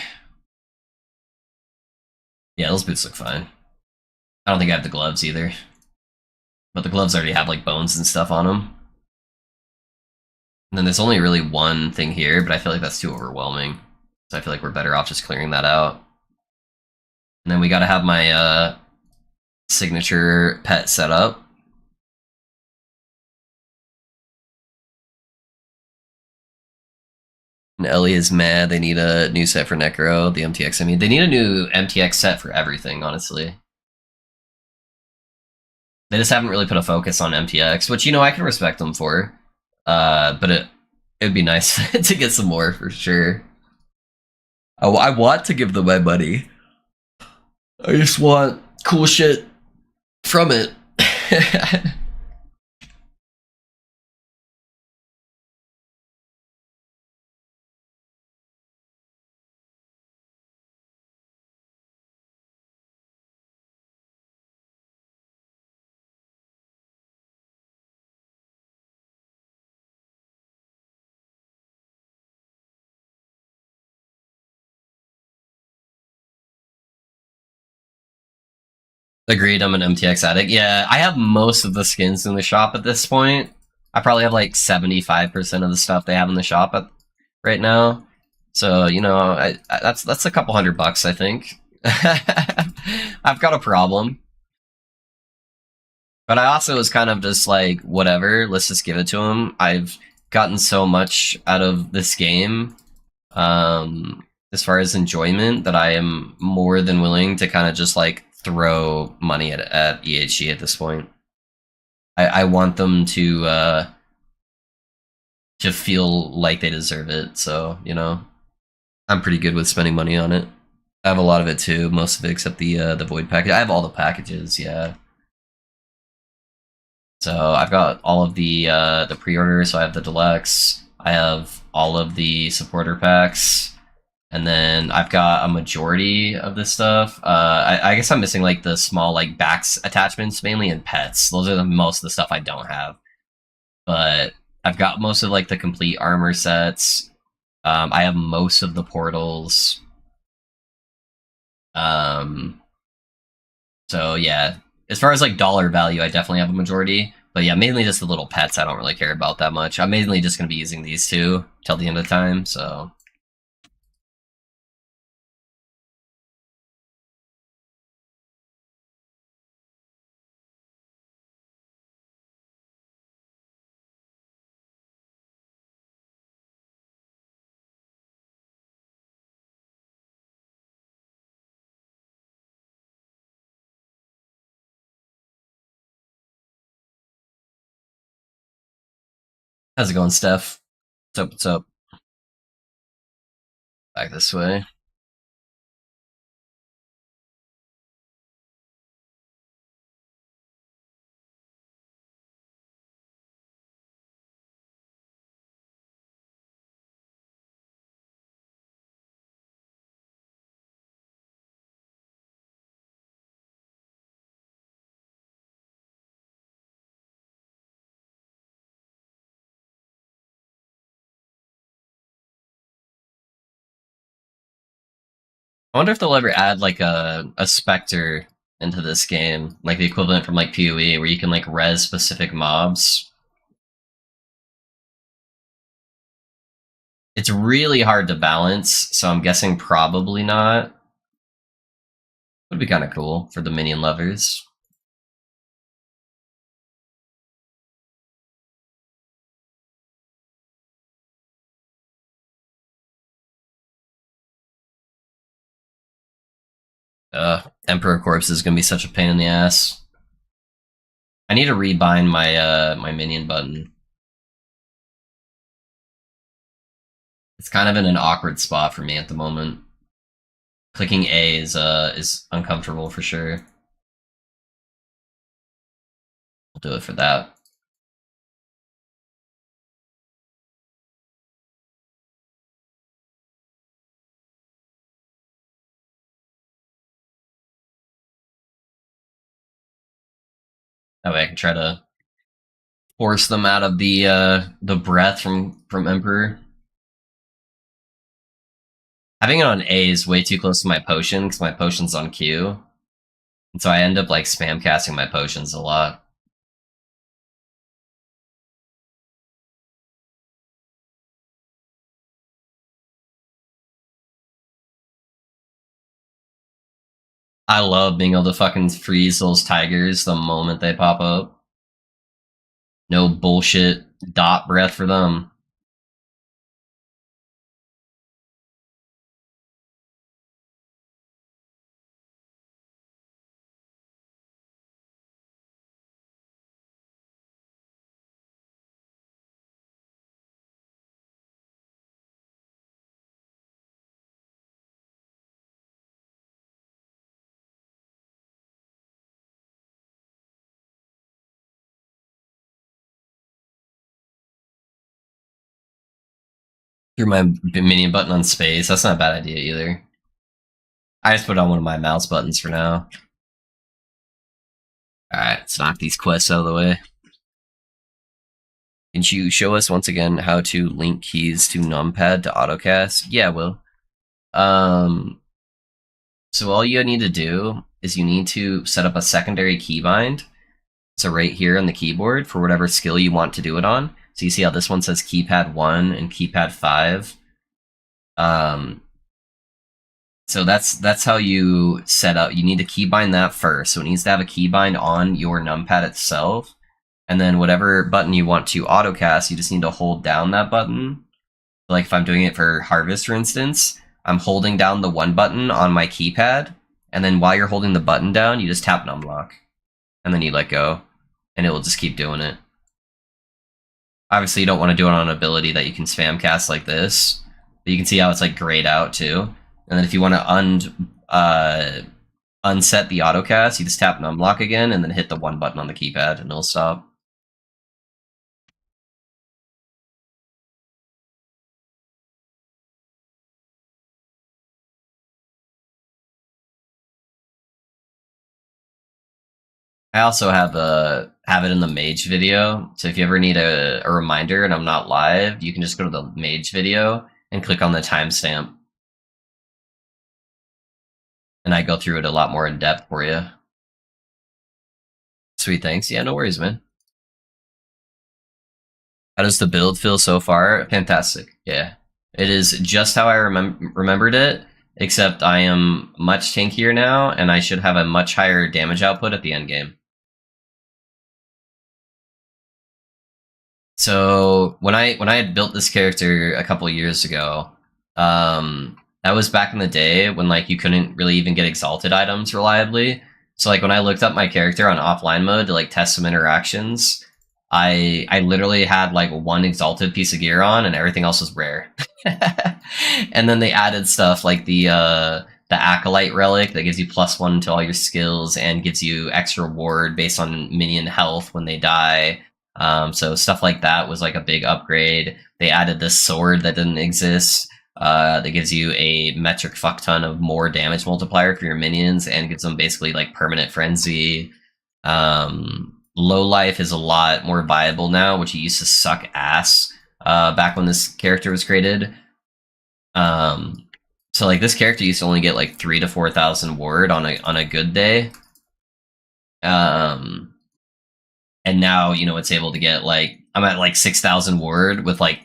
Yeah, those boots look fine. I don't think I have the gloves either. But the gloves already have like bones and stuff on them. And then there's only really one thing here, but I feel like that's too overwhelming. So I feel like we're better off just clearing that out. And then we gotta have my signature pet set up. And Ellie is mad. They need a new set for Necro, the MTX. I mean, they need a new MTX set for everything, honestly. They just haven't really put a focus on MTX, which, you know, I can respect them for. But it would be nice to get some more, for sure. I want to give them my money. I just want cool shit from it. Agreed, I'm an MTX addict. Yeah, I have most of the skins in the shop at this point. I probably have like 75% of the stuff they have in the shop right now. So, you know, that's a couple $100, I think. I've got a problem. But I also was kind of just like, whatever, let's just give it to him. I've gotten so much out of this game, as far as enjoyment, that I am more than willing to kind of just like throw money at EHG at this point. I want them to feel like they deserve it. So, you know, I'm pretty good with spending money on it. I have a lot of it too, most of it except the void package. I have all the packages, yeah. So I've got all of the pre-orders. So I have the deluxe. I have all of the supporter packs, and then I've got a majority of this stuff. I guess I'm missing like the small like backs attachments mainly and pets. Those are the most of the stuff I don't have. But I've got most of like the complete armor sets. I have most of the portals. Um, so yeah, as far as like dollar value, I definitely have a majority. But yeah, mainly just the little pets. I don't really care about that much. I'm mainly just gonna be using these two till the end of the time. So how's it going, Steph? What's up? What's up? Back this way. I wonder if they'll ever add like a specter into this game, like the equivalent from like PoE, where you can like res specific mobs. It's really hard to balance, so I'm guessing probably not. Would be kind of cool for the minion lovers. Emperor Corpse is gonna be such a pain in the ass. I need to rebind my minion button. It's kind of in an awkward spot for me at the moment. Clicking A is uncomfortable for sure. We'll do it for that. That way I can try to force them out of the breath from Emperor. Having it on A is way too close to my potion because my potion's on Q, and so I end up like spam casting my potions a lot. I love being able to fucking freeze those tigers the moment they pop up. No bullshit dot breath for them. Threw my minion button on space. That's not a bad idea either. I just put on one of my mouse buttons for now. Alright, let's knock these quests out of the way. Can you show us once again how to link keys to numpad to autocast? Yeah, Will. So all you need to do is you need to set up a secondary keybind. So right here on the keyboard for whatever skill you want to do it on. So you see how this one says keypad 1 and keypad 5. So that's how you set up. You need to keybind that first. So it needs to have a keybind on your numpad itself. And then whatever button you want to autocast, you just need to hold down that button. Like if I'm doing it for Harvest, for instance, I'm holding down the one button on my keypad. And then while you're holding the button down, you just tap numlock. And then you let go. And it will just keep doing it. Obviously, you don't want to do it on an ability that you can spam cast like this. But you can see how it's like grayed out too. And then if you want to unset the autocast, you just tap numlock again and then hit the one button on the keypad and it'll stop. I also have it in the mage video. So if you ever need a reminder and I'm not live, you can just go to the mage video and click on the timestamp, and I go through it a lot more in depth for you. Sweet, thanks. Yeah, no worries, man. How does the build feel so far? Fantastic. Yeah, it is just how I remembered it. Except I am much tankier now, and I should have a much higher damage output at the end game. So when I had built this character a couple years ago, that was back in the day when like you couldn't really even get exalted items reliably. So like when I looked up my character on offline mode to like test some interactions, I literally had like one exalted piece of gear on and everything else was rare. And then they added stuff like the acolyte relic that gives you +1 to all your skills and gives you extra ward based on minion health when they die. So stuff like that was like a big upgrade. They added this sword that didn't exist. That gives you a metric fuck ton of more damage multiplier for your minions and gives them basically like permanent frenzy. Low life is a lot more viable now, which used to suck ass back when this character was created. So like this character used to only get like 3,000 to 4,000 ward on a good day. And now it's able to get like I'm at like 6,000 ward with like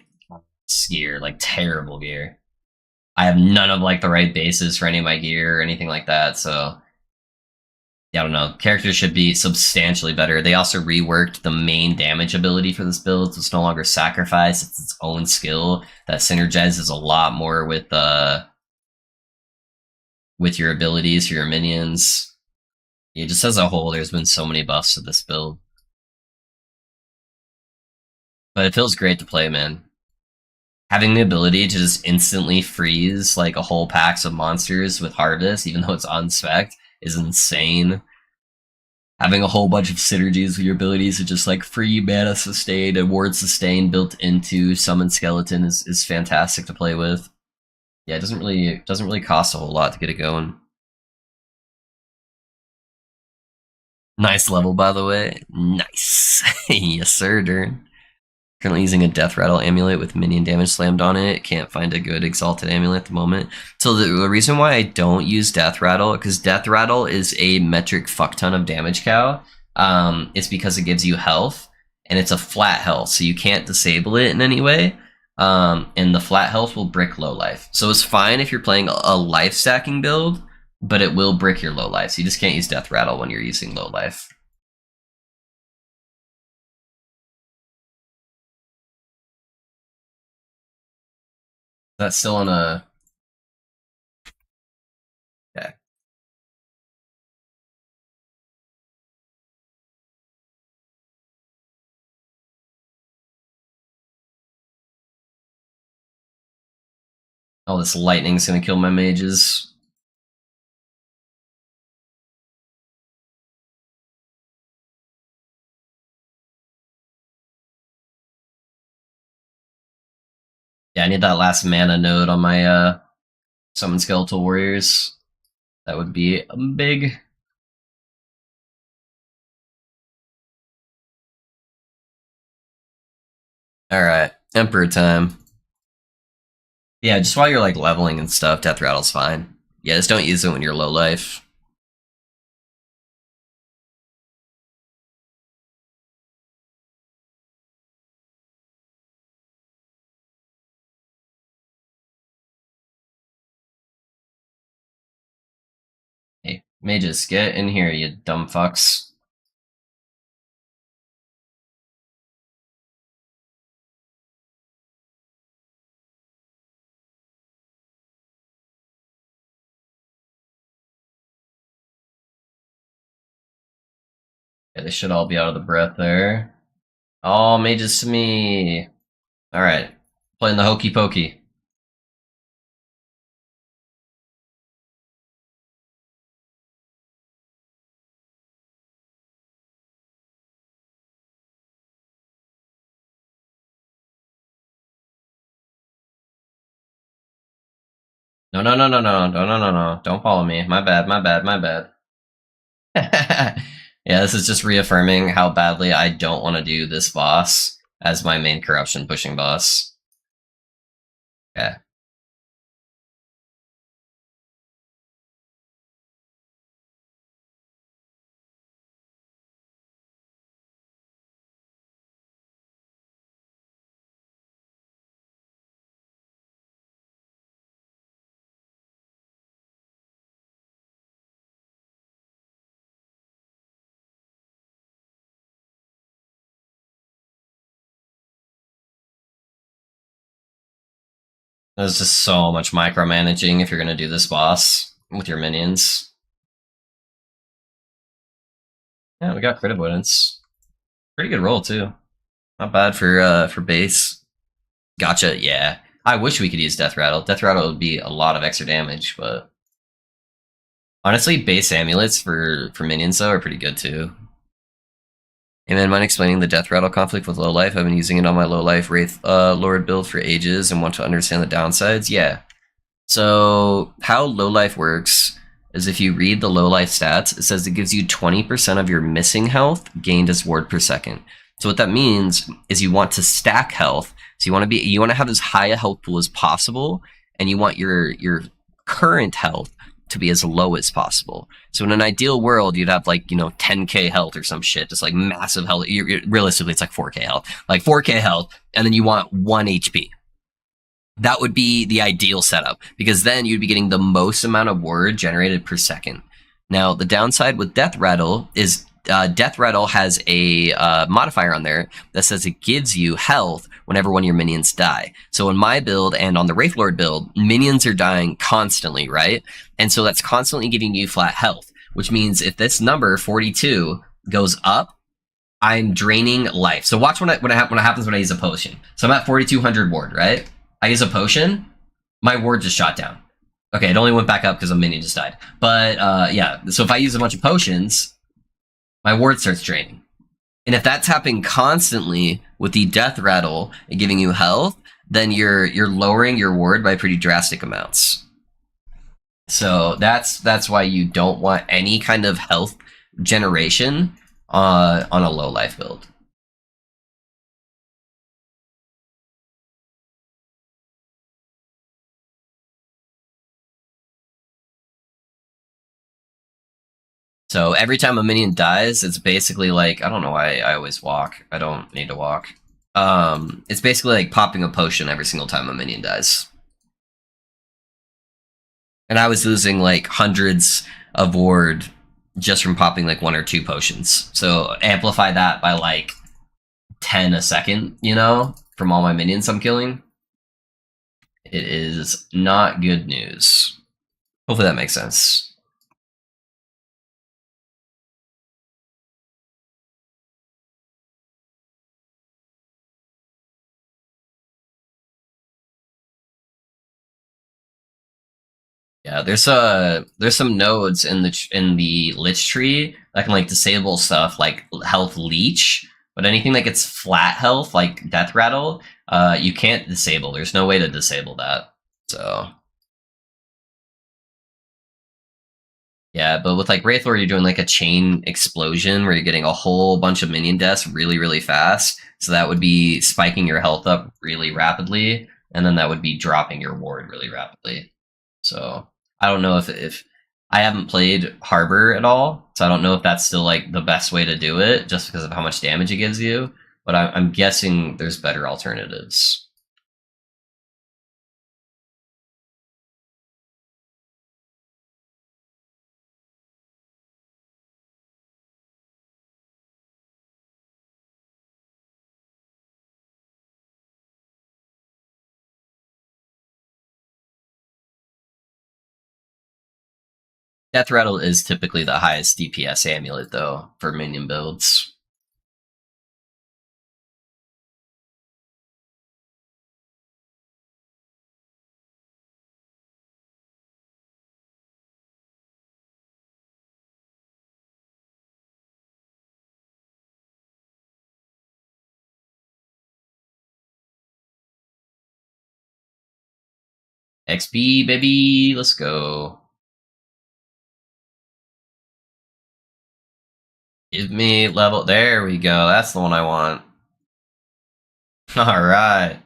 gear, like terrible gear. I have none of like the right bases for any of my gear or anything like that. So yeah, I don't know. Characters should be substantially better. They also reworked the main damage ability for this build. So it's no longer sacrifice; it's its own skill that synergizes a lot more with your abilities for your minions. Yeah, just as a whole, there's been so many buffs to this build, but it feels great to play, man. Having the ability to just instantly freeze like a whole packs of monsters with Harvest, even though it's unspec'd, is insane. Having a whole bunch of synergies with your abilities to just like free mana sustain and ward sustain built into summon skeleton is fantastic to play with. Yeah, it doesn't really cost a whole lot to get it going. Nice level, by the way. Nice. Yes, sir, Dern. Currently using a Death Rattle amulet with minion damage slammed on it. Can't find a good Exalted amulet at the moment. So the reason why I don't use Death Rattle, because Death Rattle is a metric fuck ton of damage cow, it's because it gives you health, and it's a flat health, so you can't disable it in any way. And the flat health will brick low life. So it's fine if you're playing a life stacking build, but it will brick your low life. So you just can't use Death Rattle when you're using low life. That's still on a... Yeah. Oh, this lightning's gonna kill my mages. Yeah, I need that last mana node on my summon skeletal warriors. That would be big. Alright, Emperor time. Yeah, just while you're like leveling and stuff, Death Rattle's fine. Yeah, just don't use it when you're low life. Hey, mages, get in here, you dumb fucks. Yeah, they should all be out of the breath there. All mages to me. Alright, playing the hokey pokey. No, no, no, no, no, no, no, no, no. Don't follow me. My bad, my bad, my bad. Yeah, this is just reaffirming how badly I don't want to do this boss as my main corruption pushing boss. Okay. There's just so much micromanaging if you're gonna do this boss with your minions. Yeah, we got crit avoidance. Pretty good roll too. Not bad for base. Gotcha. Yeah. I wish we could use Death Rattle. Death Rattle would be a lot of extra damage, but honestly, base amulets for minions though are pretty good too. Hey man, mind explaining the Death Rattle conflict with low life? I've been using it on my low life Wraith Lord build for ages and want to understand the downsides. Yeah. So how low life works is if you read the low life stats, it says it gives you 20% of your missing health gained as ward per second. So what that means is you want to stack health. So you want to have as high a health pool as possible, and you want your current health to be as low as possible. So in an ideal world, you'd have like 10k health or some shit, just like massive health. Realistically, it's like 4k health, like 4k health, and then you want 1 HP. That would be the ideal setup, because then you'd be getting the most amount of word generated per second. Now, the downside with Death Rattle is Death Rattle has a modifier on there that says it gives you health whenever one of your minions die. So in my build and on the Wraith Lord build, minions are dying constantly, right? And so that's constantly giving you flat health, which means if this number, 42, goes up, I'm draining life. So watch what happens when I use a potion. So I'm at 4,200 ward, right? I use a potion, my ward just shot down. Okay, it only went back up because a minion just died. But yeah, so if I use a bunch of potions, my ward starts draining. And if that's happening constantly with the Death Rattle and giving you health, then you're lowering your ward by pretty drastic amounts. So that's why you don't want any kind of health generation on a low life build. So every time a minion dies, it's basically like, I don't know why I always walk. I don't need to walk. It's basically like popping a potion every single time a minion dies. And I was losing like hundreds of ward just from popping like 1 or 2 potions. So amplify that by like 10 a second, from all my minions I'm killing. It is not good news. Hopefully that makes sense. Yeah, there's some nodes in the lich tree that can like disable stuff like health leech, but anything that gets flat health like death rattle, you can't disable. There's no way to disable that. So yeah, but with like Wraithlord, you're doing like a chain explosion where you're getting a whole bunch of minion deaths really, really fast. So that would be spiking your health up really rapidly, and then that would be dropping your ward really rapidly. So I don't know if I haven't played Harbor at all, so I don't know if that's still like the best way to do it, just because of how much damage it gives you. But I'm guessing there's better alternatives. Death Rattle is typically the highest DPS amulet though for minion builds. XP baby, let's go. Give me level. There we go. That's the one I want. All right.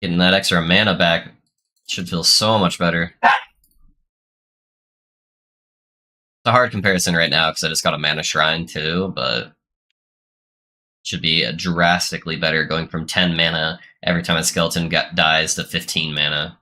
Getting that extra mana back should feel so much better. It's a hard comparison right now because I just got a mana shrine too, but should be drastically better going from 10 mana every time a skeleton dies to 15 mana.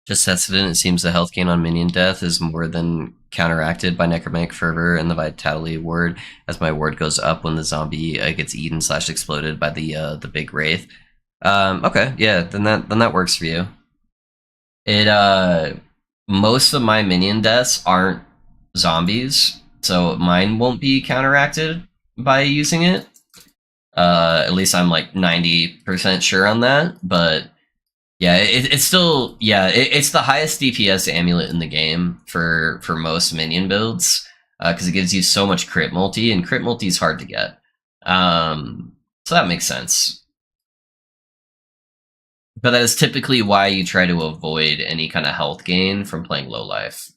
Just hesitant, it seems the health gain on minion death is more than counteracted by necromantic fervor and the vitality ward, as my ward goes up when the zombie gets eaten / exploded by the big wraith. Okay, yeah, then that works for you. It most of my minion deaths aren't zombies, so mine won't be counteracted by using it. At least I'm like 90% sure on that, but yeah, it's still it's the highest DPS amulet in the game for most minion builds because it gives you so much crit multi, and crit multi is hard to get. So that makes sense. But that is typically why you try to avoid any kind of health gain from playing low life,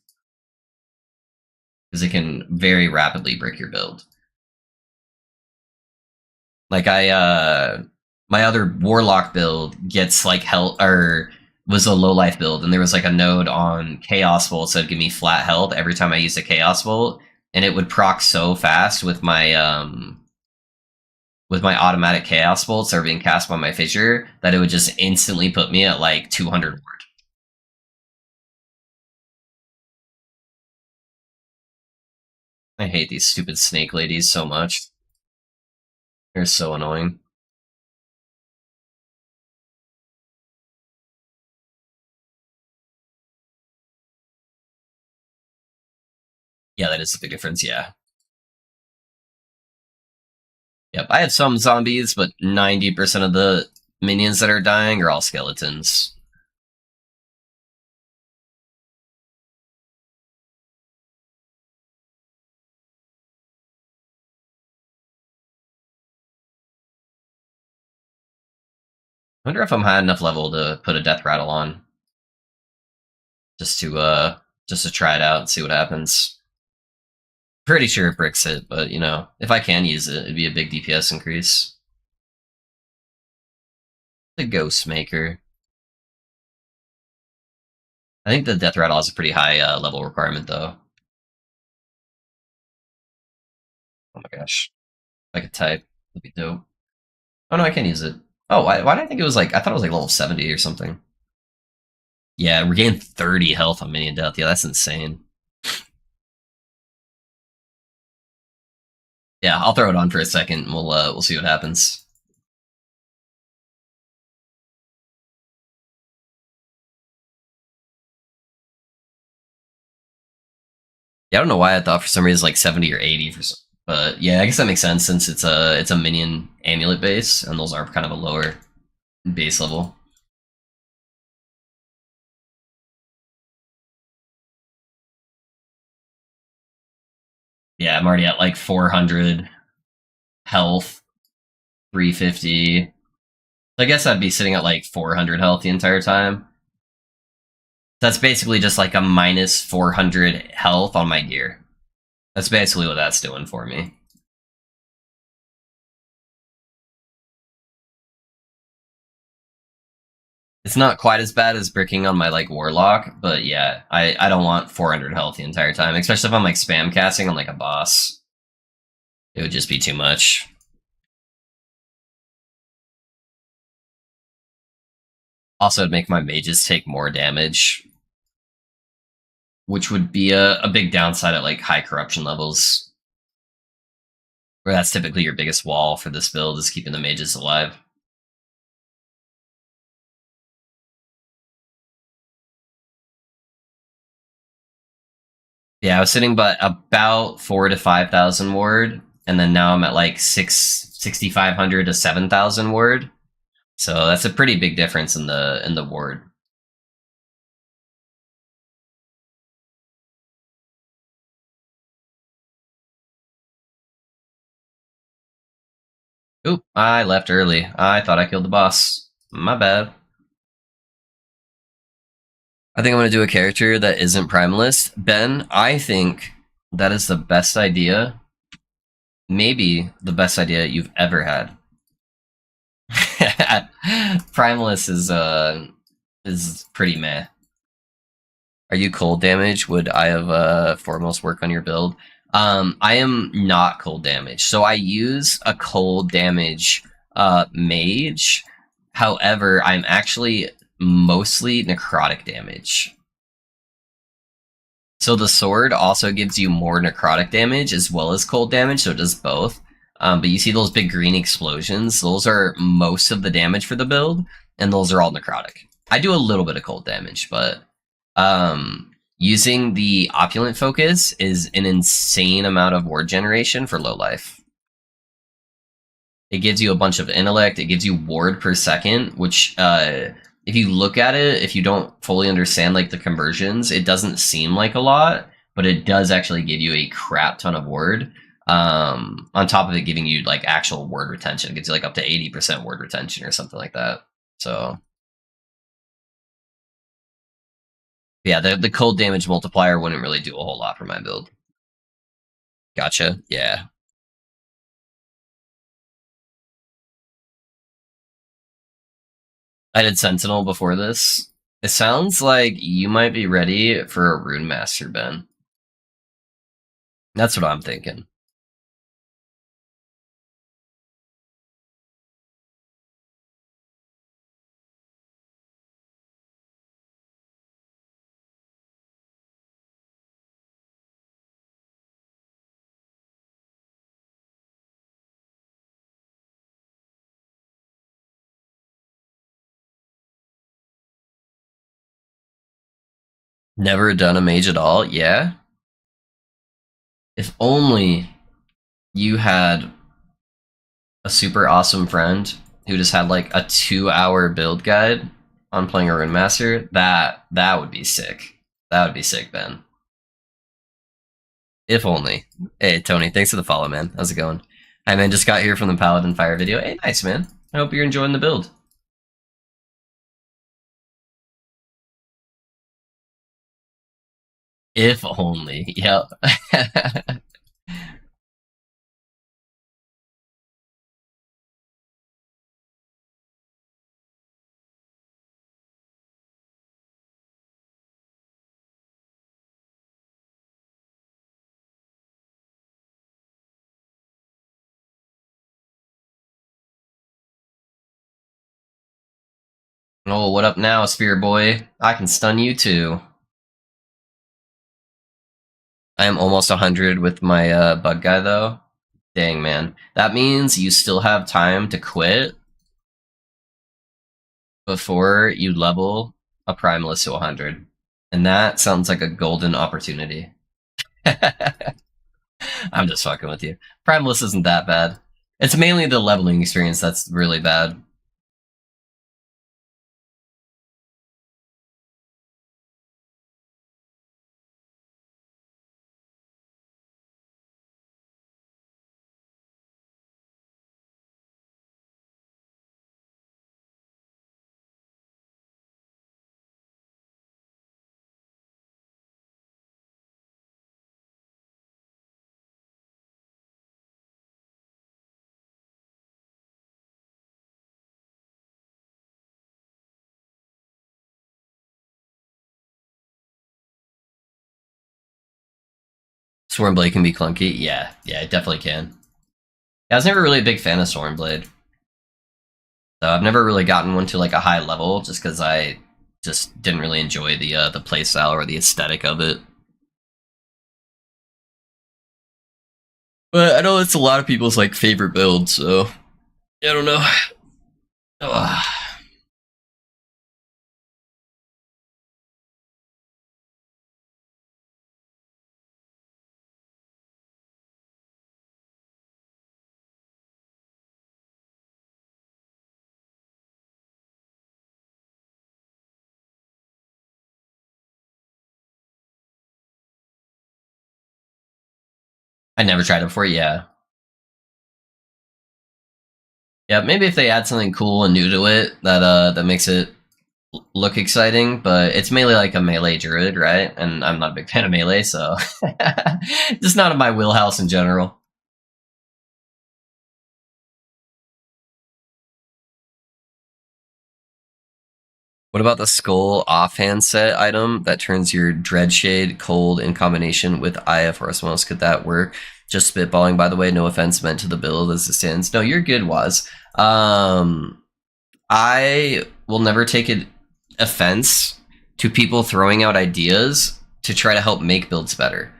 because it can very rapidly break your build. Like my other warlock build gets like health or was a low life build, and there was like a node on Chaos Bolt that would give me flat health every time I used a Chaos Bolt, and it would proc so fast with my automatic Chaos Bolts that are being cast by my Fissure that it would just instantly put me at like 200 ward. I hate these stupid snake ladies so much. They're so annoying. Yeah, that is a big difference, yeah. Yep, I have some zombies, but 90% of the minions that are dying are all skeletons. I wonder if I'm high enough level to put a death rattle on. Just to try it out and see what happens. Pretty sure it bricks it, but you know, if I can use it, it'd be a big DPS increase. The Ghost Maker. I think the death rattle has a pretty high level requirement though. Oh my gosh. If I could type, that'd be dope. Oh no, I can use it. Oh, why did I think it was like, I thought it was like level 70 or something. Yeah, regain 30 health on minion death. Yeah, that's insane. Yeah, I'll throw it on for a second and we'll see what happens. Yeah, I don't know why I thought for some reason like 70 or 80 for some, but yeah, I guess that makes sense since it's a minion amulet base and those are kind of a lower base level. Yeah, I'm already at like 400 health, 350. I guess I'd be sitting at like 400 health the entire time. That's basically just like a minus 400 health on my gear. That's basically what that's doing for me. It's not quite as bad as bricking on my like warlock, but yeah, I don't want 400 health the entire time, especially if I'm like spam casting on like a boss. It would just be too much. Also, it'd make my mages take more damage, which would be a big downside at like high corruption levels, where that's typically your biggest wall for this build is keeping the mages alive. Yeah, I was sitting but about 4 to 5,000 ward, and then now I'm at like 6,500 to 7,000 ward. So that's a pretty big difference in the ward. Oop, I left early. I thought I killed the boss. My bad. I think I'm going to do a character that isn't Primalist. Ben, I think that is the best idea. Maybe the best idea you've ever had. Primalist is pretty meh. Are you cold damage? Would I have foremost work on your build? I am not cold damage, so I use a cold damage mage. However, I'm actually mostly necrotic damage. So the sword also gives you more necrotic damage as well as cold damage, so it does both. But you see those big green explosions? Those are most of the damage for the build, and those are all necrotic. I do a little bit of cold damage, but using the opulent focus is an insane amount of ward generation for low life. It gives you a bunch of intellect. It gives you ward per second, which if you look at it, if you don't fully understand like the conversions, it doesn't seem like a lot, but it does actually give you a crap ton of ward. On top of it giving you like actual word retention, it gives you like up to 80% word retention or something like that. So yeah, the cold damage multiplier wouldn't really do a whole lot for my build. Gotcha. Yeah. I did Sentinel before this. It sounds like you might be ready for a Rune Master, Ben. That's what I'm thinking. Never done a mage at all? Yeah? If only you had a super awesome friend who just had like a 2 hour build guide on playing a Rune Master, that would be sick. That would be sick, Ben. If only. Hey, Tony, thanks for the follow, man. How's it going? Hi, man. Just got here from the Paladin Fire video. Hey, nice, man. I hope you're enjoying the build. If only. Yep. Oh, what up now, Spear Boy? I can stun you too. I am almost 100 with my bug guy, though. Dang, man. That means you still have time to quit before you level a Primalist to 100. And that sounds like a golden opportunity. I'm just fucking with you. Primalist isn't that bad. It's mainly the leveling experience that's really bad. Swornblade can be clunky. Yeah, it definitely can. Yeah, I was never really a big fan of Swornblade. So I've never really gotten one to like a high level, just because I just didn't really enjoy the playstyle or the aesthetic of it. But I know it's a lot of people's like favorite build, so I don't know. Ugh. I never tried it before. Yeah, yeah. Maybe if they add something cool and new to it, that makes it look exciting. But it's mainly like a melee druid, right? And I'm not a big fan of melee, so just not in my wheelhouse in general. What about the skull offhand set item that turns your Dreadshade cold in combination with Eye of Horsemouse? Could that work? Just spitballing, by the way. No offense meant to the build as it stands. No, you're good, Waz. I will never take offense to people throwing out ideas to try to help make builds better.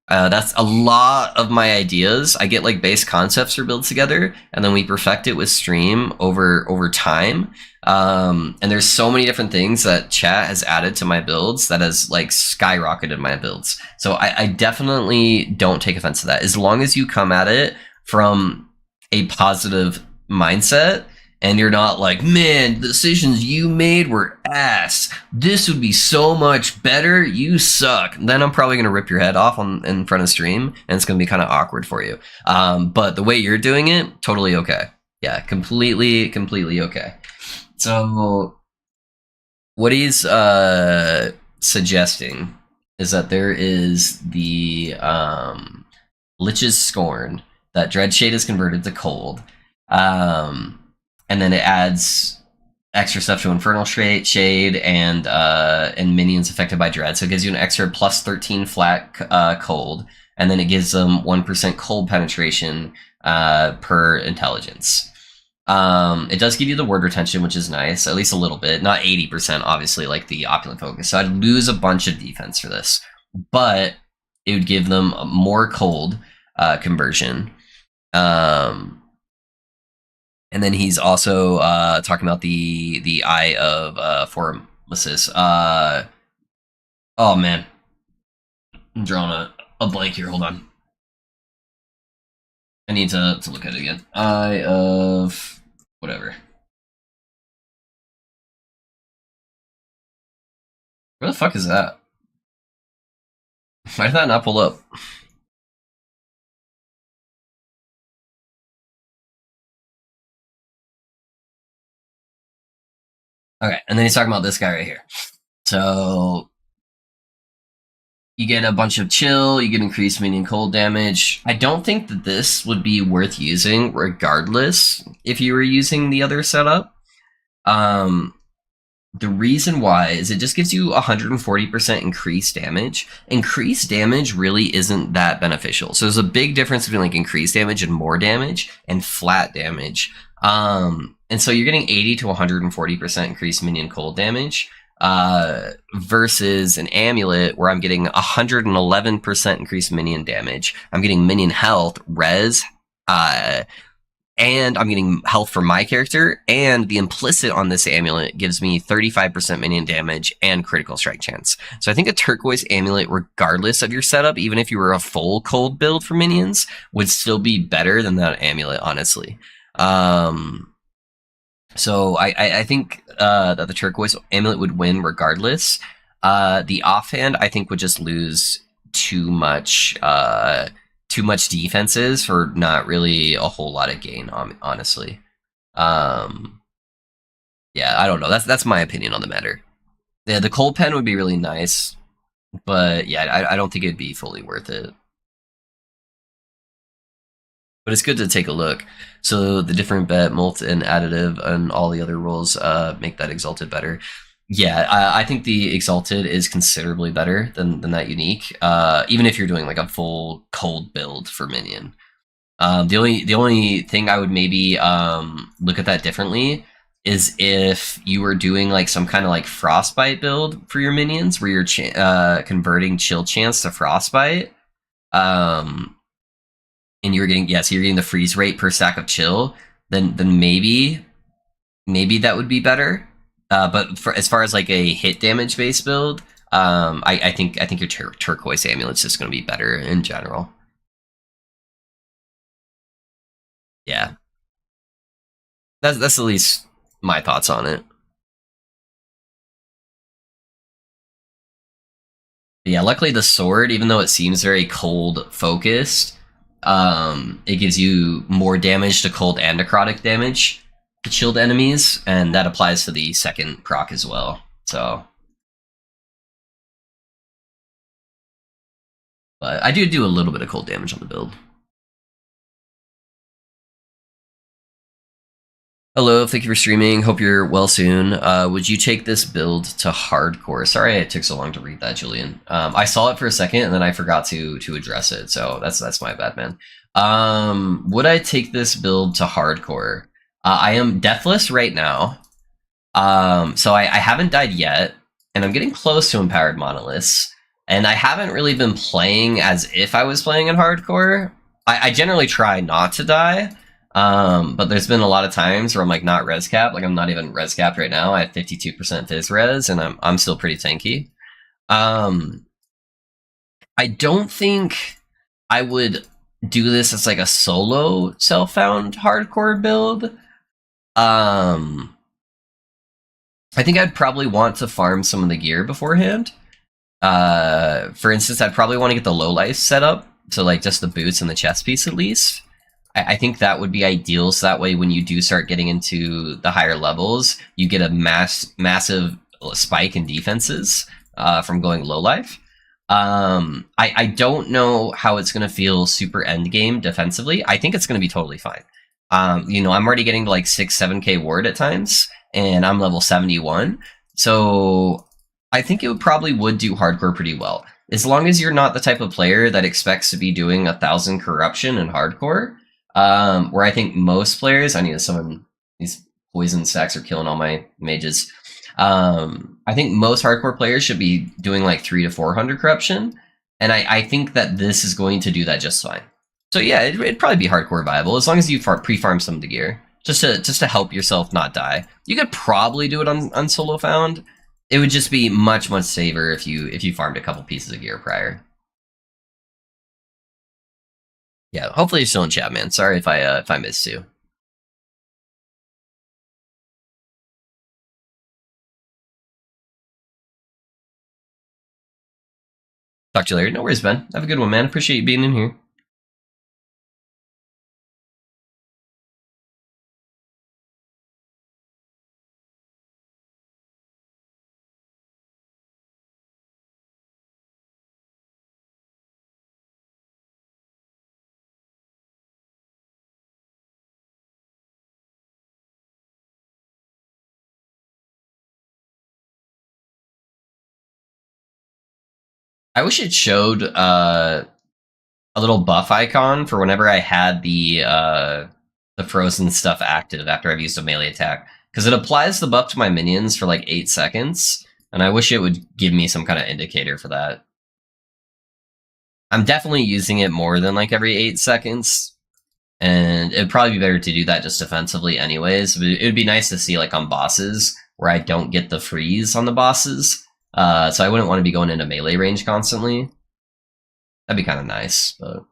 That's a lot of my ideas. I get like base concepts for builds together, and then we perfect it with stream over time. And there's so many different things that chat has added to my builds that has like skyrocketed my builds. So I definitely don't take offense to that. As long as you come at it from a positive mindset, and you're not like, man, the decisions you made were ass. This would be so much better. You suck. Then I'm probably going to rip your head off in front of stream, and it's going to be kind of awkward for you. But the way you're doing it, totally okay. Yeah, completely okay. So what he's suggesting is that there is the Lich's Scorn, that Dreadshade is converted to cold. And then it adds extra stuff to Infernal Shade and minions affected by Dread. So it gives you an extra plus 13 flat cold, and then it gives them 1% cold penetration per intelligence. It does give you the word retention, which is nice, at least a little bit. Not 80%, obviously, like the Opulent Focus. So I'd lose a bunch of defense for this, but it would give them more cold conversion. And then he's also talking about the Eye of Formlessness. Oh man, I'm drawing a blank here. Hold on. I need to look at it again. Eye of whatever. Where the fuck is that? Why did that not pull up? Okay, and then he's talking about this guy right here. So you get a bunch of chill, you get increased minion cold damage. I don't think that this would be worth using regardless if you were using the other setup. The reason why is it just gives you 140% increased damage. Increased damage really isn't that beneficial. So there's a big difference between like increased damage and more damage and flat damage. And so you're getting 80 to 140% increased minion cold damage versus an amulet where I'm getting 111% increased minion damage. I'm getting minion health, res, and I'm getting health for my character, and the implicit on this amulet gives me 35% minion damage and critical strike chance. So I think a turquoise amulet, regardless of your setup, even if you were a full cold build for minions, would still be better than that amulet, honestly. So I think that the turquoise amulet would win regardless. The offhand, I think, would just lose too much defenses for not really a whole lot of gain, honestly. Yeah, I don't know. That's my opinion on the matter. Yeah, the cold pen would be really nice, but yeah, I don't think it'd be fully worth it. But it's good to take a look. So the different bet, molt, and additive, and all the other rules make that exalted better. Yeah, I think the Exalted is considerably better than that Unique. Even if you're doing like a full cold build for minion. The only thing I would maybe look at that differently is if you were doing like some kind of like frostbite build for your minions, where you're converting chill chance to frostbite, um, and you're getting so you're getting the freeze rate per stack of chill. Then maybe that would be better. But for as far as like a hit damage based build, I think your turquoise amulet's just going to be better in general. Yeah, that's at least my thoughts on it. Yeah, luckily the sword, even though it seems very cold focused, it gives you more damage to cold and necrotic damage to chilled enemies, and that applies to the second proc as well. So, but I do a little bit of cold damage on the build. Hello, thank you for streaming. Hope you're well soon. Would you take this build to hardcore? Sorry it took so long to read that, Julian. I saw it for a second and then I forgot to address it, so that's my bad, man. Would I take this build to hardcore? I am deathless right now, so I haven't died yet, and I'm getting close to empowered monoliths. And I haven't really been playing as if I was playing in hardcore. I generally try not to die, but there's been a lot of times where I'm like not res capped. Like I'm not even res capped right now. I have 52% phys res, and I'm still pretty tanky. Um, I don't think I would do this as like a solo self found hardcore build. Um, I think I'd probably want to farm some of the gear beforehand. For instance, I'd probably want to get the low life set up, so like just the boots and the chest piece at least. I think that would be ideal, so that way when you do start getting into the higher levels, you get a massive spike in defenses from going low life. I don't know how it's going to feel super end game defensively. I think it's going to be totally fine. I'm already getting to like 6-7k ward at times, and I'm level 71. So I think it probably would do hardcore pretty well. As long as you're not the type of player that expects to be doing 1,000 corruption in hardcore, where I think most players, I need to summon these poison stacks are killing all my mages. I think most hardcore players should be doing like 300 to 400 corruption, and I think that this is going to do that just fine. So yeah, it'd probably be hardcore viable as long as you pre-farm some of the gear, just to help yourself not die. You could probably do it on solo found. It would just be much safer if you farmed a couple pieces of gear prior. Yeah, hopefully you're still in chat, man. Sorry if I missed you. Talk to you later. No worries, Ben. Have a good one, man. Appreciate you being in here. I wish it showed a little buff icon for whenever I had the frozen stuff active after I've used a melee attack, because it applies the buff to my minions for like 8 seconds, and I wish it would give me some kind of indicator for that. I'm definitely using it more than like every 8 seconds, and it'd probably be better to do that just defensively anyways. But it would be nice to see like on bosses where I don't get the freeze on the bosses, so I wouldn't want to be going into melee range constantly. That'd be kind of nice, but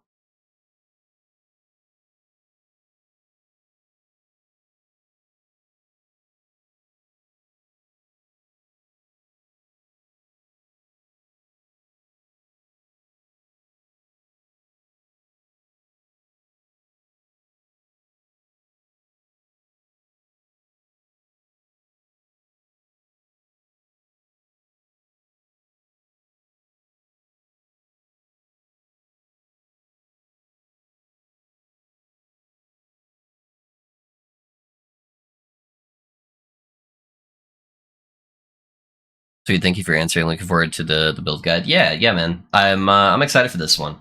Sweet, thank you for answering. Looking forward to the build guide. Yeah, man. I'm excited for this one.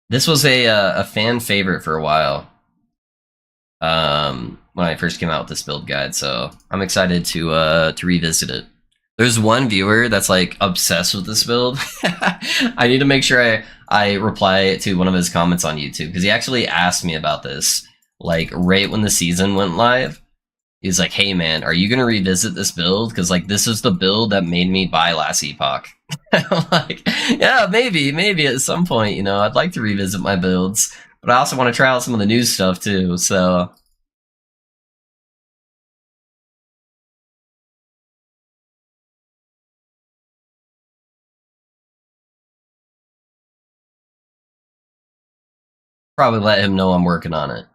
This was a fan favorite for a while. When I first came out with this build guide, so I'm excited to revisit it. There's one viewer that's like obsessed with this build. I need to make sure I reply to one of his comments on YouTube because he actually asked me about this like right when the season went live. He's like, "Hey man, are you gonna revisit this build? Because like this is the build that made me buy Last Epoch." I'm like, "Yeah, maybe at some point, you know, I'd like to revisit my builds, but I also want to try out some of the new stuff too." So probably let him know I'm working on it.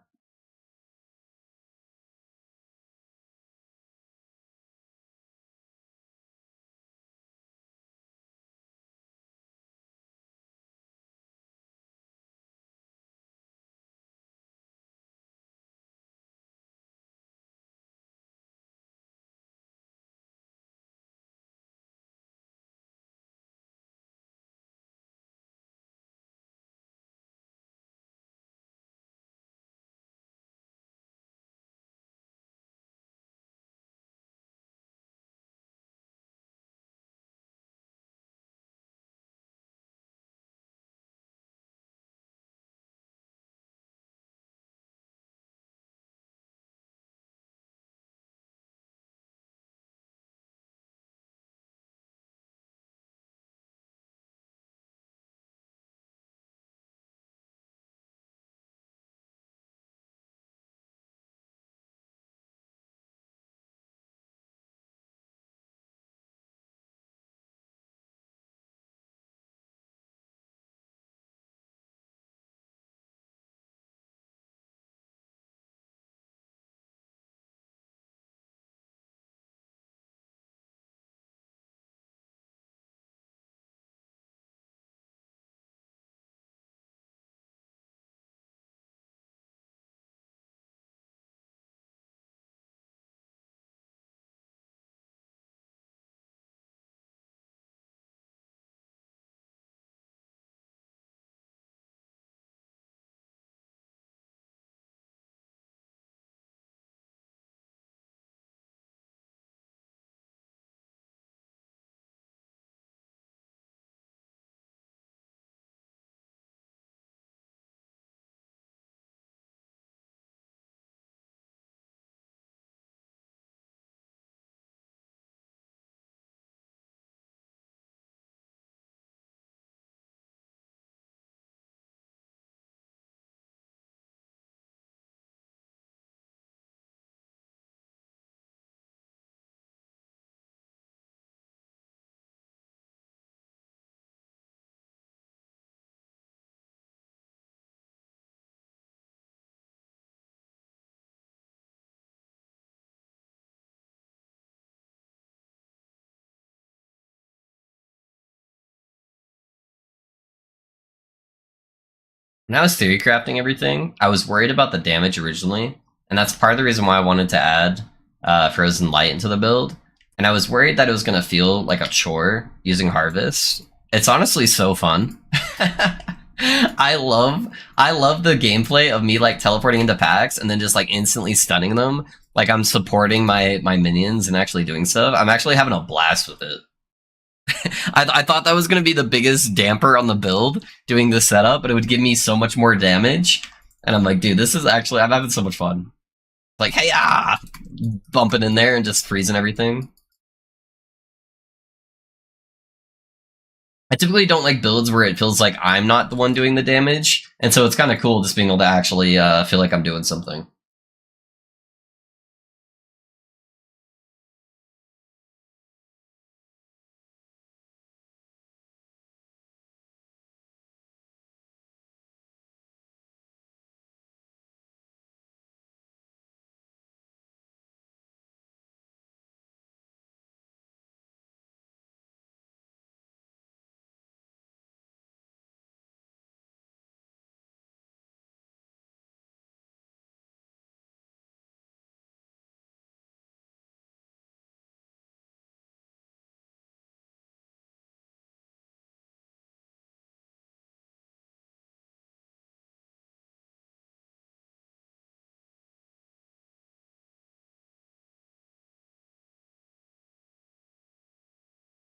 When I was theory crafting everything, I was worried about the damage originally, and that's part of the reason why I wanted to add Frozen Light into the build. And I was worried that it was going to feel like a chore using Harvest. It's honestly so fun. I love the gameplay of me like teleporting into packs and then just like instantly stunning them. Like I'm supporting my minions and actually doing stuff. I'm actually having a blast with it. I thought that was going to be the biggest damper on the build, doing the setup, but it would give me so much more damage. And I'm like, dude, this is actually, I'm having so much fun. Like, hey, bumping in there and just freezing everything. I typically don't like builds where it feels like I'm not the one doing the damage. And so it's kind of cool just being able to actually feel like I'm doing something.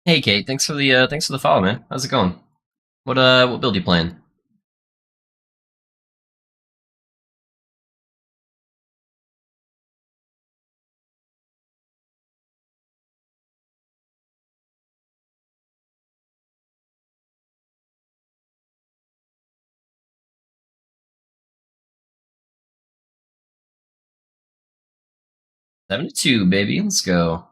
Hey Kate, thanks for the follow, man. How's it going? What build you playing? 72, baby. Let's go.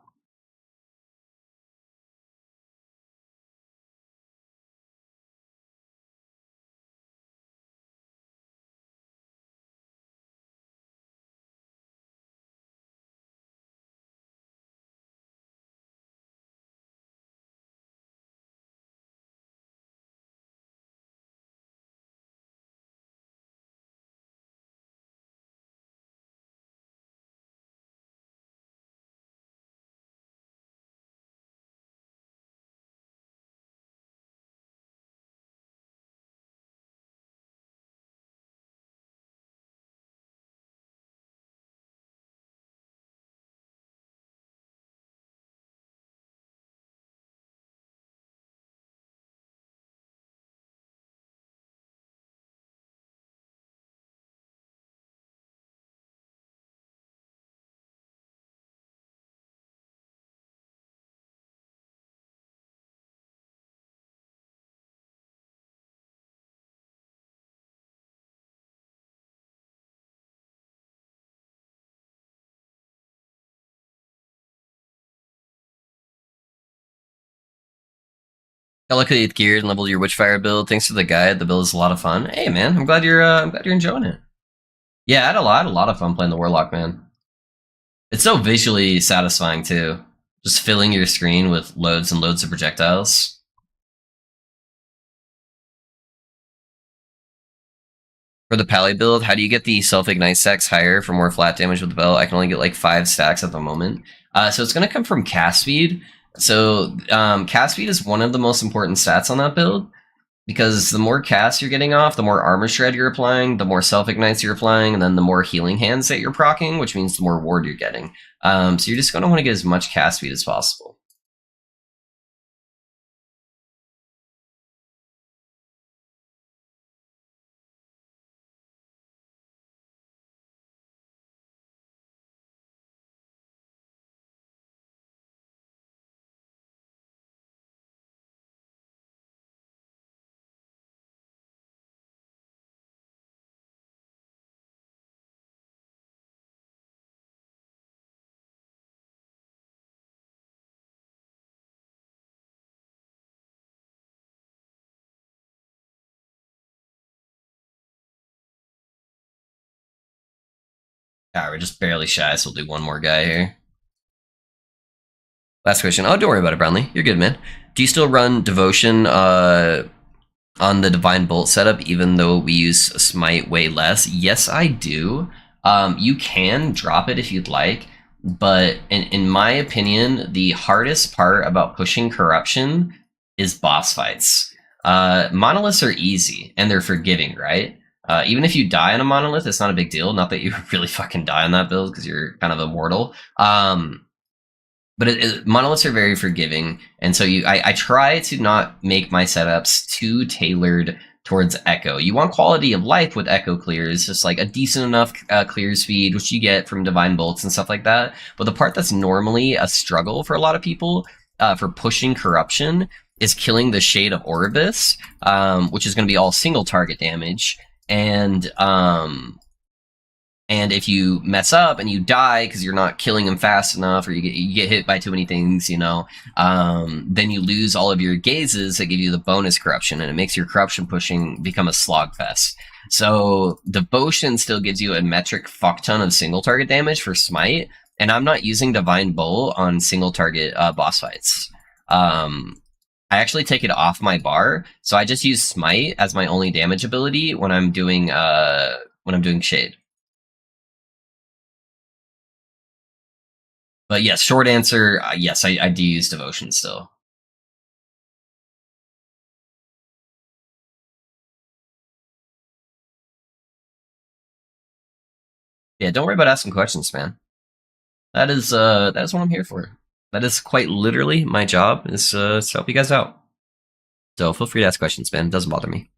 Got lucky 8th geared and leveled your Witchfire build. Thanks for the guide. The build is a lot of fun. Hey man, I'm glad you're enjoying it. Yeah, I had a lot of fun playing the Warlock, man. It's so visually satisfying too. Just filling your screen with loads and loads of projectiles. For the Pally build, how do you get the self-ignite stacks higher for more flat damage with the belt? I can only get like 5 stacks at the moment. So it's going to come from cast speed. So cast speed is one of the most important stats on that build because the more cast you're getting off, the more armor shred you're applying, the more self-ignites you're applying, and then the more healing hands that you're proccing, which means the more ward you're getting. So you're just going to want to get as much cast speed as possible. We're just barely shy, so we'll do one more guy here. Last question. Oh, don't worry about it, Brownlee. You're good, man. Do you still run Devotion on the Divine Bolt setup, even though we use Smite way less? Yes, I do. You can drop it if you'd like, but in my opinion, the hardest part about pushing Corruption is boss fights. Monoliths are easy, and they're forgiving, right? Even if you die on a monolith, it's not a big deal. Not that you really fucking die on that build, because you're kind of immortal. But monoliths are very forgiving, and so I try to not make my setups too tailored towards echo. You want quality of life with echo clears, just like a decent enough clear speed, which you get from divine bolts and stuff like that. But the part that's normally a struggle for a lot of people for pushing corruption is killing the Shade of Orbis, which is going to be all single target damage, and if you mess up and you die because you're not killing them fast enough, or you get hit by too many things, then you lose all of your gazes that give you the bonus corruption, and it makes your corruption pushing become a slog fest. So Devotion still gives you a metric fuck ton of single target damage for Smite, and I'm not using Divine Bolt on single target boss fights. I actually take it off my bar, so I just use Smite as my only damage ability when I'm doing Shade. But yes, short answer, yes, I do use Devotion still. Yeah, don't worry about asking questions, man. That is what I'm here for. That is quite literally my job, is to help you guys out. So feel free to ask questions, man. It doesn't bother me.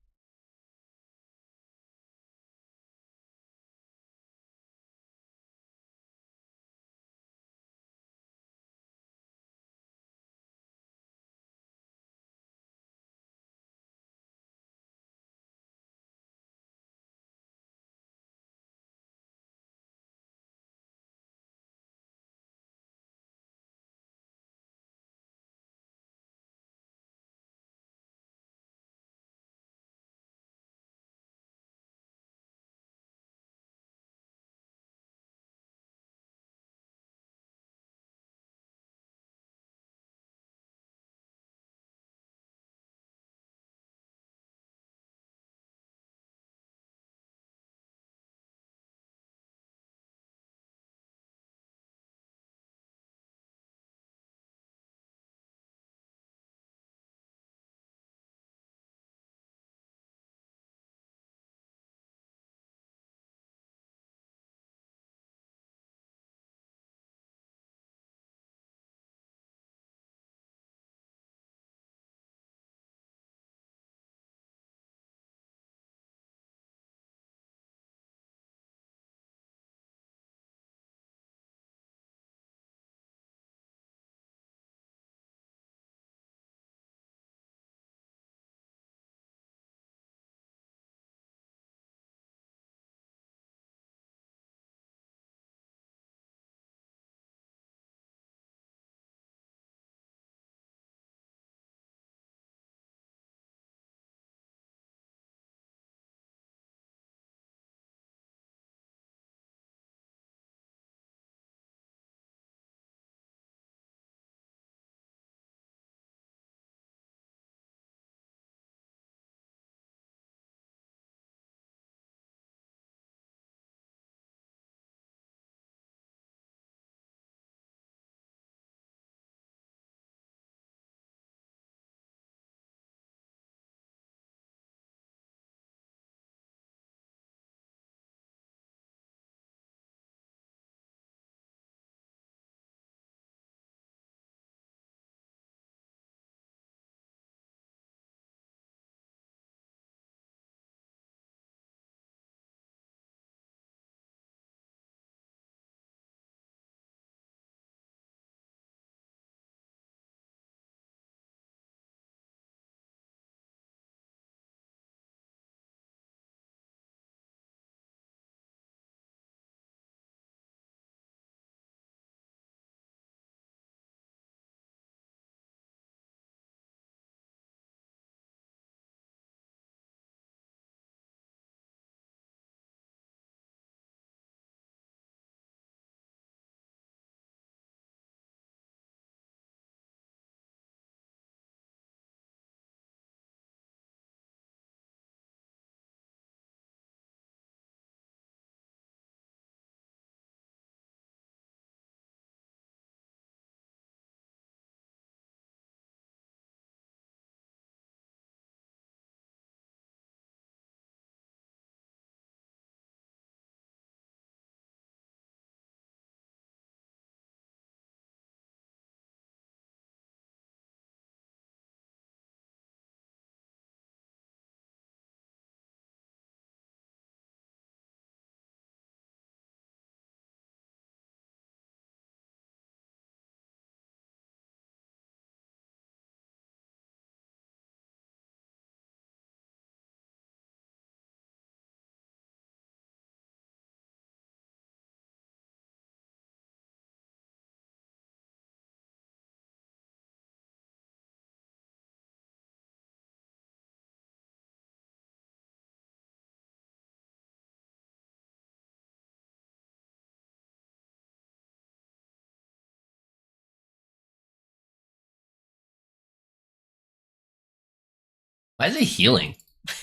Why is he healing?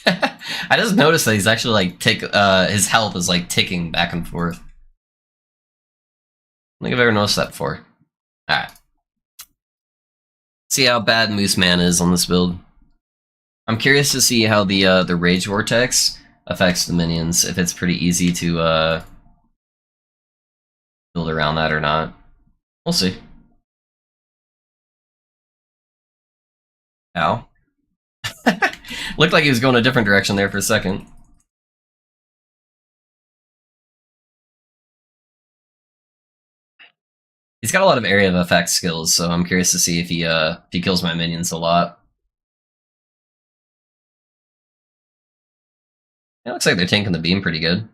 I just noticed that he's actually like his health is like ticking back and forth. I don't think I've ever noticed that before. Alright. See how bad Moose Man is on this build. I'm curious to see how the Rage Vortex affects the minions, if it's pretty easy to build around that or not. We'll see. Ow. Looked like he was going a different direction there for a second. He's got a lot of area of effect skills, so I'm curious to see if he kills my minions a lot. It looks like they're tanking the beam pretty good.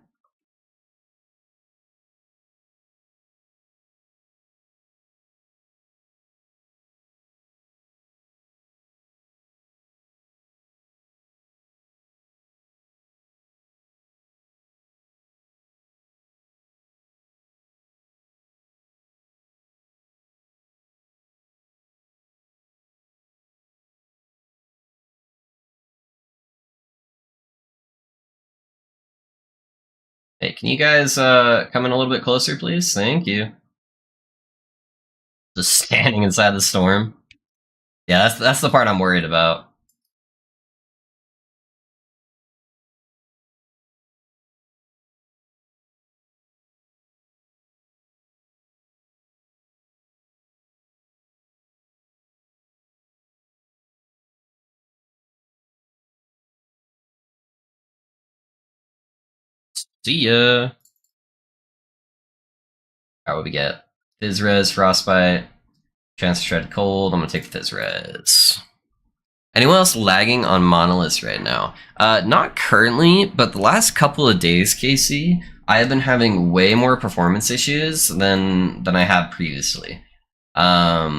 Hey, can you guys come in a little bit closer, please? Thank you. Just standing inside the storm. Yeah, that's the part I'm worried about. See ya. Alright, what we get? Fizz Res, Frostbite, Chance to Tread Cold. I'm gonna take the Fizz Res. Anyone else lagging on Monoliths right now? Not currently, but the last couple of days, Casey, I have been having way more performance issues than I have previously. Yeah,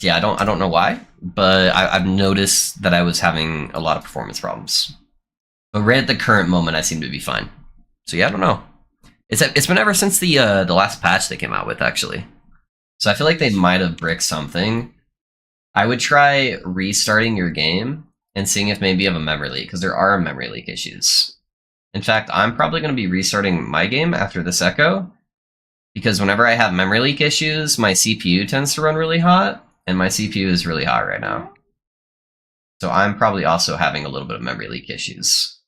I don't know why, but I've noticed that I was having a lot of performance problems. But right at the current moment, I seem to be fine. So yeah, I don't know. It's been ever since the last patch they came out with, actually. So I feel like they might have bricked something. I would try restarting your game and seeing if maybe you have a memory leak, because there are memory leak issues. In fact, I'm probably going to be restarting my game after this echo, because whenever I have memory leak issues, my CPU tends to run really hot, and my CPU is really hot right now. So I'm probably also having a little bit of memory leak issues.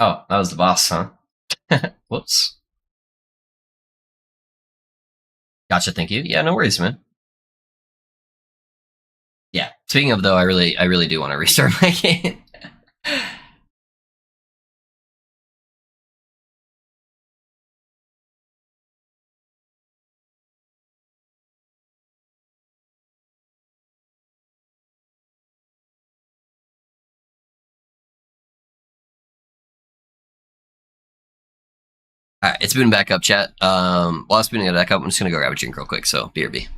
Oh, that was the boss, huh? Whoops. Gotcha, thank you. Yeah, no worries, man. Yeah. Speaking of though, I really do want to restart my game. All right, it's booting back up, chat. While it's booting it back up, I'm just gonna go grab a drink real quick. So BRB.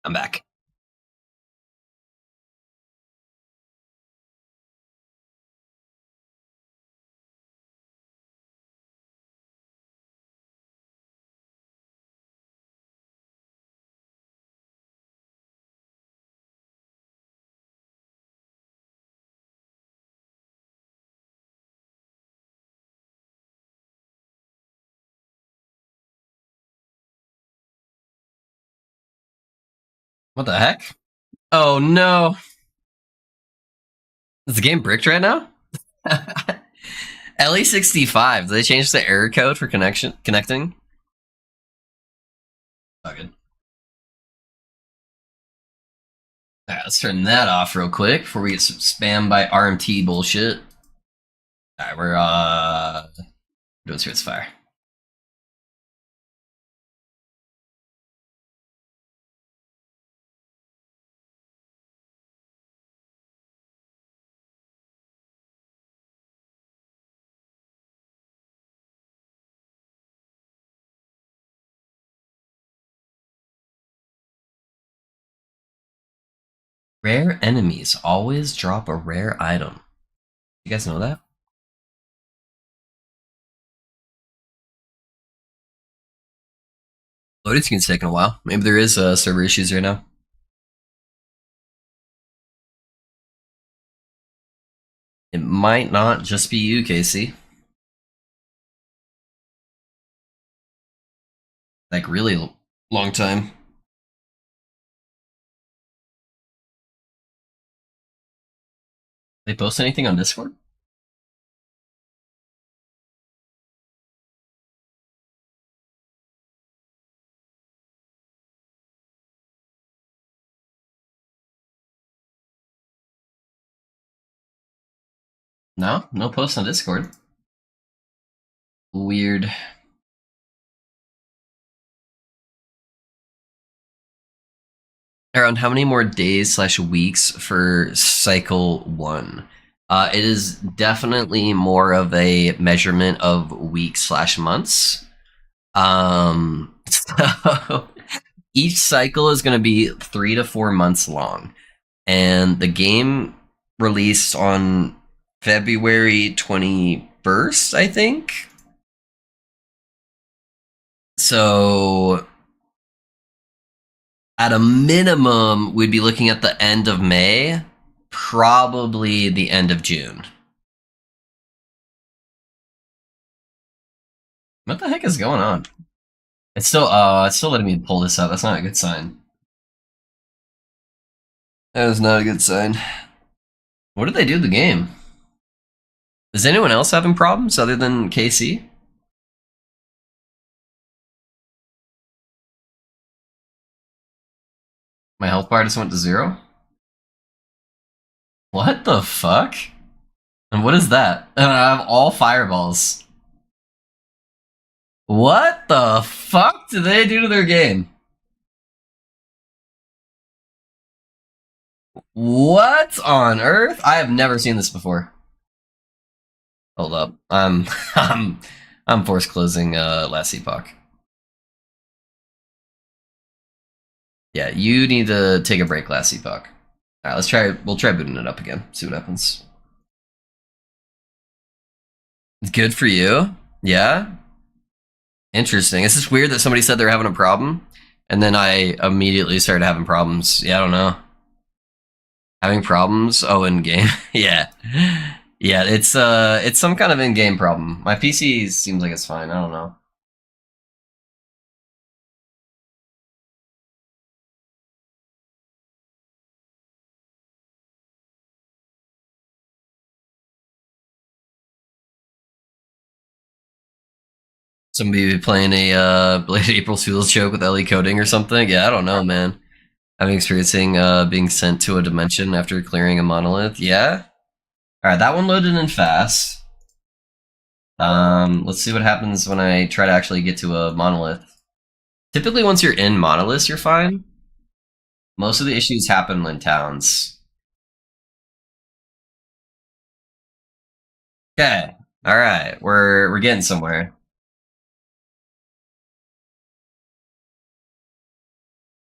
I'm back. What the heck? Oh no. Is the game bricked right now? LE65. Did they change the error code for connecting? Oh, good. Alright, let's turn that off real quick before we get spammed by RMT bullshit. Alright, we're doing Spirits Fire. Rare enemies always drop a rare item. You guys know that? Loading screen's taking a while. Maybe there is server issues right now. It might not just be you, Casey. Like, really long time. They post anything on Discord? No? No posts on Discord. Weird. Around how many more days slash weeks for cycle 1? It is definitely more of a measurement of weeks slash months. So each cycle is going to be 3 to 4 months long. And the game released on February 21st, I think. So at a minimum, we'd be looking at the end of May, probably the end of June. What the heck is going on? It's still letting me pull this up. That's not a good sign. That is not a good sign. What did they do to the game? Is anyone else having problems other than KC? My health bar just went to 0? What the fuck? And what is that? And I have all fireballs. What the fuck did they do to their game? What on earth? I have never seen this before. Hold up. I'm force closing last epoch. Yeah, you need to take a break last epoch. Alright, we'll try booting it up again. See what happens. Good for you. Yeah? Interesting. It's just weird that somebody said they're having a problem, and then I immediately started having problems. Yeah, I don't know. Having problems? Oh, in game. Yeah. Yeah, it's some kind of in-game problem. My PC seems like it's fine. I don't know. Somebody playing a Blade April Fool's joke with LE coding or something? Yeah, I don't know, man. Having experiencing being sent to a dimension after clearing a monolith. Yeah. All right, that one loaded in fast. Let's see what happens when I try to actually get to a monolith. Typically, once you're in monoliths, you're fine. Most of the issues happen in towns. Okay. All right, we're getting somewhere.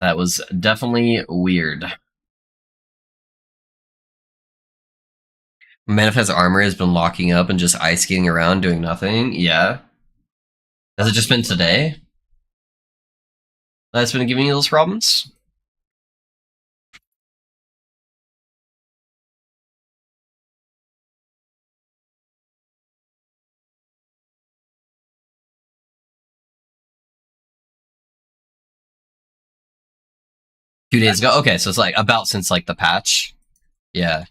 That was definitely weird. Manifest armor has been locking up and just ice skating around doing nothing. Yeah. Has it just been today that's been giving you those problems? 2 days ago. Okay, so it's like about since like the patch. Yeah,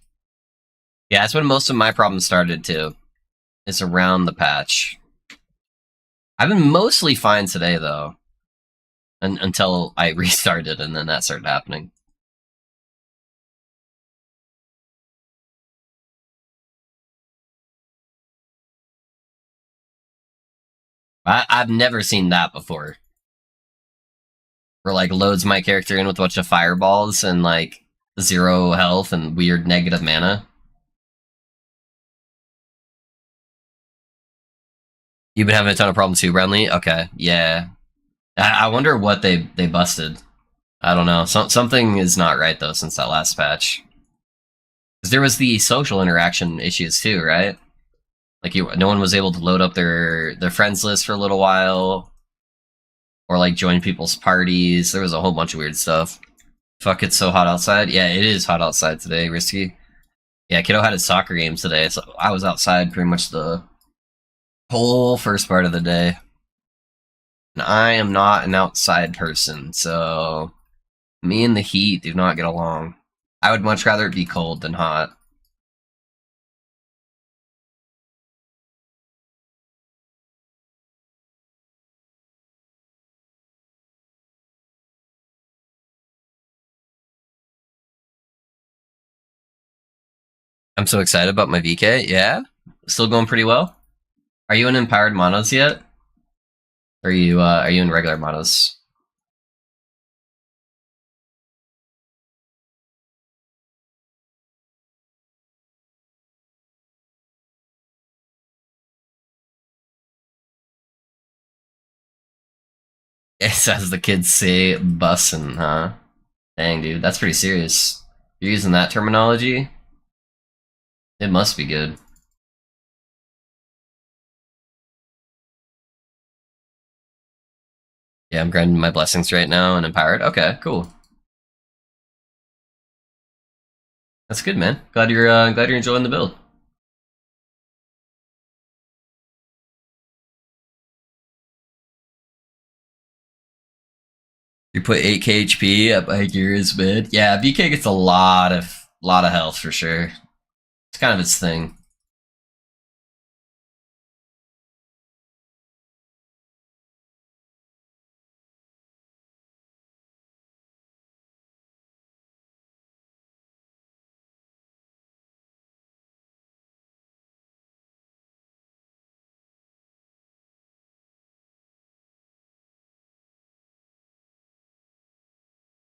yeah. That's when most of my problems started too. It's around the patch. I've been mostly fine today though, until I restarted, and then that started happening. I've never seen that before. Where like loads my character in with a bunch of fireballs and like 0 health and weird negative mana. You've been having a ton of problems too, Brenly? Okay, yeah. I wonder what they busted. I don't know. Something is not right though since that last patch. Because there was the social interaction issues too, right? Like no one was able to load up their friends list for a little while, or like join people's parties. There was a whole bunch of weird stuff. Fuck, it's so hot outside. Yeah, it is hot outside today, Risky. Yeah, kiddo had his soccer game today, so I was outside pretty much the whole first part of the day. And I am not an outside person, so me and the heat do not get along. I would much rather it be cold than hot. I'm so excited about my VK. Yeah, still going pretty well. Are you in empowered monos yet? Or are you in regular monos? It's as the kids say, bussin', huh? Dang, dude, that's pretty serious. You're using that terminology? It must be good. Yeah, I'm grinding my blessings right now and empowered. Okay, cool. That's good, man. Glad you're enjoying the build. You put 8k HP at my gears mid. Yeah, BK gets a lot of health for sure. It's kind of its thing.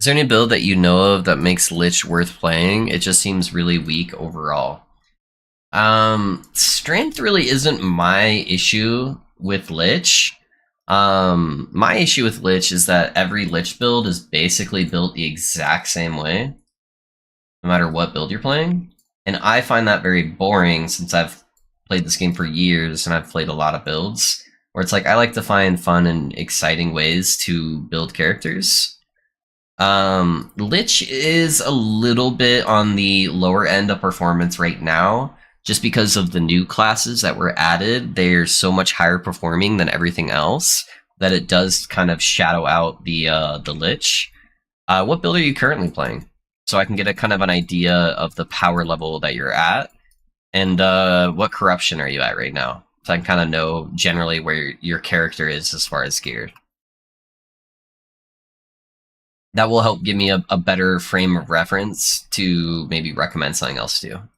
Is there any build that you know of that makes Lich worth playing? It just seems really weak overall. Strength really isn't my issue with Lich. My issue with Lich is that every Lich build is basically built the exact same way, no matter what build you're playing. And I find that very boring since I've played this game for years and I've played a lot of builds. Where it's like I like to find fun and exciting ways to build characters. Lich is a little bit on the lower end of performance right now, just because of the new classes that were added. They're so much higher performing than everything else that it does kind of shadow out the Lich. What build are you currently playing? So I can get a kind of an idea of the power level that you're at, and what corruption are you at right now? So I can kind of know generally where your character is as far as gear. That will help give me a better frame of reference to maybe recommend something else to.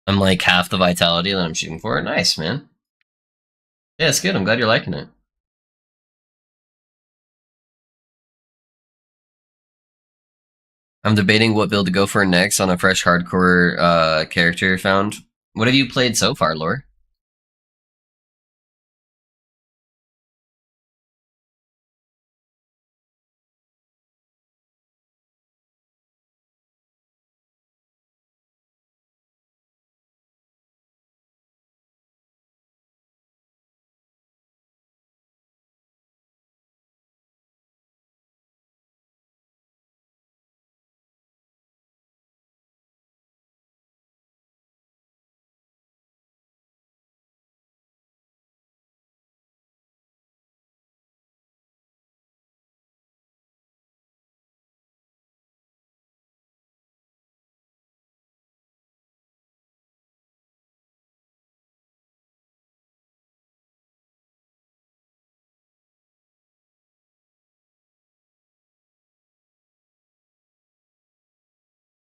I'm like half the vitality that I'm shooting for. Nice, man. Yeah, it's good. I'm glad you're liking it. I'm debating what build to go for next on a fresh hardcore character found. What have you played so far, Lore?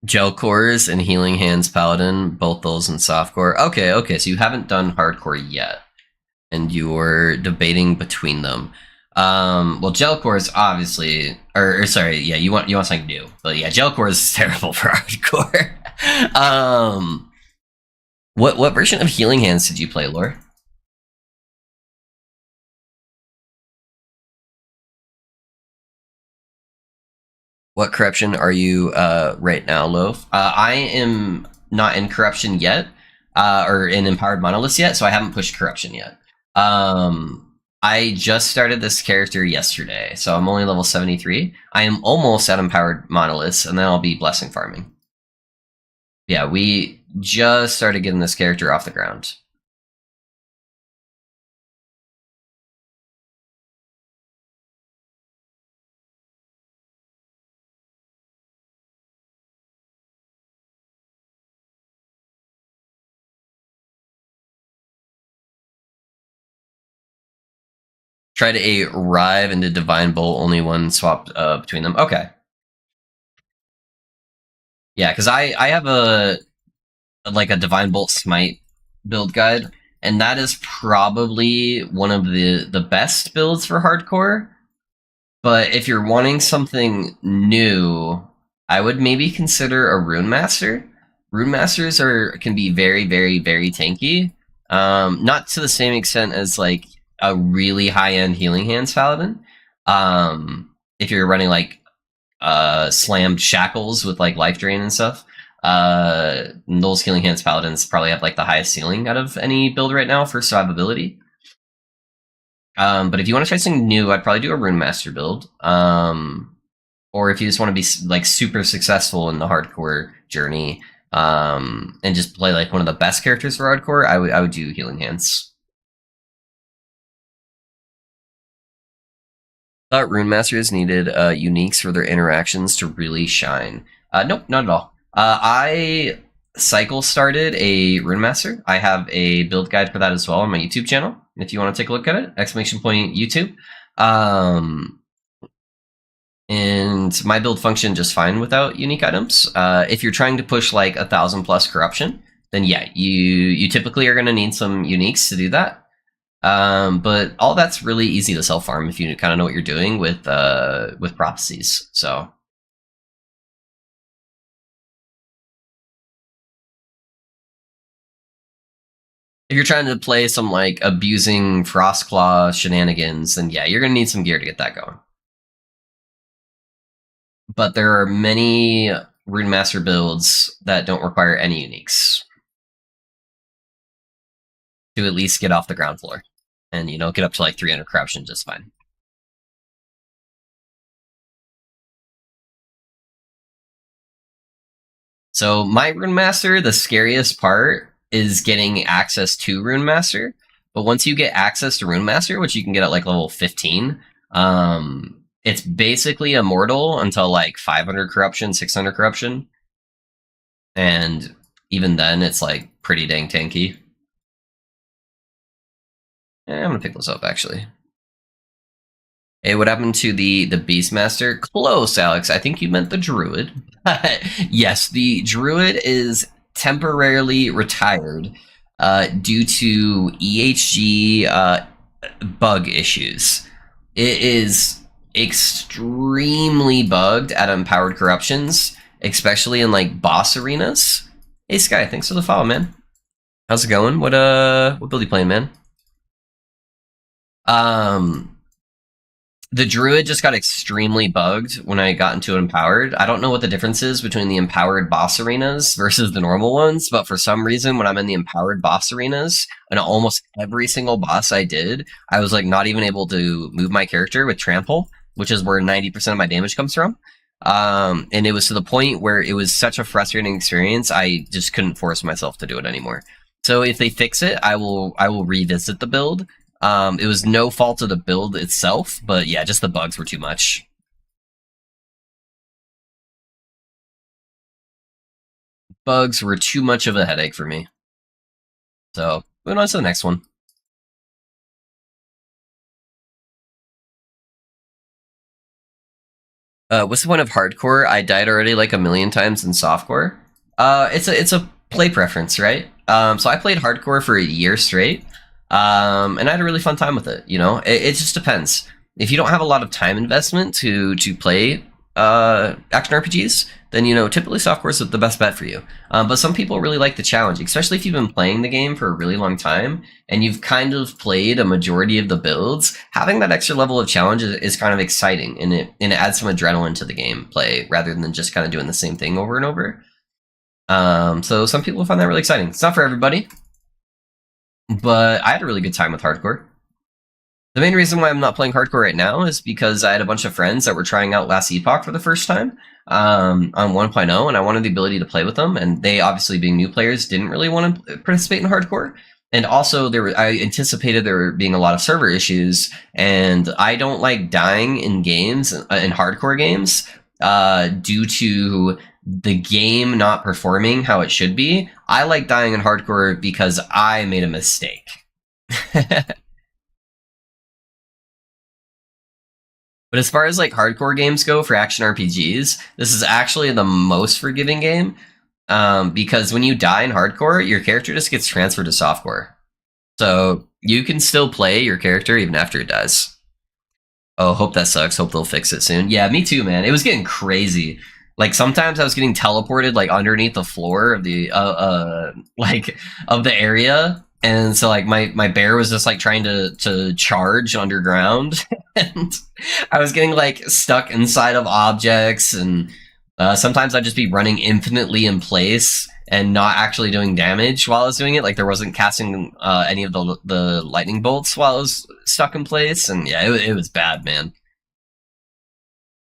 Gel cores and healing hands paladin, both those in softcore. Okay, so you haven't done hardcore yet, and you're debating between them. Well, gel cores obviously, or sorry, yeah, you want something new, but yeah, gel cores is terrible for hardcore. What version of healing hands did you play, Lore? What corruption are you right now, Loaf? I am not in corruption yet, or in empowered monoliths yet, so I haven't pushed corruption yet. I just started this character yesterday, so I'm only level 73. I am almost at empowered monoliths, and then I'll be blessing farming. Yeah, we just started getting this character off the ground. Try to arrive into Divine Bolt, only one swap between them. Okay. Yeah, because I have a Divine Bolt Smite build guide, and that is probably one of the best builds for hardcore. But if you're wanting something new, I would maybe consider a Rune Master. Rune Masters can be very, very, very tanky. Not to the same extent as like a really high end healing hands paladin. If you're running like slammed shackles with like life drain and stuff. Those healing hands paladins probably have like the highest ceiling out of any build right now for survivability. But if you want to try something new, I'd probably do a Rune Master build. Or if you just want to be like super successful in the hardcore journey, and just play like one of the best characters for hardcore, I would do healing hands. Thought Rune Masters needed uniques for their interactions to really shine. Nope, not at all. I cycle started a Rune Master. I have a build guide for that as well on my YouTube channel. If you want to take a look at it, !YouTube. And my build functioned just fine without unique items. If you're trying to push like 1,000+ corruption, then yeah, you typically are going to need some uniques to do that. But all that's really easy to self farm if you kind of know what you're doing with prophecies. So if you're trying to play some like abusing Frostclaw shenanigans, then yeah, you're gonna need some gear to get that going. But there are many Rune Master builds that don't require any uniques to at least get off the ground floor, and get up to like 300 corruption just fine. So my Rune Master, the scariest part is getting access to Rune Master. But once you get access to Rune Master, which you can get at like level 15, it's basically immortal until like 500 corruption, 600 corruption. And even then, it's like pretty dang tanky. I'm gonna pick those up actually. Hey, what happened to the Beastmaster? Close, Alex. I think you meant the Druid. Yes, the Druid is temporarily retired due to EHG bug issues. It is extremely bugged at empowered corruptions, especially in like boss arenas. Hey Sky, thanks for the follow, man. How's it going? What build you playing, man? The Druid just got extremely bugged when I got into Empowered. I don't know what the difference is between the Empowered boss arenas versus the normal ones, but for some reason, when I'm in the Empowered boss arenas, and almost every single boss I did, I was like not even able to move my character with Trample, which is where 90% of my damage comes from. And it was to the point where it was such a frustrating experience, I just couldn't force myself to do it anymore. So if they fix it, I will revisit the build. It was no fault of the build itself, but yeah, just the bugs were too much. Bugs were too much of a headache for me. So, moving on to the next one. What's the point of hardcore? I died already like a million times in softcore. It's a play preference, right? So I played hardcore for a year straight, and I had a really fun time with it. You know, it just depends. If you don't have a lot of time investment to play action RPGs, then you know typically softcore is the best bet for you. But some people really like the challenge, especially if you've been playing the game for a really long time and you've kind of played a majority of the builds. Having that extra level of challenge is kind of exciting, and it adds some adrenaline to the gameplay rather than just kind of doing the same thing over and over. So some people find that really exciting. It's not for everybody, but I had a really good time with hardcore. The main reason why I'm not playing hardcore right now is because I had a bunch of friends that were trying out Last Epoch for the first time on 1.0, and I wanted the ability to play with them, and they, obviously being new players, didn't really want to participate in hardcore. And also, I anticipated there being a lot of server issues, and I don't like dying in games, in hardcore games, due to the game not performing how it should be. I like dying in hardcore because I made a mistake. But as far as like hardcore games go for action RPGs, this is actually the most forgiving game, because when you die in hardcore, your character just gets transferred to softcore. So you can still play your character even after it dies. Oh, hope that sucks. Hope they'll fix it soon. Yeah, me too, man. It was getting crazy. Like sometimes I was getting teleported like underneath the floor of the like of the area. And so like my bear was just like trying to charge underground, and I was getting like stuck inside of objects, and sometimes I'd just be running infinitely in place and not actually doing damage while I was doing it. Like there wasn't casting any of the lightning bolts while I was stuck in place, and yeah, it was bad, man.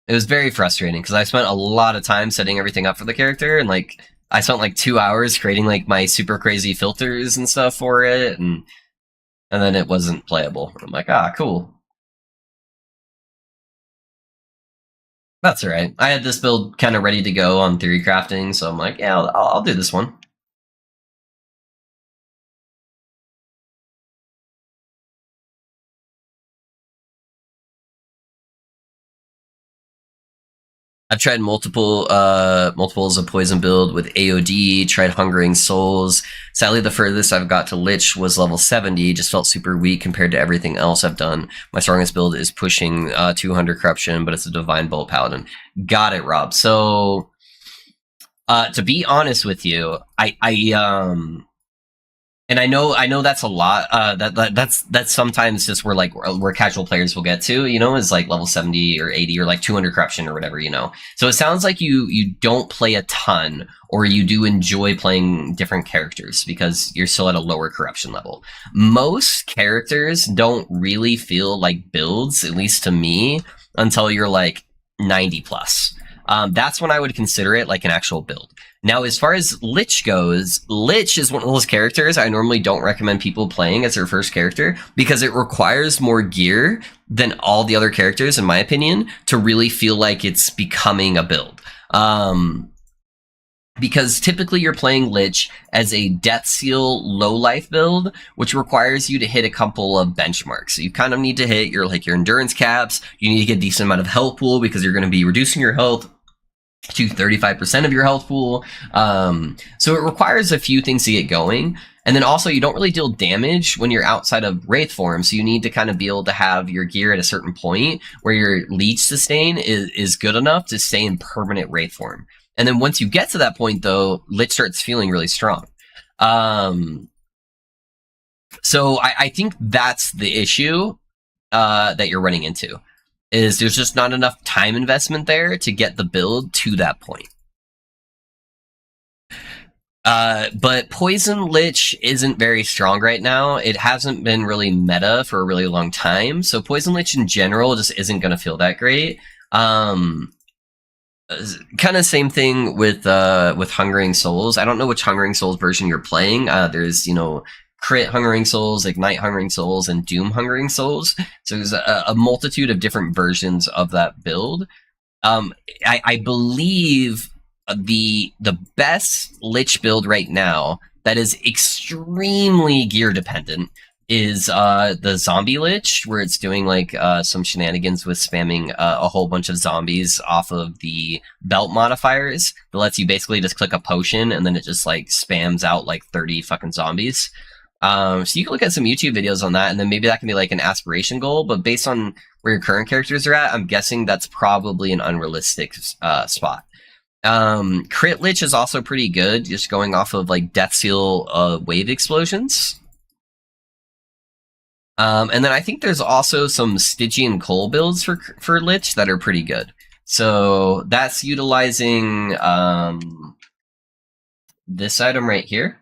It was very frustrating because I spent a lot of time setting everything up for the character, and like I spent like 2 hours creating like my super crazy filters and stuff for it, and then it wasn't playable. I'm like, ah, cool. That's all right. I had this build kind of ready to go on theory crafting, so I'm like, yeah, I'll do this one. I've tried multiples of poison build with AOD, tried Hungering Souls. Sadly, the furthest I've got to Lich was level 70, just felt super weak compared to everything else I've done. My strongest build is pushing 200 Corruption, but it's a Divine Bolt Paladin. Got it, Rob. So, to be honest with you, and I know that's a lot. That's sometimes just where casual players will get to, you know, is like level 70 or 80 or like 200 corruption or whatever, you know. So it sounds like you don't play a ton, or you do enjoy playing different characters because you're still at a lower corruption level. Most characters don't really feel like builds, at least to me, until you're like 90 plus. That's when I would consider it like an actual build. Now, as far as Lich goes, Lich is one of those characters I normally don't recommend people playing as their first character because it requires more gear than all the other characters, in my opinion, to really feel like it's becoming a build. Because typically you're playing Lich as a Death Seal low life build, which requires you to hit a couple of benchmarks. So you kind of need to hit your endurance caps. You need to get a decent amount of health pool because you're going to be reducing your health to 35% of your health pool. So it requires a few things to get going. And then also you don't really deal damage when you're outside of Wraith form. So you need to kind of be able to have your gear at a certain point where your leech sustain is good enough to stay in permanent Wraith form. And then once you get to that point, though, Lich starts feeling really strong. So I think that's the issue that you're running into, is there's just not enough time investment there to get the build to that point. But Poison Lich isn't very strong right now. It hasn't been really meta for a really long time, so Poison Lich in general just isn't going to feel that great. Kind of same thing with Hungering Souls. I don't know which Hungering Souls version you're playing. There's, Crit Hungering Souls, Ignite Hungering Souls, and Doom Hungering Souls. So there's a multitude of different versions of that build. I believe the best Lich build right now that is extremely gear dependent is the zombie lich, where it's doing like some shenanigans with spamming a whole bunch of zombies off of the belt modifiers that lets you basically just click a potion and then it just like spams out like 30 fucking zombies. So you can look at some YouTube videos on that, and then maybe that can be like an aspiration goal, but based on where your current characters are at, I'm guessing that's probably an unrealistic spot. Crit Lich is also pretty good, just going off of like Death Seal wave explosions. And then I think there's also some Stygian Coal builds for Lich that are pretty good. So that's utilizing this item right here,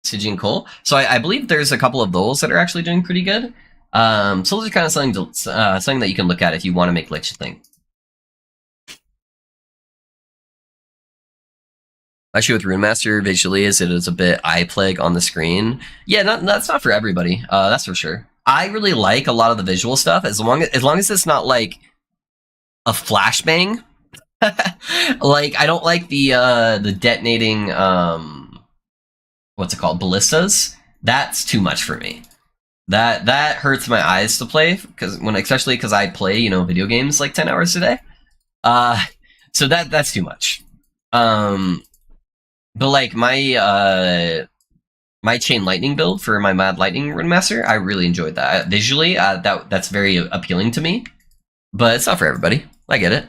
Stygian Coal. So I believe there's a couple of those that are actually doing pretty good. So those are kind of something that you can look at if you want to make Lich a thing. Actually, with Runemaster, visually, it is a bit eye plague on the screen. Yeah, that's not for everybody. That's for sure. I really like a lot of the visual stuff as long as it's not like a flashbang. Like I don't like the detonating what's it called, ballistas. That's too much for me. That hurts my eyes to play especially because I play video games like 10 hours a day. So that's too much. But like my Chain Lightning build for my Mad Lightning Runemaster, I really enjoyed that. Visually, that's very appealing to me. But it's not for everybody. I get it.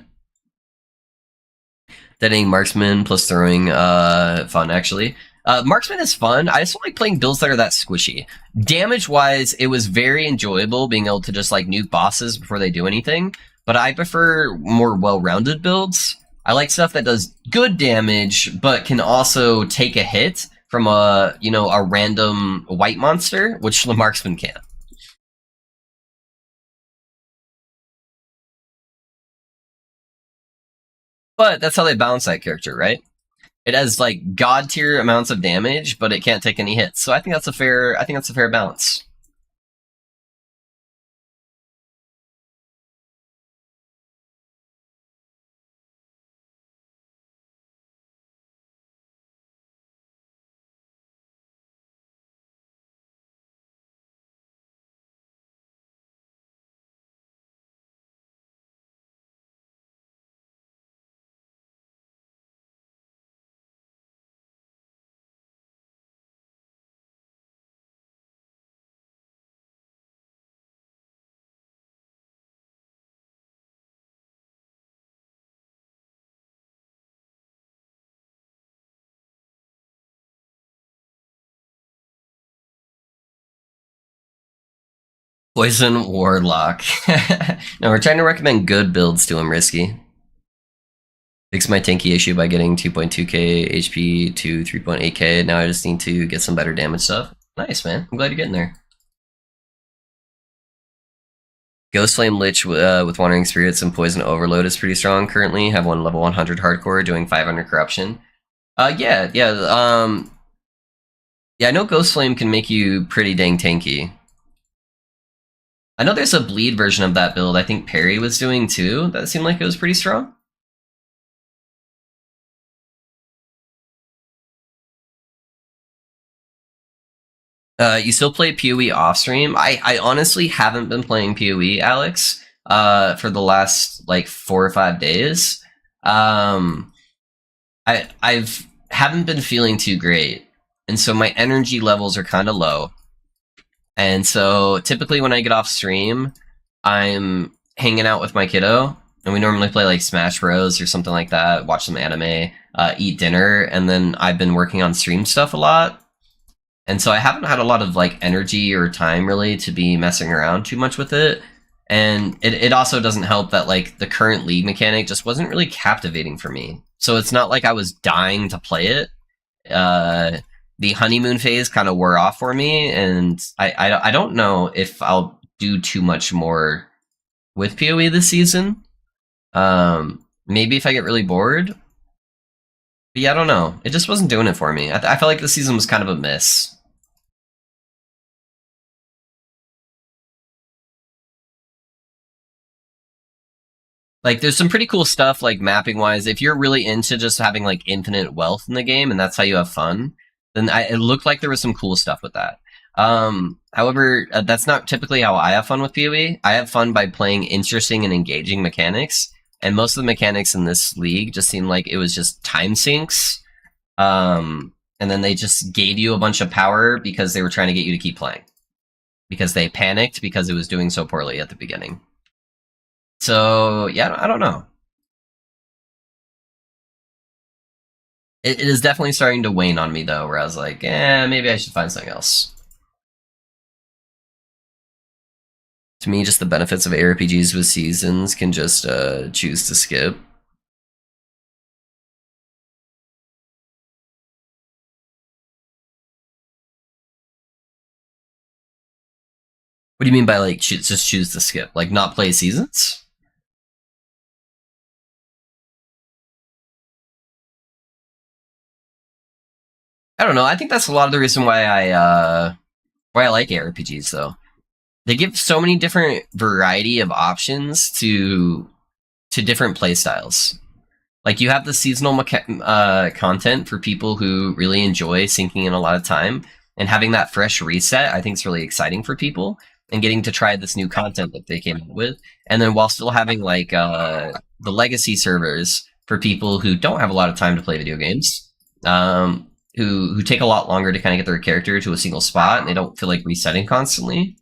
Detonating Marksman plus throwing, fun actually. Marksman is fun. I just don't like playing builds that are that squishy. Damage-wise, it was very enjoyable being able to just like nuke bosses before they do anything. But I prefer more well-rounded builds. I like stuff that does good damage, but can also take a hit from a random white monster, which the Marksman can't. But that's how they balance that character, right? It has like god tier amounts of damage, but it can't take any hits. So I think that's a fair balance. Poison Warlock. No, we're trying to recommend good builds to him, Risky. Fix my tanky issue by getting 2.2k HP to 3.8k. Now I just need to get some better damage stuff. Nice, man. I'm glad you're getting there. Ghost Flame Lich with Wandering Spirits and Poison Overload is pretty strong currently. Have one level 100 hardcore doing 500 corruption. Yeah. I know Ghost Flame can make you pretty dang tanky. I know there's a bleed version of that build I think Perry was doing too. That seemed like it was pretty strong. You still play PoE off stream? I honestly haven't been playing PoE, Alex, for the last like 4 or 5 days. I've haven't been feeling too great, and so my energy levels are kind of low. And so typically when I get off stream, I'm hanging out with my kiddo, and we normally play like Smash Bros or something like that, watch some anime, eat dinner, and then I've been working on stream stuff a lot. And so I haven't had a lot of like energy or time really to be messing around too much with it. And it also doesn't help that like the current league mechanic just wasn't really captivating for me. So it's not like I was dying to play it. The honeymoon phase kind of wore off for me, and I don't know if I'll do too much more with PoE this season. Maybe if I get really bored. But yeah, I don't know. It just wasn't doing it for me. I felt like this season was kind of a miss. Like, there's some pretty cool stuff, like, mapping-wise. If you're really into just having, like, infinite wealth in the game, and that's how you have fun, then it looked like there was some cool stuff with that. However, that's not typically how I have fun with PoE. I have fun by playing interesting and engaging mechanics, and most of the mechanics in this league just seemed like it was just time sinks. And then they just gave you a bunch of power because they were trying to get you to keep playing. Because they panicked because it was doing so poorly at the beginning. So, yeah, I don't know. It is definitely starting to wane on me, though, where I was like, maybe I should find something else. To me, just the benefits of ARPGs with seasons can just choose to skip. What do you mean by, like, just choose to skip? Like, not play seasons? I don't know. I think that's a lot of the reason why I like ARPGs, though. They give so many different variety of options to different playstyles. Like, you have the seasonal content for people who really enjoy sinking in a lot of time, and having that fresh reset, I think, is really exciting for people, and getting to try this new content that they came up with, and then while still having like the legacy servers for people who don't have a lot of time to play video games, who take a lot longer to kind of get their character to a single spot, and they don't feel like resetting constantly.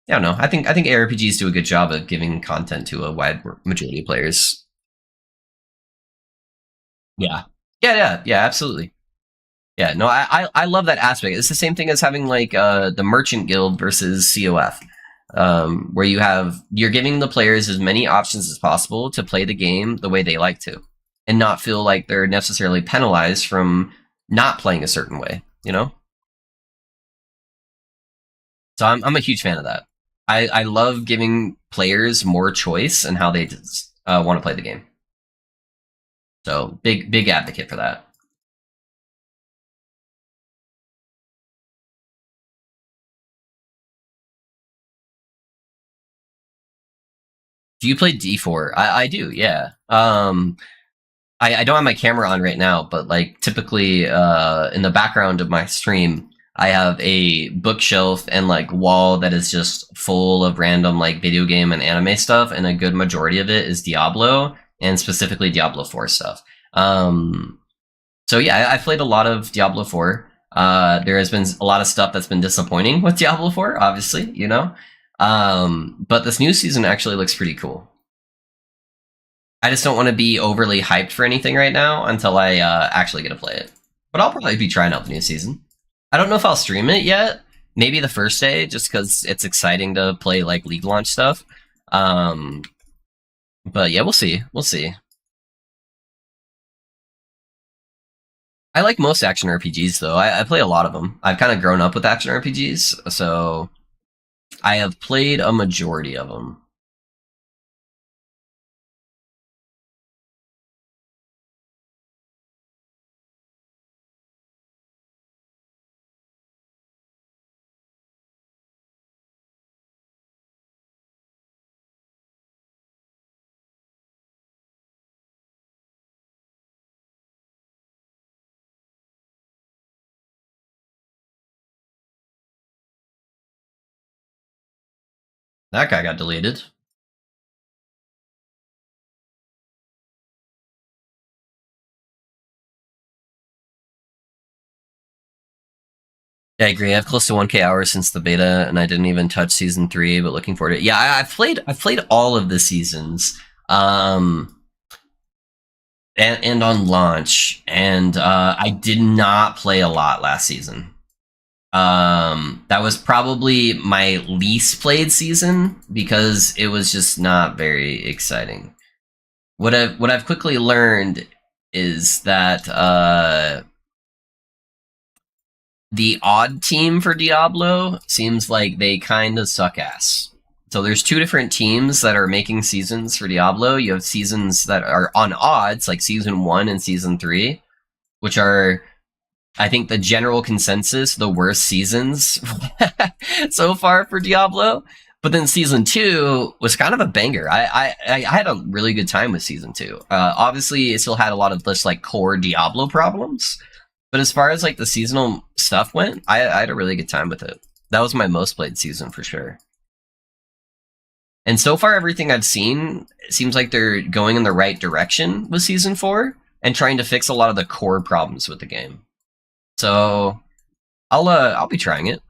I don't know. I think ARPGs do a good job of giving content to a wide majority of players. Yeah. Yeah, absolutely. Yeah, no, I love that aspect. It's the same thing as having like the Merchant Guild versus COF, where you're giving the players as many options as possible to play the game the way they like to, and not feel like they're necessarily penalized from not playing a certain way. You know, so I'm a huge fan of that. I love giving players more choice in how they want to play the game. So big advocate for that. Do you play D4? I do, yeah. I don't have my camera on right now, but like typically in the background of my stream, I have a bookshelf and like wall that is just full of random like video game and anime stuff, and a good majority of it is Diablo, and specifically Diablo 4 stuff. So yeah, I've played a lot of Diablo 4. There has been a lot of stuff that's been disappointing with Diablo 4, obviously, you know. But this new season actually looks pretty cool. I just don't want to be overly hyped for anything right now until I actually get to play it. But I'll probably be trying out the new season. I don't know if I'll stream it yet. Maybe the first day, just because it's exciting to play like League launch stuff. But yeah, we'll see. We'll see. I like most action RPGs though. I play a lot of them. I've kind of grown up with action RPGs, so I have played a majority of them. That guy got deleted. Yeah, I agree. I have close to 1K hours since the beta, and I didn't even touch season 3, but looking forward to it. Yeah, I've played all of the seasons, and on launch, and I did not play a lot last season. That was probably my least played season because it was just not very exciting. What I've quickly learned is that the odd team for Diablo seems like they kind of suck ass. So there's two different teams that are making seasons for Diablo. You have seasons that are on odds, like season 1 and season 3, which are, I think, the general consensus, the worst seasons so far for Diablo. But then season 2 was kind of a banger. I had a really good time with season 2. Obviously, it still had a lot of this like core Diablo problems, But as far as like the seasonal stuff went, I had a really good time with it. That was my most played season for sure. And so far, everything I've seen, it seems like they're going in the right direction with season 4 and trying to fix a lot of the core problems with the game. So I'll be trying it.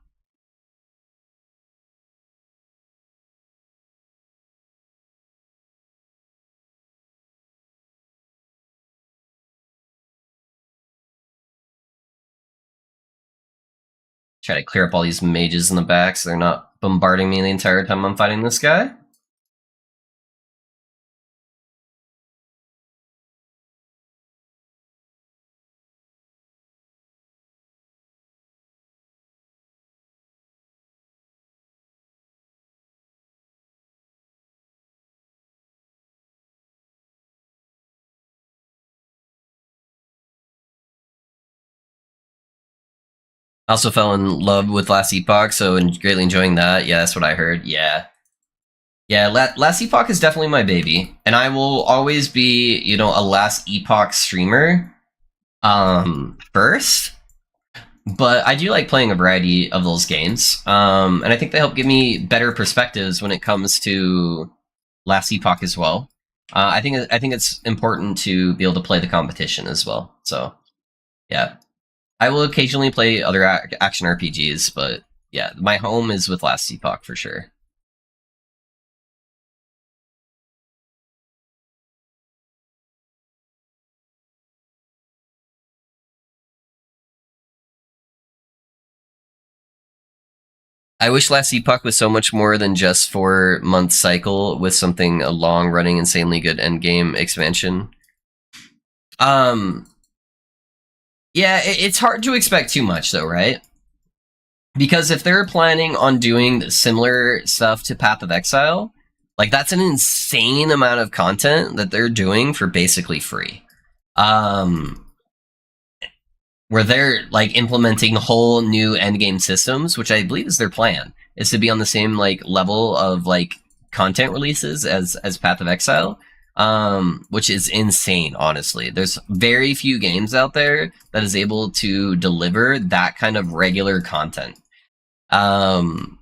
Try to clear up all these mages in the back so they're not bombarding me the entire time I'm fighting this guy. I also fell in love with Last Epoch, so greatly enjoying that. Yeah, that's what I heard. Yeah. Yeah, Last Epoch is definitely my baby, and I will always be, you know, a Last Epoch streamer first. But I do like playing a variety of those games, and I think they help give me better perspectives when it comes to Last Epoch as well. I think it's important to be able to play the competition as well. So, yeah. I will occasionally play other action RPGs, but yeah, my home is with Last Epoch for sure. I wish Last Epoch was so much more than just 4 month cycle with something a long running, insanely good endgame expansion. Um, yeah, it's hard to expect too much though, right? Because if they're planning on doing similar stuff to Path of Exile, like that's an insane amount of content that they're doing for basically free. Um, where they're like implementing whole new endgame systems, which I believe is their plan, is to be on the same like level of like content releases as Path of Exile, which is insane. Honestly, there's very few games out there that is able to deliver that kind of regular content. Um,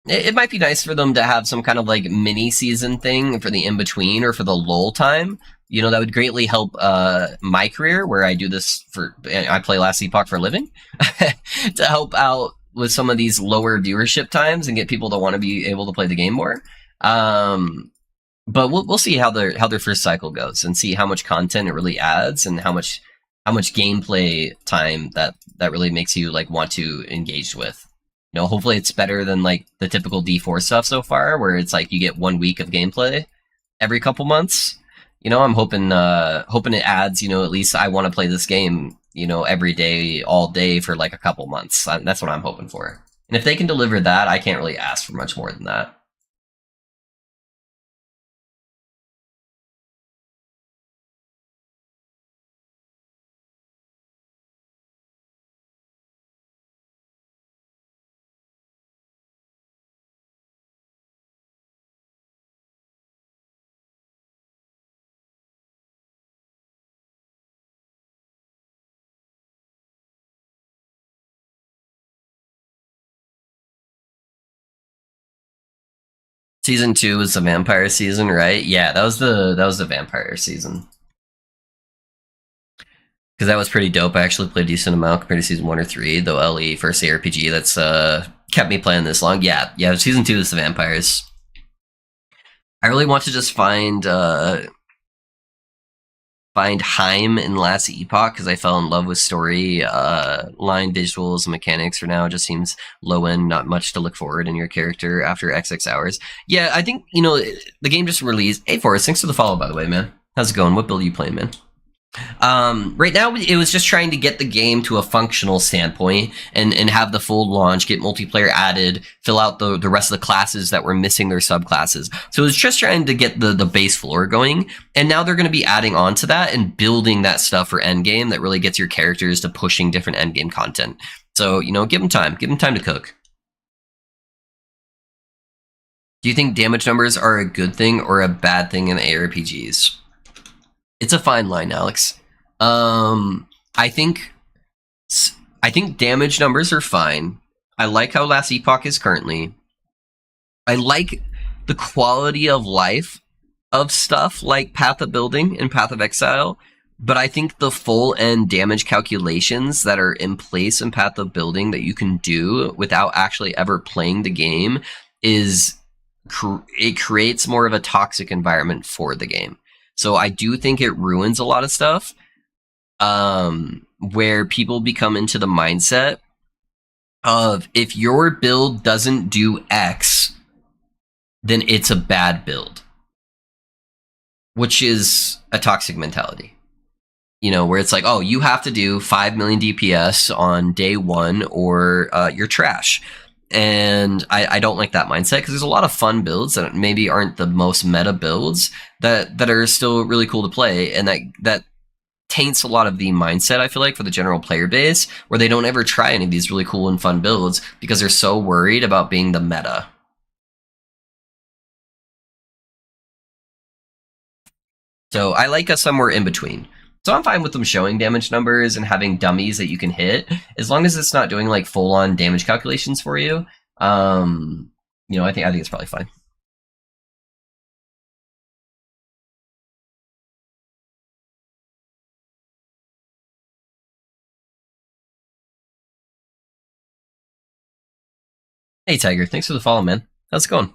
it might be nice for them to have some kind of like mini season thing for the in between or for the lull time. You know, that would greatly help my career where I do this for, I play Last Epoch for a living to help out with some of these lower viewership times and get people to want to be able to play the game more. But we'll see how their first cycle goes and see how much content it really adds and how much gameplay time that really makes you like want to engage with. You know, hopefully it's better than like the typical D4 stuff so far, where it's like you get 1 week of gameplay every couple months. You know, I'm hoping it adds. You know, at least I want to play this game. You know, every day, all day for like a couple months. That's what I'm hoping for. And if they can deliver that, I can't really ask for much more than that. Season 2 was the vampire season, right? Yeah, that was the vampire season. Because that was pretty dope. I actually played a decent amount compared to season 1 or 3, though LE first ARPG that's kept me playing this long. Yeah, season 2 is the vampires. I really want to just find Heim in Last Epoch because I fell in love with story, line visuals, and mechanics. For now, it just seems low end, not much to look forward in your character after XX hours. Yeah, I think the game just released. Hey, Forrest, thanks for the follow, by the way, man. How's it going? What build are you playing, man? Right now, it was just trying to get the game to a functional standpoint and have the full launch, get multiplayer added, fill out the rest of the classes that were missing their subclasses. So it was just trying to get the base floor going. And now they're going to be adding on to that and building that stuff for endgame that really gets your characters to pushing different endgame content. So, give them time. Give them time to cook. Do you think damage numbers are a good thing or a bad thing in ARPGs? It's a fine line, Alex. I think I think damage numbers are fine. I like how Last Epoch is currently. I like the quality of life of stuff like Path of Building and Path of Exile, but I think the full end damage calculations that are in place in Path of Building that you can do without actually ever playing the game is it creates more of a toxic environment for the game. So I do think it ruins a lot of stuff, where people become into the mindset of if your build doesn't do X, then it's a bad build, which is a toxic mentality. You know, where it's like, oh, you have to do 5 million DPS on day one or you're trash. And I don't like that mindset because there's a lot of fun builds that maybe aren't the most meta builds that are still really cool to play, and that taints a lot of the mindset, I feel like, for the general player base, where they don't ever try any of these really cool and fun builds because they're so worried about being the meta. So I like a somewhere in between. So I'm fine with them showing damage numbers and having dummies that you can hit, as long as it's not doing like full on damage calculations for you. You know, I think it's probably fine. Hey Tiger, thanks for the follow, man. How's it going?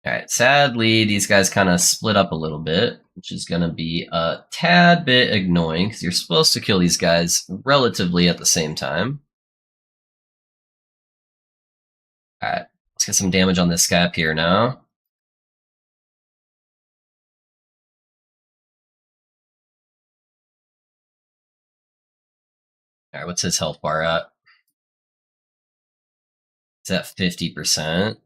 Alright, sadly, these guys kind of split up a little bit, which is going to be a tad bit annoying, because you're supposed to kill these guys relatively at the same time. Alright, let's get some damage on this guy up here now. Alright, what's his health bar at? It's at 50%.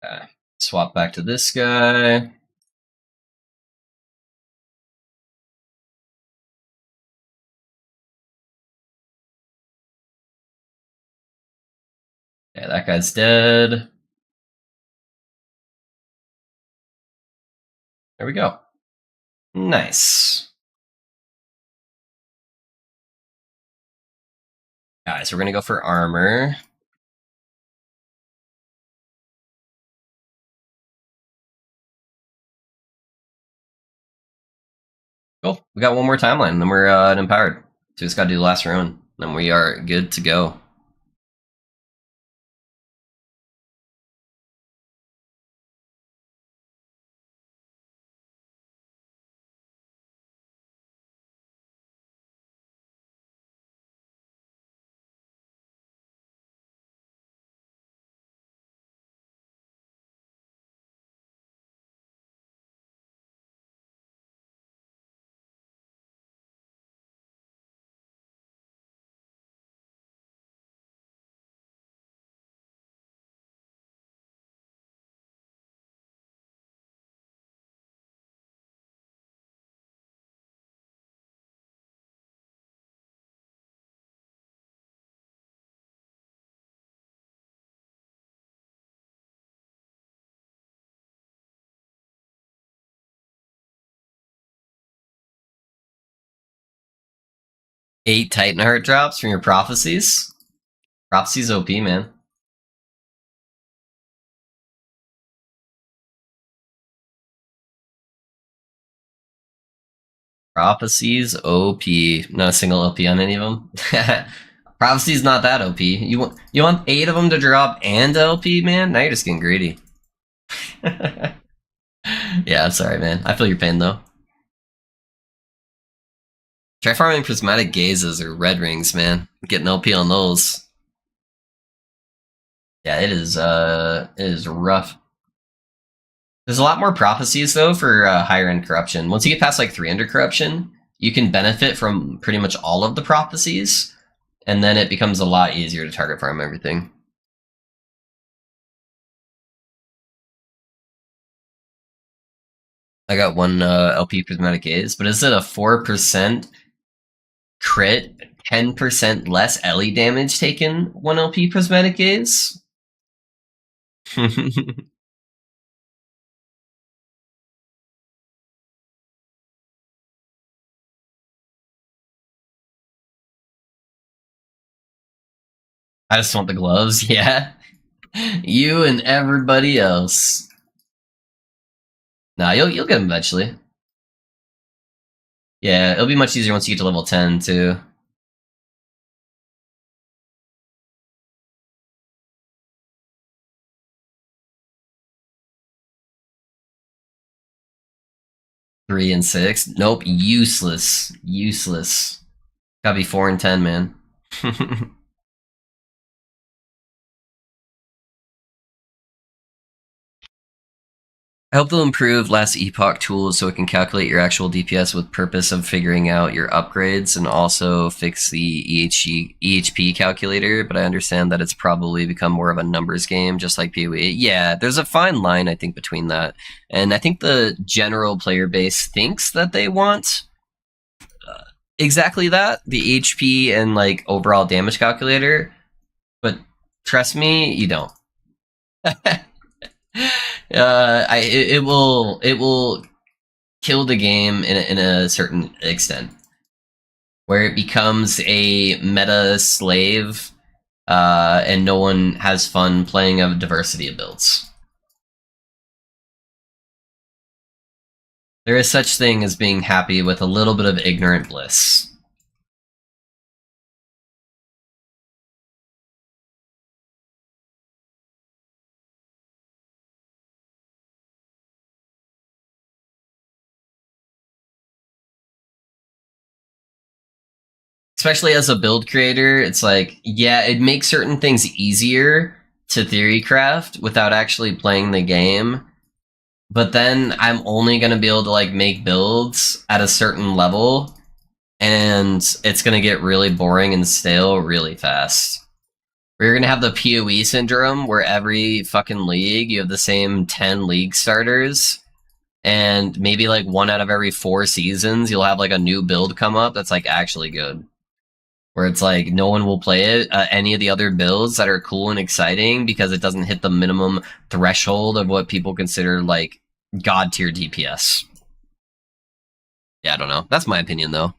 Okay, swap back to this guy. Yeah, that guy's dead. There we go. Nice. Guys, we're gonna go for armor. Cool. We got one more timeline, and then we're empowered. So we just gotta do the last rune. Then we are good to go. Eight Titan Heart drops from your prophecies. Prophecies OP, man. Prophecies OP. Not a single LP on any of them. Prophecy's not that OP. You want 8 of them to drop and LP, man? Now you're just getting greedy. Yeah, I'm sorry, man. I feel your pain though. Try farming prismatic gazes or red rings, man. Getting LP on those. Yeah, it is rough. There's a lot more prophecies though for higher end corruption. Once you get past like 300 corruption, you can benefit from pretty much all of the prophecies, and then it becomes a lot easier to target farm everything. I got one LP prismatic gaze, but is it a 4% crit 10% less LE damage taken 1 LP Prismatic Gaze. I just want the gloves, yeah. You and everybody else. Nah, you'll get them eventually. Yeah, it'll be much easier once you get to level 10, too. Three and six. Nope, useless. Useless. Gotta be 4 and 10, man. I hope they'll improve last epoch tools so it can calculate your actual DPS with purpose of figuring out your upgrades, and also fix the EHP calculator, but I understand that it's probably become more of a numbers game, just like PoE. Yeah, there's a fine line, I think, between that. And I think the general player base thinks that they want exactly that, the HP and like overall damage calculator, but trust me, you don't. It will kill the game in a certain extent, where it becomes a meta slave, and no one has fun playing a diversity of builds. There is such thing as being happy with a little bit of ignorant bliss. Especially as a build creator, it's like, yeah, it makes certain things easier to theory craft without actually playing the game. But then I'm only going to be able to like make builds at a certain level, and it's going to get really boring and stale really fast. We're going to have the PoE syndrome, where every fucking league, you have the same 10 league starters, and maybe like 1 out of every 4 seasons, you'll have like a new build come up that's like actually good. Where it's like no one will play it, any of the other builds that are cool and exciting, because it doesn't hit the minimum threshold of what people consider like god tier DPS. Yeah, I don't know. That's my opinion though.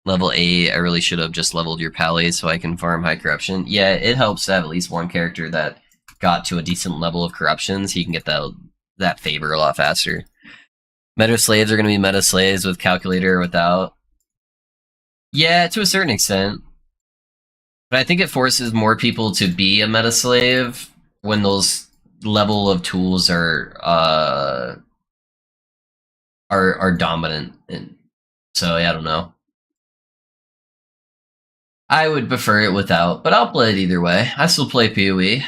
Level 8, I really should have just leveled your pally so I can farm high corruption. Yeah, it helps to have at least one character that got to a decent level of corruption, so you can get that favor a lot faster. Meta slaves are going to be meta slaves with calculator or without. Yeah, to a certain extent. But I think it forces more people to be a meta slave when those level of tools are dominant. And so yeah, I don't know. I would prefer it without, but I'll play it either way. I still play PoE.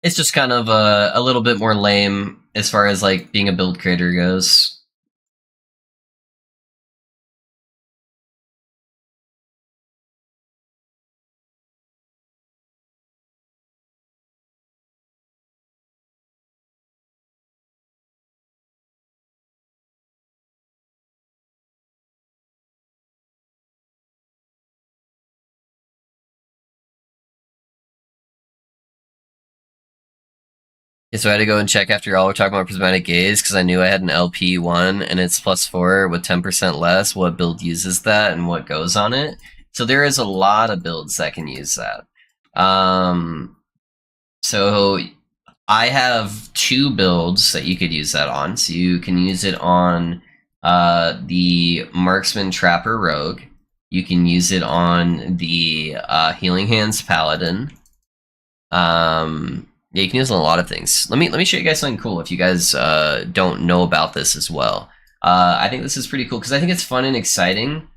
It's just kind of a little bit more lame as far as like being a build creator goes. Yeah, so I had to go and check after y'all were talking about Prismatic Gaze, because I knew I had an LP1 and it's +4 with 10% less, what build uses that and what goes on it. So there is a lot of builds that can use that. So I have 2 builds that you could use that on. So you can use it on the Marksman Trapper Rogue. You can use it on the Healing Hands Paladin. Yeah, you can use it on a lot of things. Let me show you guys something cool if you guys don't know about this as well. I think this is pretty cool because I think it's fun and exciting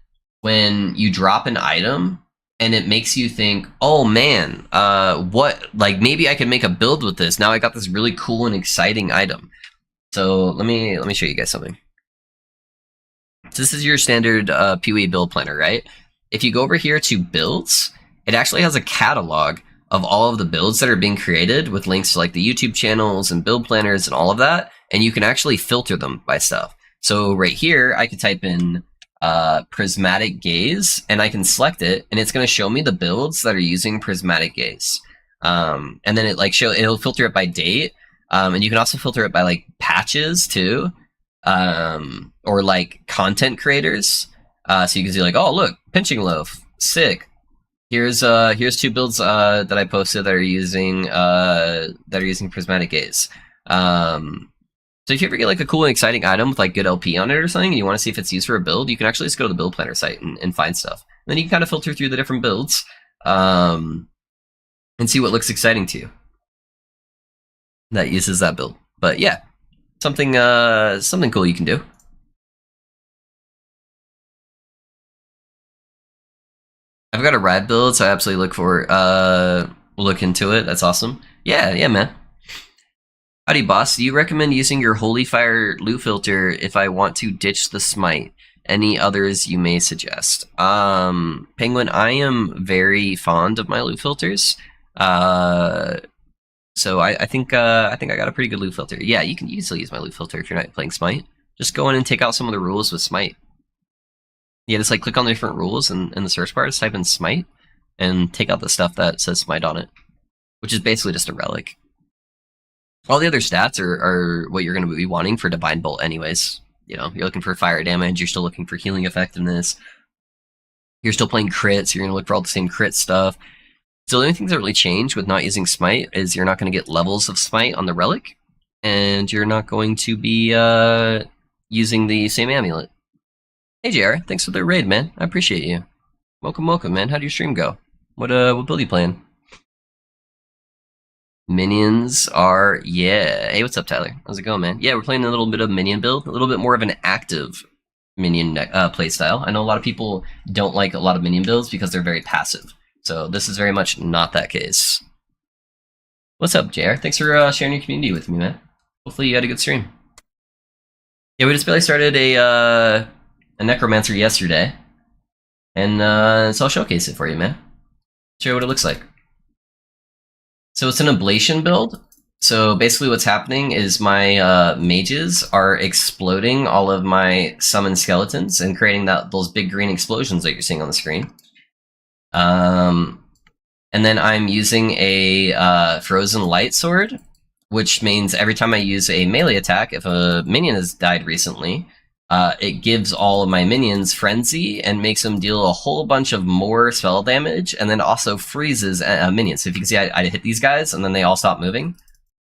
when you drop an item and it makes you think, oh man, what, like maybe I can make a build with this. Now I got this really cool and exciting item. So let me show you guys something. So this is your standard PoE build planner, right? If you go over here to builds, it actually has a catalog of all of the builds that are being created with links to like the YouTube channels and build planners and all of that, and you can actually filter them by stuff. So right here, I could type in prismatic gaze, and I can select it, and it's going to show me the builds that are using prismatic gaze. And then it'll filter it by date, and you can also filter it by like patches too, or like content creators. So you can see like, oh look, pinching loaf, sick. Here's 2 builds that I posted that are using prismatic gaze. So if you ever get like a cool and exciting item with like good LP on it or something, and you want to see if it's used for a build, you can actually just go to the build planner site and find stuff. And then you can kind of filter through the different builds and see what looks exciting to you that uses that build. But yeah, something cool you can do. I've got a rad build, so I absolutely look into it. That's awesome. Yeah, man. Howdy, boss. Do you recommend using your Holy Fire loot filter if I want to ditch the smite? Any others you may suggest? Penguin, I am very fond of my loot filters. So I think I got a pretty good loot filter. Yeah, you can still use my loot filter if you're not playing smite. Just go in and take out some of the rules with smite. Yeah, just like click on the different rules in the search bar, just type in smite, and take out the stuff that says smite on it, which is basically just a relic. All the other stats are what you're going to be wanting for Divine Bolt anyways. You know, you're looking for fire damage, you're still looking for healing effectiveness, you're still playing crits, you're going to look for all the same crit stuff. So the only thing that really changed with not using smite is you're not going to get levels of smite on the relic, and you're not going to be using the same amulet. Hey JR, thanks for the raid, man. I appreciate you. Welcome, man. How'd your stream go? What build you playing? Minions are, yeah. Hey, what's up, Tyler? How's it going, man? Yeah, we're playing a little bit of minion build, a little bit more of an active minion playstyle. I know a lot of people don't like a lot of minion builds because they're very passive. So this is very much not that case. What's up, JR? Thanks for sharing your community with me, man. Hopefully you had a good stream. Yeah, we just barely started a Necromancer yesterday, and so I'll showcase it for you, man. Show you what it looks like. So it's an ablation build. So basically what's happening is my mages are exploding all of my summoned skeletons and creating those big green explosions that you're seeing on the screen. And then I'm using a frozen light sword, which means every time I use a melee attack, if a minion has died recently, it gives all of my minions frenzy and makes them deal a whole bunch of more spell damage, and then also freezes minions. So if you can see, I hit these guys, and then they all stop moving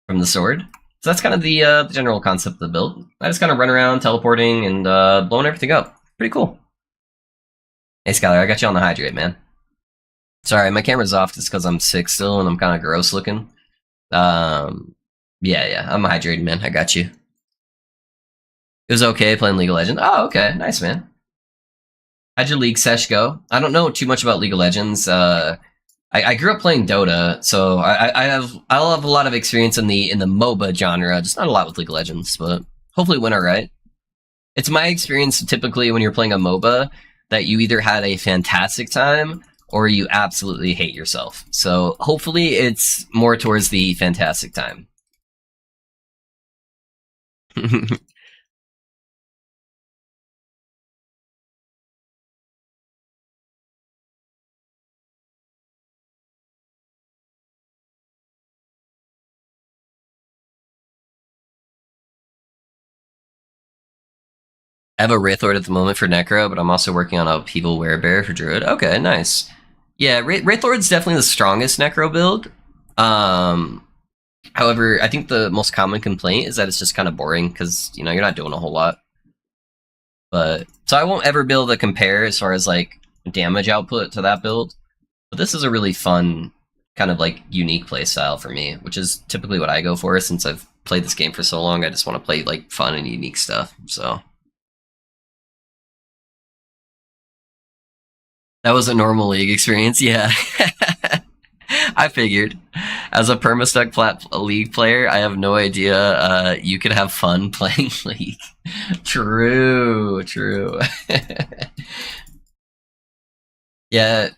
from the sword. So that's kind of the general concept of the build. I just kind of run around teleporting and blowing everything up. Pretty cool. Hey Skylar, I got you on the hydrate, man. Sorry, my camera's off just because I'm sick still and I'm kind of gross looking. Yeah, I'm hydrated, man. I got you. It was okay playing League of Legends. Oh, okay. Nice, man. How'd your League sesh go? I don't know too much about League of Legends. I grew up playing Dota, so I'll have a lot of experience in the MOBA genre, just not a lot with League of Legends, but hopefully it went alright. It's my experience typically when you're playing a MOBA that you either had a fantastic time or you absolutely hate yourself. So hopefully it's more towards the fantastic time. I have a Wraithlord at the moment for Necro, but I'm also working on a Upheaval Werebear for Druid. Okay, nice. Yeah, Wraithlord's definitely the strongest Necro build. However, I think the most common complaint is that it's just kind of boring because, you know, you're not doing a whole lot. But so I won't ever be able to compare as far as like damage output to that build. But this is a really fun kind of like unique play style for me, which is typically what I go for since I've played this game for so long. I just want to play like fun and unique stuff. So that was a normal League experience, yeah. I figured. As a permastuck League player, I have no idea you could have fun playing League. True. Yeah,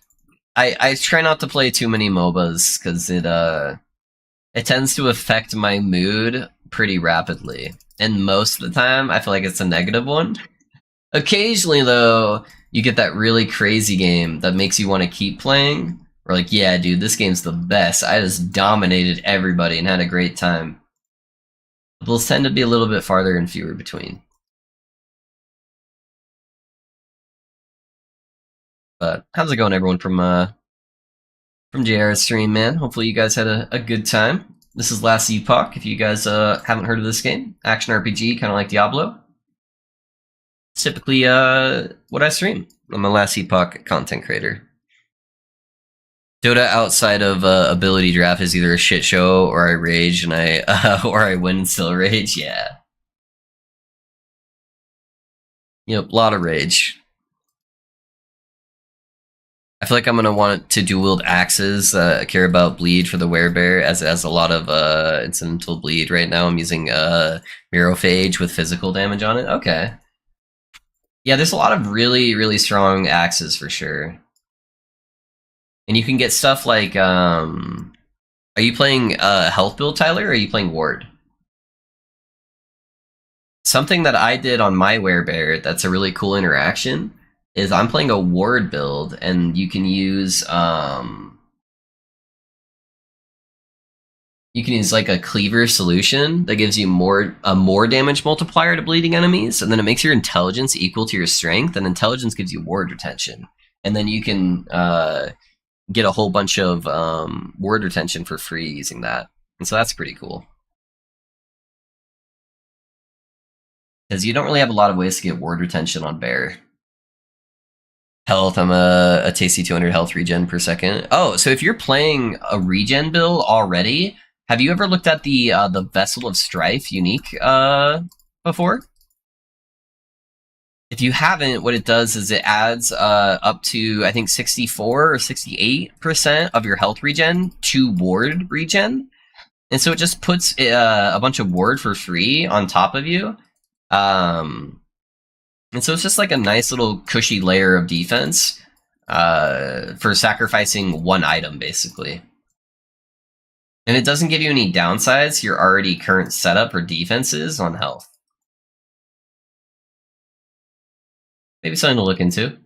I try not to play too many MOBAs because it tends to affect my mood pretty rapidly. And most of the time, I feel like it's a negative one. Occasionally, though, you get that really crazy game that makes you want to keep playing. Or like, yeah, dude, this game's the best. I just dominated everybody and had a great time. Those tend to be a little bit farther and fewer between. But how's it going, everyone from JR's stream, man? Hopefully you guys had a good time. This is Last Epoch. If you guys haven't heard of this game, action RPG, kind of like Diablo. It's typically what I stream. I'm a Last Epoch content creator. Dota outside of ability draft is either a shit show or I rage and I or I win and still rage. Yeah, a lot of rage. I feel like I'm gonna want to dual wield axes. I care about bleed for the werebear as it has a lot of incidental bleed right now. I'm using Mirophage with physical damage on it. Okay. Yeah, there's a lot of really, really strong axes for sure. And you can get stuff like are you playing health build, Tyler, or are you playing ward? Something that I did on my werebear that's a really cool interaction is I'm playing a ward build, and you can use like a cleaver solution that gives you a more damage multiplier to bleeding enemies, and then it makes your intelligence equal to your strength, and intelligence gives you ward retention, and then you can get a whole bunch of ward retention for free using that, and so that's pretty cool. Because you don't really have a lot of ways to get ward retention on bear. Health, I'm a tasty 200 health regen per second. Oh, so if you're playing a regen build already, have you ever looked at the Vessel of Strife unique before? If you haven't, what it does is it adds up to, I think, 64 or 68% of your health regen to ward regen. And so it just puts a bunch of ward for free on top of you. And so it's just like a nice little cushy layer of defense for sacrificing one item, basically. And it doesn't give you any downsides to your already current setup or defenses on health. Maybe something to look into.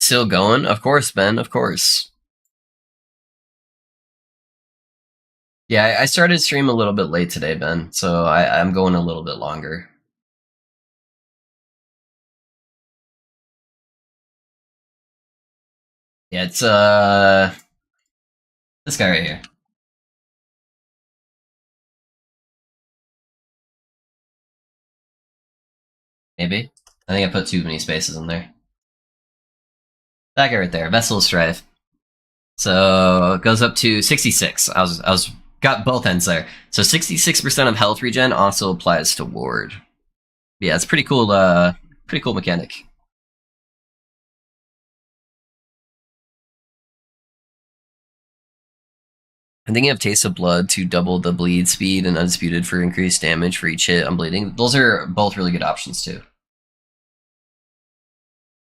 Still going? Of course, Ben, of course. Yeah, I started stream a little bit late today, Ben, so I'm going a little bit longer. Yeah, it's this guy right here. Maybe. I think I put too many spaces in there. That guy right there, Vessel of Strife. So it goes up to 66. I was got both ends there. So 66% of health regen also applies to ward. Yeah, it's pretty cool mechanic. I'm thinking of Taste of Blood to double the bleed speed and Undisputed for increased damage for each hit on bleeding. Those are both really good options too.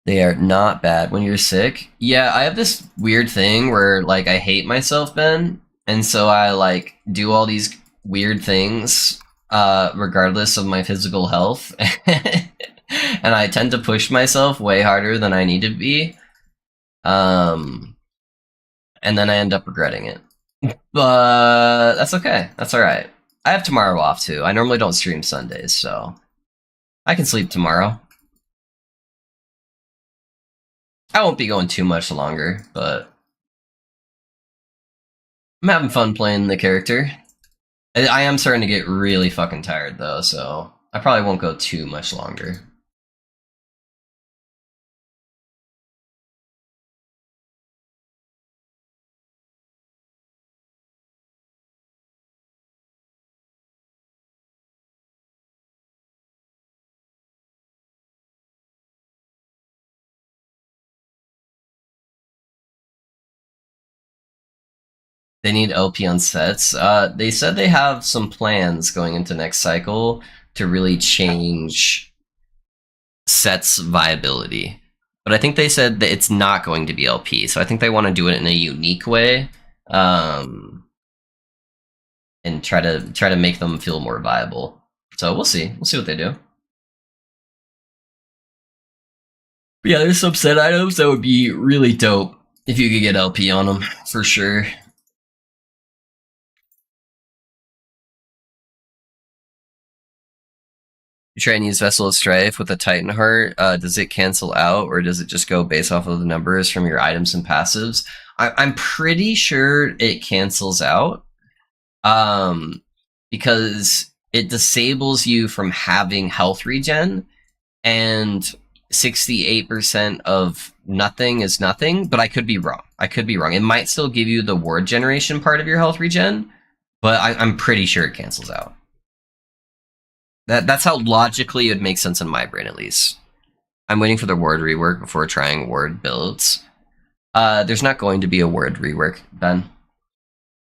They are not bad when you're sick. Yeah, I have this weird thing where like I hate myself, Ben, and so I like do all these weird things regardless of my physical health. And I tend to push myself way harder than I need to be. And then I end up regretting it. But that's okay. That's alright. I have tomorrow off too. I normally don't stream Sundays, so I can sleep tomorrow. I won't be going too much longer, but I'm having fun playing the character. I am starting to get really fucking tired though, so I probably won't go too much longer. They need LP on sets. They said they have some plans going into next cycle to really change sets viability. But I think they said that it's not going to be LP, so I think they want to do it in a unique way, and try to make them feel more viable. So we'll see. We'll see what they do. But yeah, there's some set items that would be really dope if you could get LP on them, for sure. You try and use Vessel of Strife with a Titan Heart, does it cancel out, or does it just go based off of the numbers from your items and passives? I'm pretty sure it cancels out, because it disables you from having health regen, and 68% of nothing is nothing, but I could be wrong. I could be wrong. It might still give you the ward generation part of your health regen, but I'm pretty sure it cancels out. That's how logically it would make sense in my brain, at least. I'm waiting for the word rework before trying word builds. There's not going to be a word rework, Ben.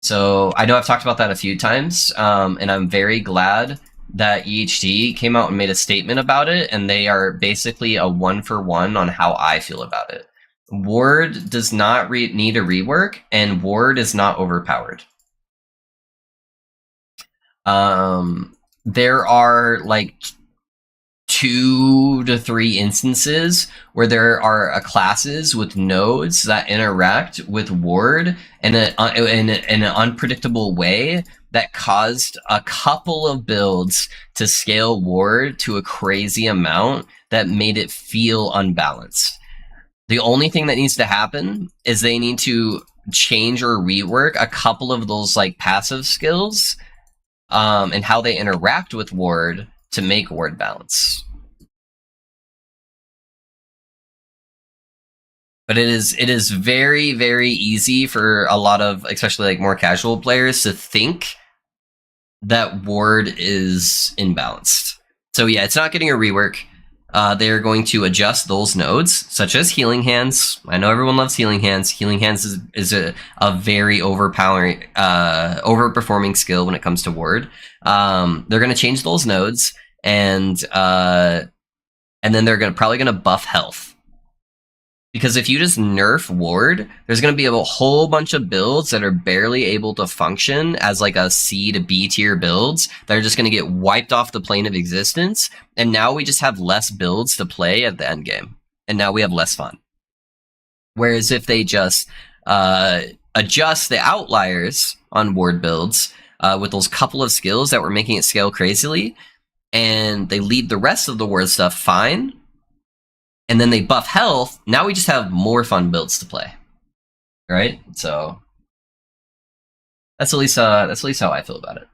So I know I've talked about that a few times, and I'm very glad that EHD came out and made a statement about it, and they are basically a 1-for-1 on how I feel about it. Ward does not need a rework, and ward is not overpowered. There are like 2 to 3 instances where there are classes with nodes that interact with ward in an unpredictable way that caused a couple of builds to scale ward to a crazy amount that made it feel unbalanced. The only thing that needs to happen is they need to change or rework a couple of those like passive skills, and how they interact with ward to make ward balance. But it is very, very easy for a lot of, especially like more casual players, to think that ward is imbalanced. So yeah, it's not getting a rework. They're going to adjust those nodes, such as Healing Hands. I know everyone loves Healing Hands. Healing Hands is a very overperforming skill when it comes to ward. They're going to change those nodes, and then they're probably going to buff health. Because if you just nerf ward, there's going to be a whole bunch of builds that are barely able to function as like a C to B tier builds that are just going to get wiped off the plane of existence. And now we just have less builds to play at the end game. And now we have less fun. Whereas if they just adjust the outliers on ward builds with those couple of skills that were making it scale crazily, and they leave the rest of the ward stuff fine, and then they buff health, now we just have more fun builds to play. Right? So that's at least how I feel about it.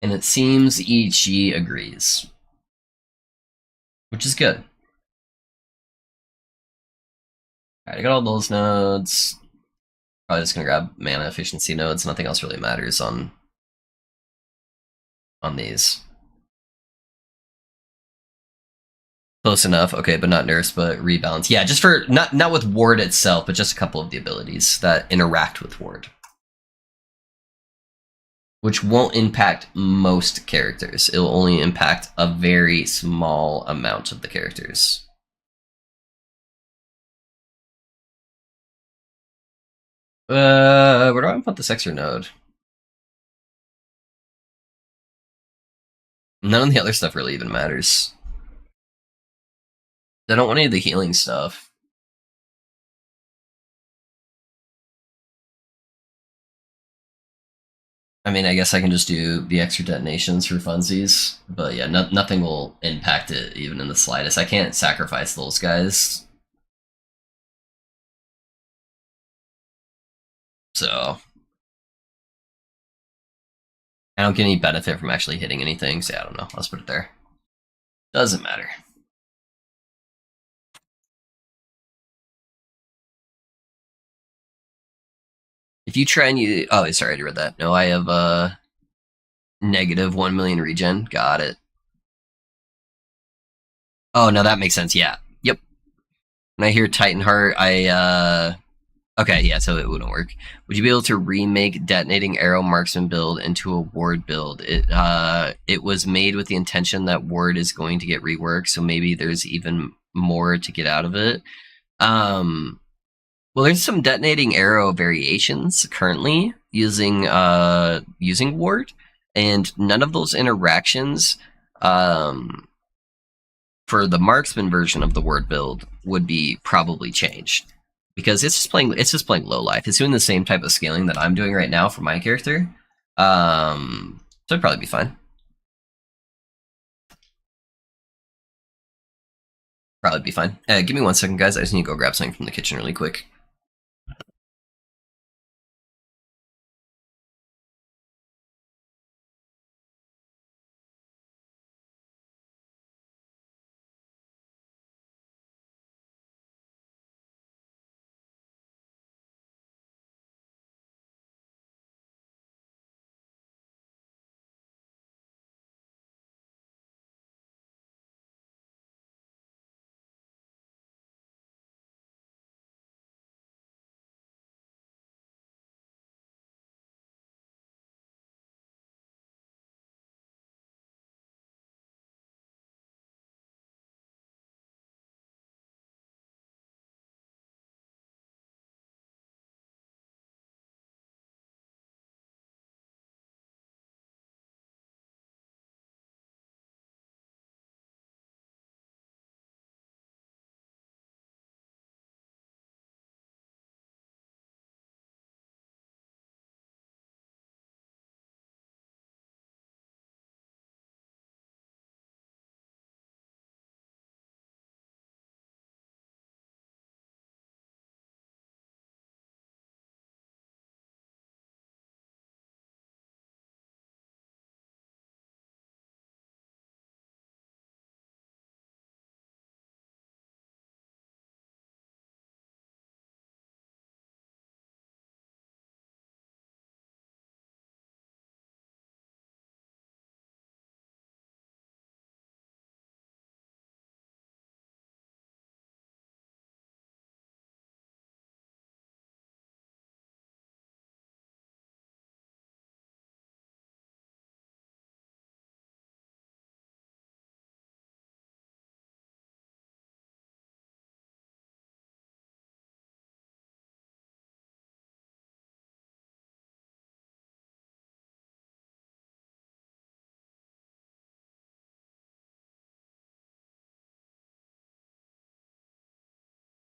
And it seems EG agrees, which is good. Alright, I got all those nodes. Probably just gonna grab mana efficiency nodes. Nothing else really matters on these. Close enough, okay, but not nerfs, but rebalance. Yeah, just for not with ward itself, but just a couple of the abilities that interact with ward, which won't impact most characters. It will only impact a very small amount of the characters. Where do I put this extra node? None of the other stuff really even matters. I don't want any of the healing stuff. I mean, I guess I can just do the extra detonations for funsies, but yeah, nothing will impact it even in the slightest. I can't sacrifice those guys. So I don't get any benefit from actually hitting anything, so I don't know. Let's put it there. Doesn't matter. If you try and you... Oh, sorry, I already read that. No, I have negative 1 million regen. Got it. Oh, no, that makes sense. Yeah. Yep. When I hear Titan Heart, I Okay, yeah, so it wouldn't work. Would you be able to remake detonating arrow marksman build into a ward build? It was made with the intention that ward is going to get reworked, so maybe there's even more to get out of it. Um, well, there's some detonating arrow variations currently using ward, and none of those interactions um, for the marksman version of the word build would be probably changed because it's just playing low life. It's doing the same type of scaling that I'm doing right now for my character. So it'd probably be fine. Probably be fine. Give me 1 second, guys. I just need to go grab something from the kitchen really quick.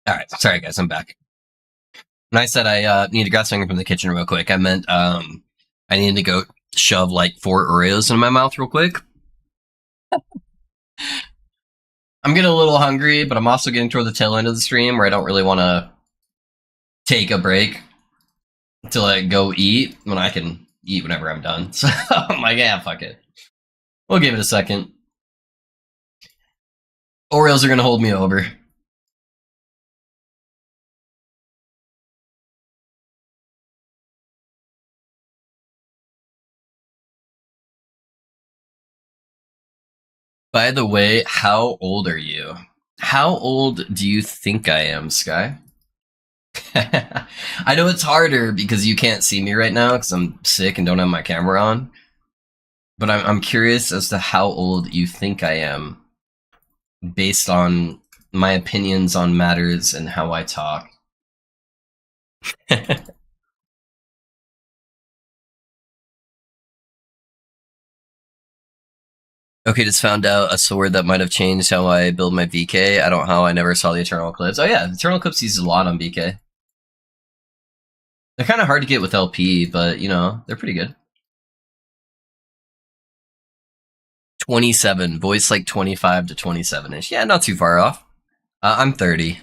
All right, sorry guys, I'm back. When I said I need to grab something from the kitchen real quick, I meant I needed to go shove like 4 Oreos in my mouth real quick. I'm getting a little hungry, but I'm also getting toward the tail end of the stream where I don't really want to take a break to like go eat when I can eat whenever I'm done. So I'm like, yeah, fuck it. We'll give it a second. Oreos are gonna hold me over. By the way, how old are you? How old do you think I am, Sky? I know it's harder because you can't see me right now because I'm sick and don't have my camera on. But I'm curious as to how old you think I am based on my opinions on matters and how I talk. Okay, just found out a sword that might have changed how I build my VK. I don't know how I never saw the Eternal Eclipse. Oh yeah, Eternal Eclipse uses a lot on VK. They're kind of hard to get with LP, but you know, they're pretty good. 27, voice like 25 to 27-ish. Yeah, not too far off. I'm 30.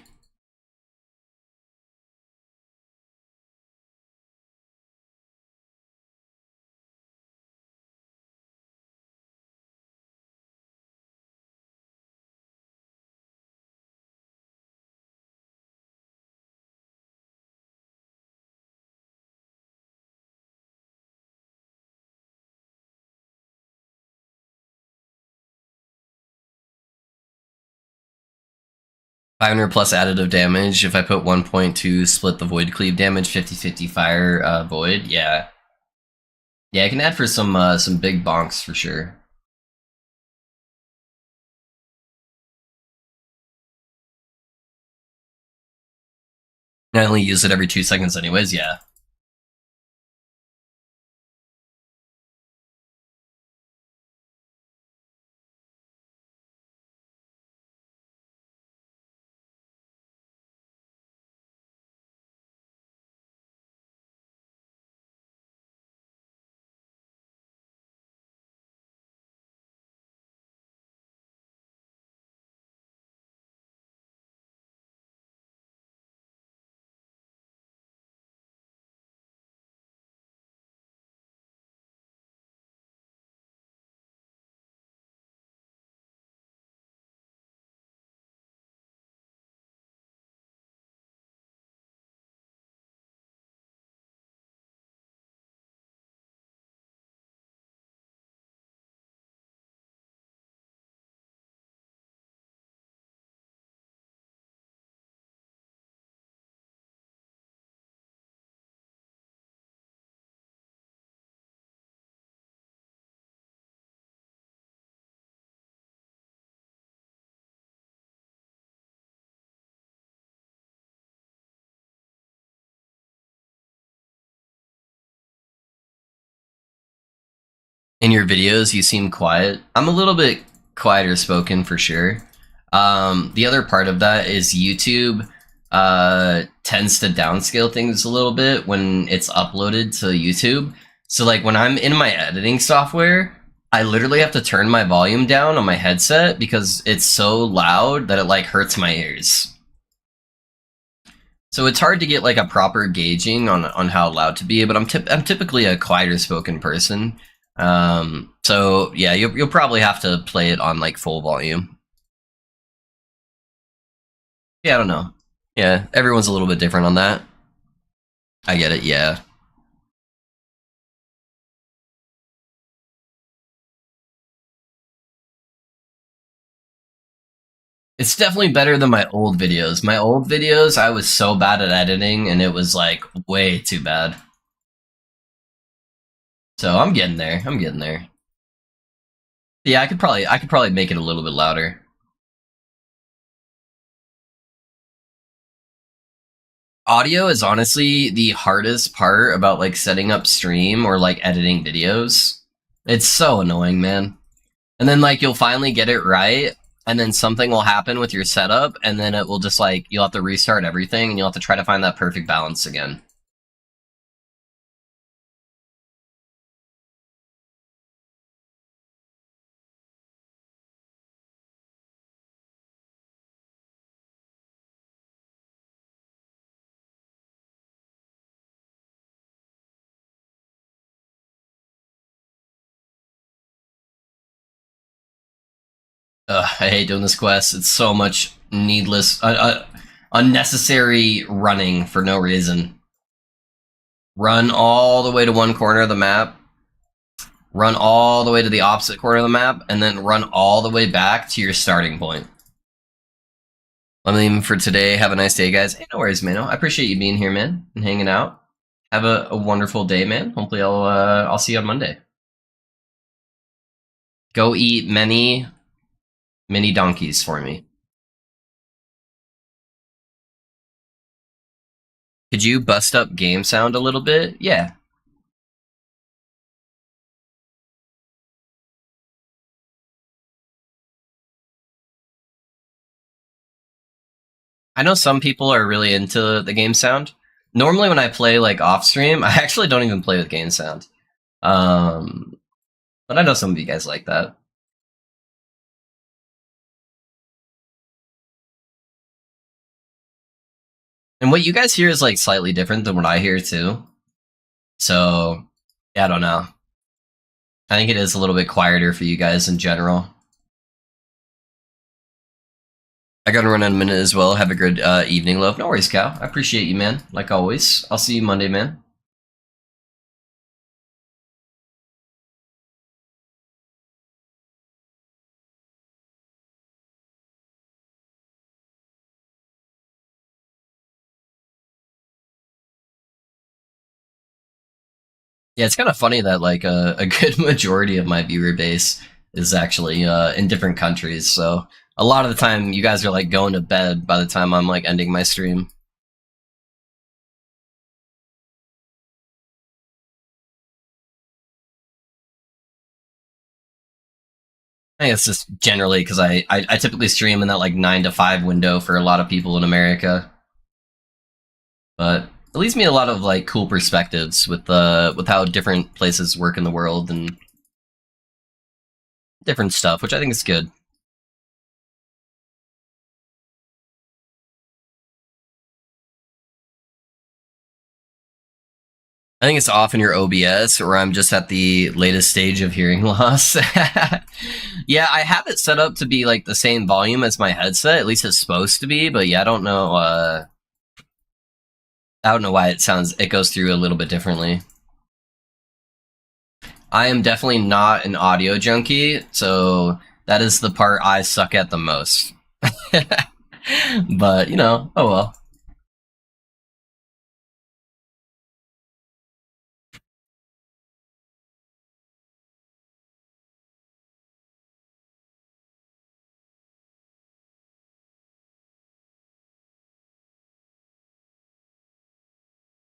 500 plus additive damage. If I put 1.2 split the void cleave damage, 50-50 fire void. Yeah, yeah, I can add for some big bonks for sure. I only use it every 2 seconds, anyways. Yeah. In your videos, you seem quiet. I'm a little bit quieter spoken for sure. The other part of that is YouTube tends to downscale things a little bit when it's uploaded to YouTube. So like when I'm in my editing software, I literally have to turn my volume down on my headset because it's so loud that it like hurts my ears. So it's hard to get like a proper gauging on how loud to be, but I'm typically a quieter spoken person. So yeah, you'll probably have to play it on like full volume. Yeah, I don't know. Yeah, everyone's a little bit different on that. I get it. Yeah, it's definitely better than my old videos. My old videos, I was so bad at editing, and it was like way too bad. So I'm getting there. I'm getting there. Yeah, I could probably make it a little bit louder. Audio is honestly the hardest part about like setting up stream or like editing videos. It's so annoying, man. And then like you'll finally get it right, and then something will happen with your setup, and then it will just like you'll have to restart everything, and you'll have to try to find that perfect balance again. Ugh, I hate doing this quest. It's so much needless, unnecessary running for no reason. Run all the way to one corner of the map, run all the way to the opposite corner of the map, and then run all the way back to your starting point. I'm leaving for today. Have a nice day, guys. Hey, no worries, man. I appreciate you being here, man, and hanging out. Have a wonderful day, man. Hopefully, I'll see you on Monday. Go eat many mini donkeys for me. Could you bust up game sound a little bit? Yeah. I know some people are really into the game sound. Normally, when I play like off stream, I actually don't even play with game sound. Um, but I know some of you guys like that. And what you guys hear is like slightly different than what I hear too. So, yeah, I don't know. I think it is a little bit quieter for you guys in general. I gotta run in a minute as well. Have a good evening, love. No worries, Cal. I appreciate you, man. Like always. I'll see you Monday, man. Yeah, it's kind of funny that like a good majority of my viewer base is actually in different countries. So a lot of the time, you guys are like going to bed by the time I'm like ending my stream. I think it's just generally because I typically stream in that like 9 to 5 window for a lot of people in America, but it leaves me a lot of like cool perspectives with how different places work in the world and different stuff, which I think is good. I think it's off in your OBS, or I'm just at the latest stage of hearing loss. Yeah, I have it set up to be like the same volume as my headset. At least it's supposed to be, but yeah, I don't know. I don't know why it goes through a little bit differently. I am definitely not an audio junkie, so that is the part I suck at the most. But you know, oh well.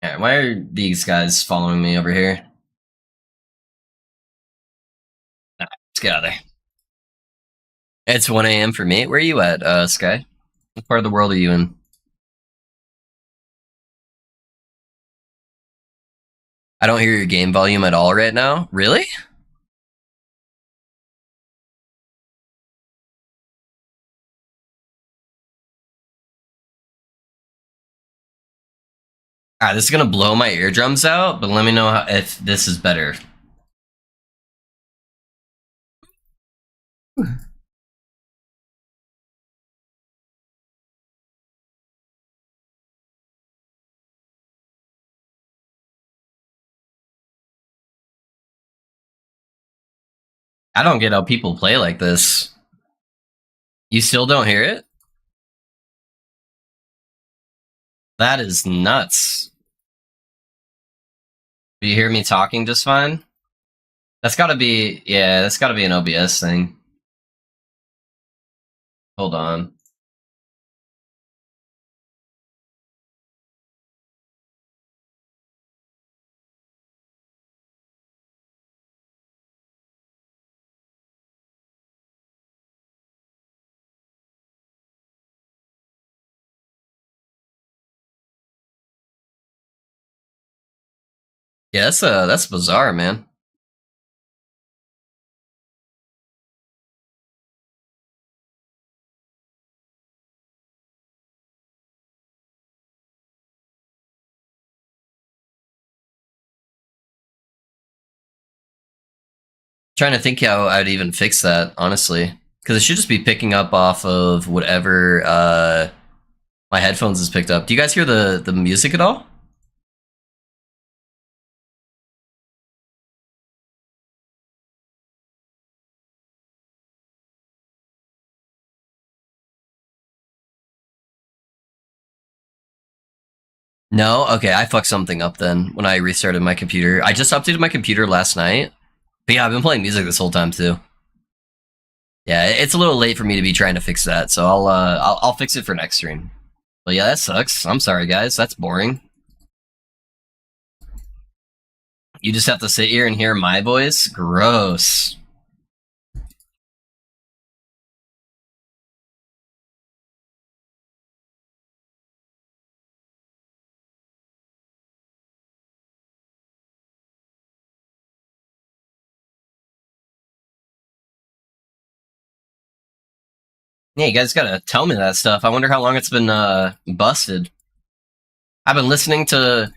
Yeah, why are these guys following me over here? Nah, let's get out of there. It's 1 a.m. for me. Where are you at, Sky? What part of the world are you in? I don't hear your game volume at all right now. Really? Alright, this is gonna blow my eardrums out, but let me know if this is better. I don't get how people play like this. You still don't hear it? That is nuts. Do you hear me talking just fine? That's gotta be, yeah, that's gotta be an OBS thing. Hold on. Yeah, that's bizarre, man. Trying to think how I'd even fix that, honestly. Because it should just be picking up off of whatever my headphones has picked up. Do you guys hear the music at all? No? Okay, I fucked something up then when I restarted my computer. I just updated my computer last night. But yeah, I've been playing music this whole time too. Yeah, it's a little late for me to be trying to fix that, so I'll fix it for next stream. But yeah, that sucks. I'm sorry, guys. That's boring. You just have to sit here and hear my voice? Gross. Yeah, you guys gotta tell me that stuff. I wonder how long it's been busted. I've been listening to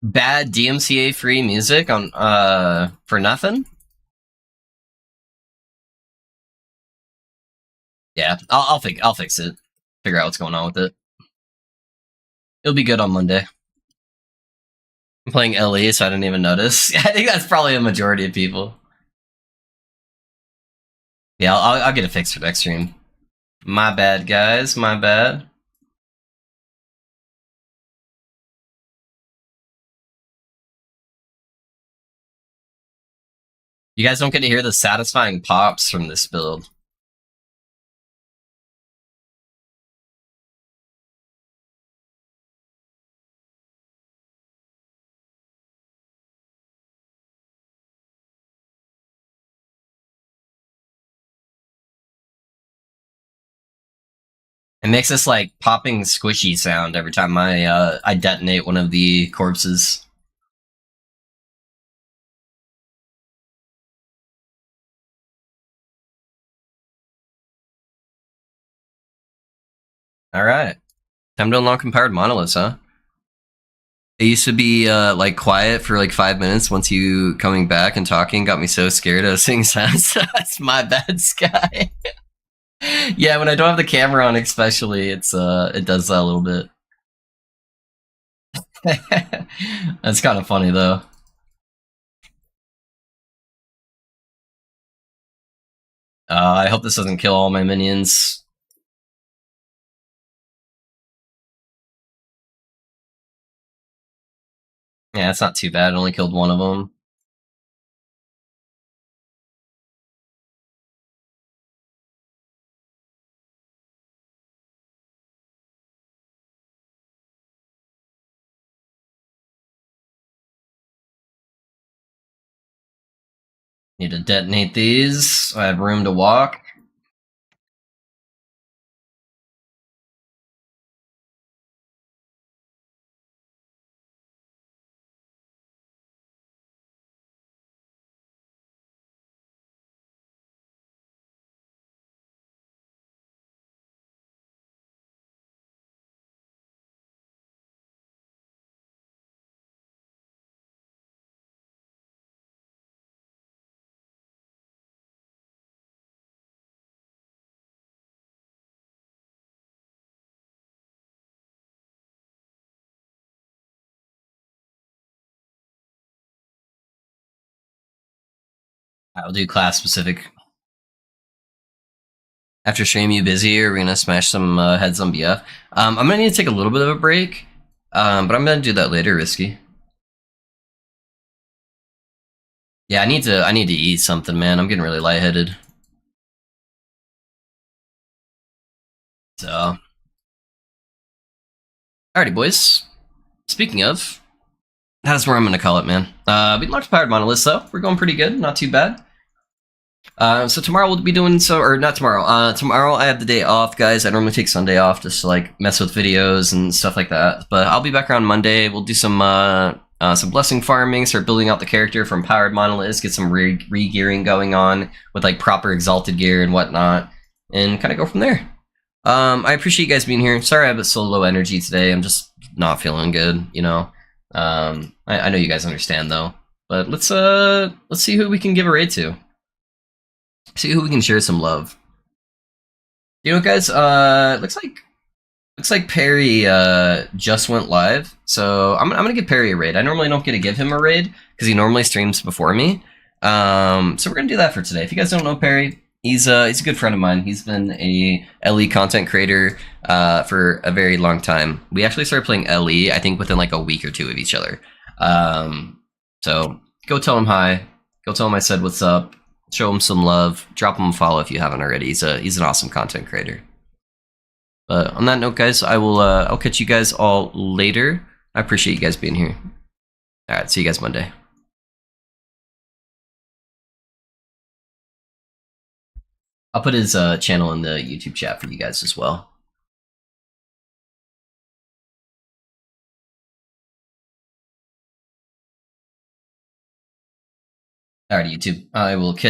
bad DMCA free music on for nothing. Yeah, I'll fix it. Figure out what's going on with it. It'll be good on Monday. I'm playing LE, so I didn't even notice. I think that's probably a majority of people. Yeah, I'll get it fixed for next stream. My bad, guys. My bad. You guys don't get to hear the satisfying pops from this build. It makes this like popping squishy sound every time I detonate one of the corpses. All right, time to unlock empowered monoliths, huh? It used to be like quiet for like 5 minutes. Once you coming back and talking got me so scared I was saying sounds. That's my bad, Sky. Yeah, when I don't have the camera on, especially, it does that a little bit. That's kind of funny though. I hope this doesn't kill all my minions. Yeah, it's not too bad. It only killed one of them. Need to detonate these. So I have room to walk. I'll do class specific. After stream, you busy, or we're gonna smash some heads on BF. I'm gonna need to take a little bit of a break, but I'm gonna do that later, Risky. Yeah, I need to eat something, man. I'm getting really lightheaded. So, alrighty, boys. Speaking of, that's where I'm gonna call it, man. We launched Powered Monoliths, though. We're going pretty good, not too bad. So tomorrow we'll be doing so, or not tomorrow. Tomorrow I have the day off, guys. I normally take Sunday off just to like mess with videos and stuff like that. But I'll be back around Monday. We'll do some blessing farming, start building out the character from Powered Monoliths, get some re-gearing going on with like proper exalted gear and whatnot, and kind of go from there. I appreciate you guys being here. Sorry I have so low energy today. I'm just not feeling good, you know. I know you guys understand though. But let's see who we can give a raid to. See who we can share some love. You know, guys. Looks like Perry just went live, so I'm gonna give Perry a raid. I normally don't get to give him a raid because he normally streams before me. So we're gonna do that for today. If you guys don't know Perry, he's a good friend of mine. He's been a LE content creator for a very long time. We actually started playing LE, I think, within like a week or two of each other. So go tell him hi. Go tell him I said what's up. Show him some love. Drop him a follow if you haven't already. He's an awesome content creator. But on that note, guys, I'll catch you guys all later. I appreciate you guys being here. All right, see you guys Monday. I'll put his channel in the YouTube chat for you guys as well. All right, YouTube. I will catch